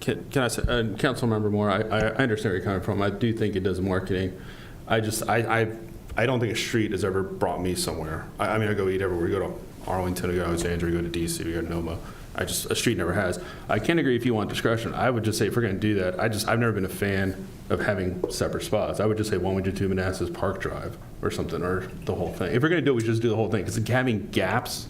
Can I say, Councilmember Moore, I understand where you're coming from. I do think it does marketing. I don't think a street has ever brought me somewhere. I mean, I go eat everywhere. We go to Arlington, we go to Alexandria, we go to DC, we go to Noma. A street never has. I can agree if you want discretion. I would just say if we're going to do that, I've never been a fan of having separate spots. I would just say, why don't we just do Manassas Park Drive or something, or the whole thing. If we're going to do it, we just do the whole thing. Because having gaps,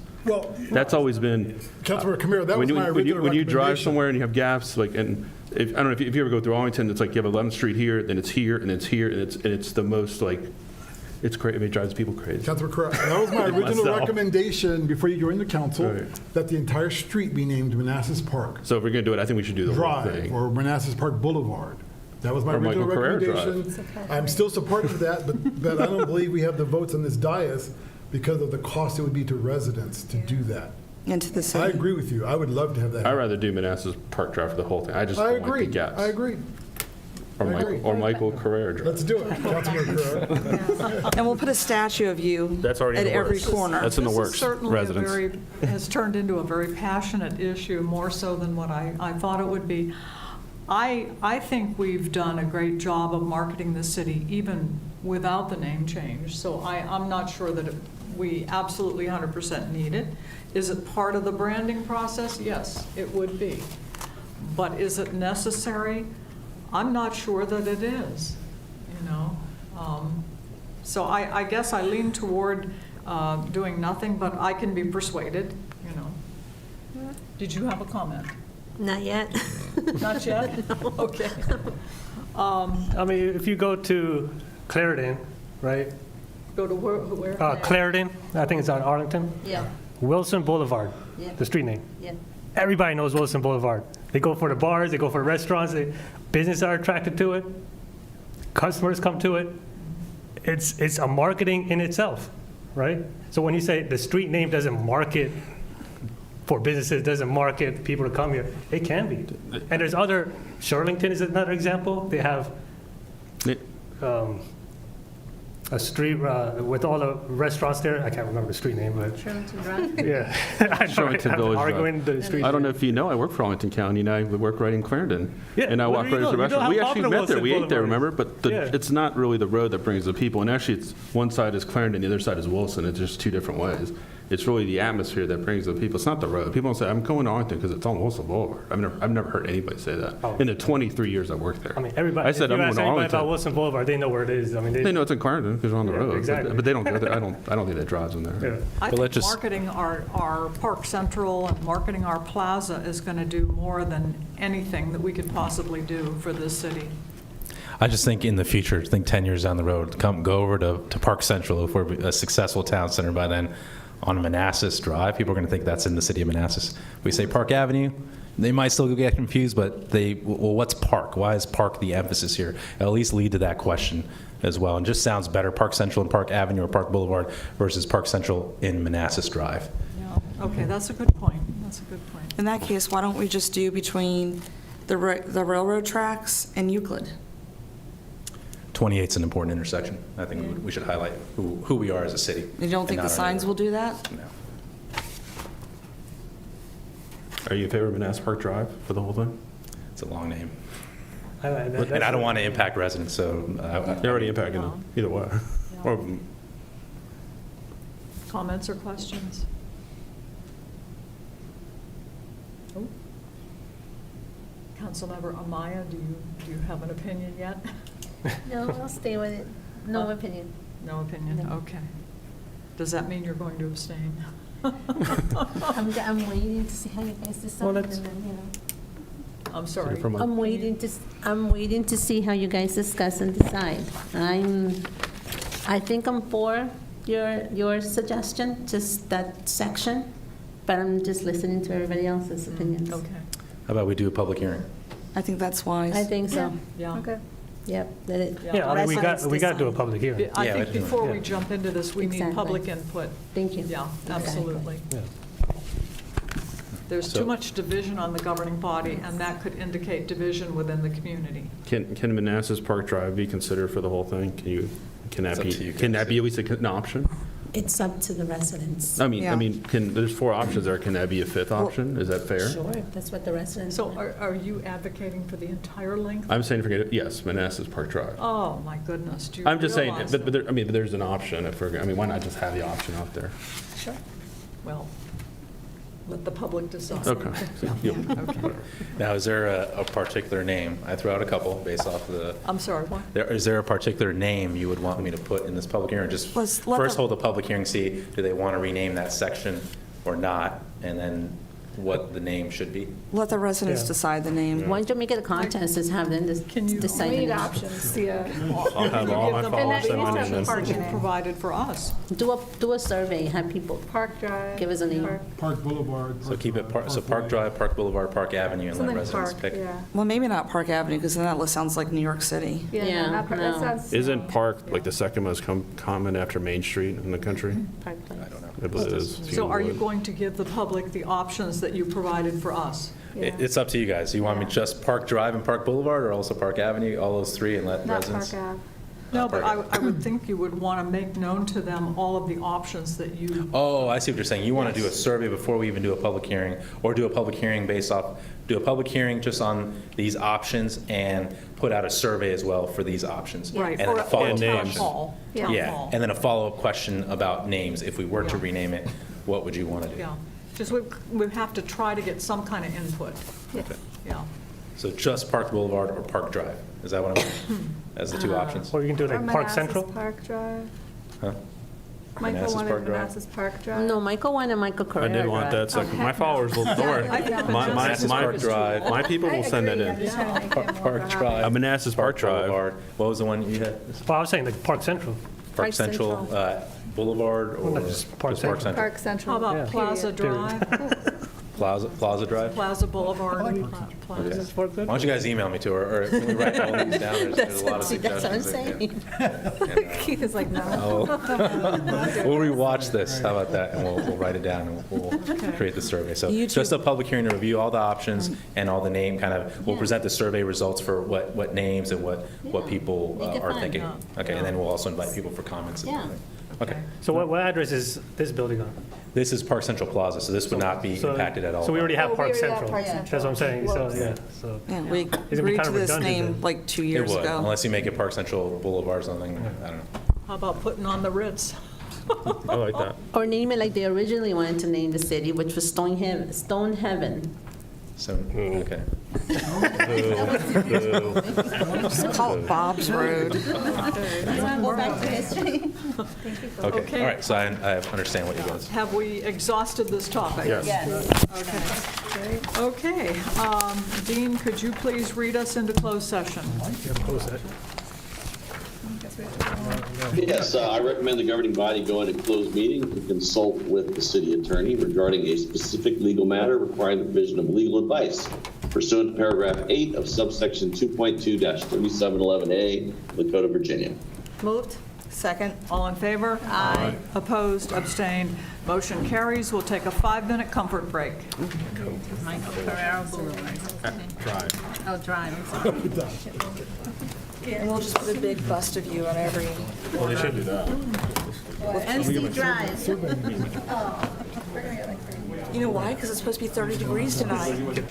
that's always been. Councilmember Camaro, that was my original when you drive recommendation. somewhere and you have gaps, I don't know if you ever go through Arlington, it's like you have 11th Street here, then it's here, and it's here, and it's the most it's crazy. It drives people crazy. Councilor Correa, that was my original recommendation before you joined the council, that the entire street be named Manassas Park So if we're going to do it, I think we should do the whole Drive thing. or Manassas Park Boulevard. That was my Or original Michael Carrera recommendation. I'm still supportive of that, but I don't believe we have the votes on this dais because of the cost it would be to residents to do that. And to the city. I agree with you. I would love to have that. I'd rather do Manassas Park Drive for the whole thing. I just don't like the gaps. I agree. Or Michael Carrera Drive. Let's do it, Councilor Carrera. And we'll put a statue of you That's already in at the every works. corner. That's in the This is works, certainly residents. has turned into a very passionate issue, more so than what I thought it would be. I think we've done a great job of marketing the city, even without the name change. So I'm not sure that we absolutely 100% need it. Is it part of the branding process? Yes, it would be. But is it necessary? I'm not sure that it is, you know. So I guess I lean toward doing nothing, but I can be persuaded, you know. Did you have a comment? Not yet. Not yet? No. Okay. I mean, if you go to Clarendon, right? Go to where? Clarendon, I think it's on Arlington. Yeah. Wilson Boulevard, Yeah. the street name. Yeah. Everybody knows Wilson Boulevard. They go for the bars, they go for the restaurants, businesses are attracted to it, customers come to it. It's a marketing in itself, right? So when you say the street name doesn't market for businesses, doesn't market people to come here, it can be. And there's other, Shirlington is another example. They have a street with all the restaurants there. I can't remember the street name, but Shermanton Drive? yeah. I know, Shermanton I'm Village arguing Drive. the street I don't know name. if you know, I work for Arlington County, and I work right in Clarendon. Yeah, And I well, walk there right you into the go. You know restaurant. how We actually popular met there, Wilson we ate there, Boulevard remember? But Yeah. it's not really the road that brings the people. And actually, it's one side is Clarendon, the other side is Wilson. It's just two different ways. It's really the atmosphere that brings the people. It's not the road. People don't say, I'm going to Arlington because it's on Wilson Boulevard. I've never heard anybody say that Oh. in the 23 years I worked there. I mean, everybody. I said, if you I'm going ask to anybody about Arlington. Wilson Boulevard, they know where it is. I mean, They know it's in Clarendon because they're on the Yeah, road. exactly. But they don't go there. I don't think that drives them there. Yeah. I But think let's just- marketing our Park Central and marketing our plaza is going to do more than anything that we could possibly do for this city. I just think in the future, think 10 years down the road, go over to Park Central. If we're a successful town center by then, on Manassas Drive, people are going to think that's in the city of Manassas. We say Park Avenue, they might still get confused, but well, what's Park? Why is Park the emphasis here? At least lead to that question as well. And just sounds better, Park Central and Park Avenue or Park Boulevard versus Park Central in Manassas Drive. Yeah. Okay, that's a good point. That's a good point. In that case, why don't we just do between the railroad tracks and Euclid? 28's an important intersection. I think we should highlight who we are as a city. You don't think the signs will do that? No. Are you in favor of Manassas Park Drive for the whole thing? It's a long name. That's- And I don't want to impact residents, so. You're already impacting them, either way. Or Comments or questions? Oh. Councilmember Amaya, do you have an opinion yet? No, I'll stay with it. No opinion. No opinion, No. okay. Does that mean you're going to abstain? I'm waiting to see how you guys decide. Well, and that's- then, you know. I'm sorry. from I'm waiting to see how you guys discuss and decide. I think I'm for your suggestion, just that section, but I'm just listening to everybody else's opinions. Okay, How about we do a public hearing? I think that's wise. I think so. yeah. Okay. Yep. Let it. Yeah, I mean, we got residents to do a decide. public hearing. I Yeah, think I do. before we Yeah. jump into this, we need Exactly. public input. Thank you. Yeah, Exactly. absolutely. Yeah. There's So- too much division on the governing body, and that could indicate division within the community. Can Manassas Park Drive be considered for the whole thing? Can that It's up be, to you can guys. that be at least an option? It's up to the residents. I Yeah. mean, there's 4 options there. Can that be a 5th option? Is that fair? Sure, that's what the residents So want. are you advocating for the entire length? I'm saying forget it. Yes, Manassas Park Drive. Oh, my goodness, do you I'm just saying, realize but that- but there's an option. Why not just have the option out there? Sure. Well, let the public decide. Okay. Yeah, Yep. okay. Now, is there a particular name? I threw out a couple based off the, I'm sorry, what? is there a particular name you would want me to put in this public hearing? Just Let's let first the- hold the public hearing, see, do they want to rename that section or not? And then what the name should be? Let the residents Yeah. decide the name. Why don't you make it a contest, just have them Can you- decide. We the need name. options, yeah. I'll have all my followers send my name in. Park you provided for us. Do a survey, have people Park Drive. give us a name. Park- Park Boulevard. So keep it, Park Drive, Park Boulevard, Park Avenue, and let Something residents park, pick. yeah. Well, maybe not Park Avenue, because then that list sounds like New York City. Yeah, Yeah, not park, that no. sounds. Isn't Park like the second most common after Main Street in the country? Park Place. I don't know. I believe it is. So are you going to give the public the options that you provided for us? It's up to you guys. You want me just Park Drive and Park Boulevard, or also Park Avenue, all those 3, and let Not residents? Park Ave. No, but Park I would think you would want to make known to them all of the options that you, Oh, I see what you're saying. You want to do a survey before we even do a public hearing, or do a public hearing do a public hearing just on these options and put out a survey as well for these options. right, And or then a follow-up or town question. hall. Town Yeah, hall. and then a follow-up question about names. If we were to Yeah. rename it, what would you want to do? Yeah, just we have to try to get some kind of input, Okay. yeah. So just Park Boulevard or Park Drive? Is that what I'm, as the 2 options? Or you can do Or like Park Manassas Central? Park Drive. Huh? Michael Manassas wanted Park Drive? Manassas Park Drive. No, Michael one and Michael I Carrera. did want that Drive. second. My followers will, don't worry. I think Manassas Park Drive. My people will send that I agree, I'm in. just trying to make it more Park of a Drive. Manassas Park Drive. Boulevard. What was the one you had? Well, I was saying like Park Central. Park Central Boulevard or Well, just Park just Park Central. Central? Park Central. How about Yeah. Plaza Period. Drive? Plaza Drive? Plaza Boulevard. Plaza. Why don't you guys email me too, or can we write all these down? There's a lot of That's what I'm suggestions. saying. Keith is like, no. We'll rewatch this, how about that, and we'll write it down, and we'll create the survey. So just a public hearing to review all the options and all the name, we'll present the survey results for what names and what people Make it are fun. thinking. Okay, and then we'll also invite people for comments. and Yeah. everything. Okay. So what address is this building on? This is Park Central Plaza, so this would not be So- impacted at all. So we already have Oh, we Park already have Central. Park That's Central. what I'm saying, so, Whoops. yeah, so. Yeah, we It's gonna be agreed kind to of this redundant name then. like 2 It years would, ago. unless you make it Park Central Boulevard or something, I don't know. How about putting on the Ritz? I like that. Or name it like they originally wanted to name the city, which was Stone Heaven. So, okay. Just call it Bob's Road. You want to go back to history? Okay, Okay. all right, so I understand what you guys. Have we exhausted this topic? Yes. Okay. Dean, could you please read us into closed session? Yes, I recommend the governing body go into closed meeting to consult with the city attorney regarding a specific legal matter requiring the provision of legal advice pursuant to paragraph 8 of subsection 2.2-3711A of the Code of Virginia. Moved. Second. All in favor? Aye. Opposed, abstained, motion carries. We'll take a 5-minute comfort break. Michael Carrero Boulevard. Drive. Oh, drive. And we'll just put a big bust of you on every. Well, they should do that. NC Drive. You know why? Because it's supposed to be 30 degrees tonight.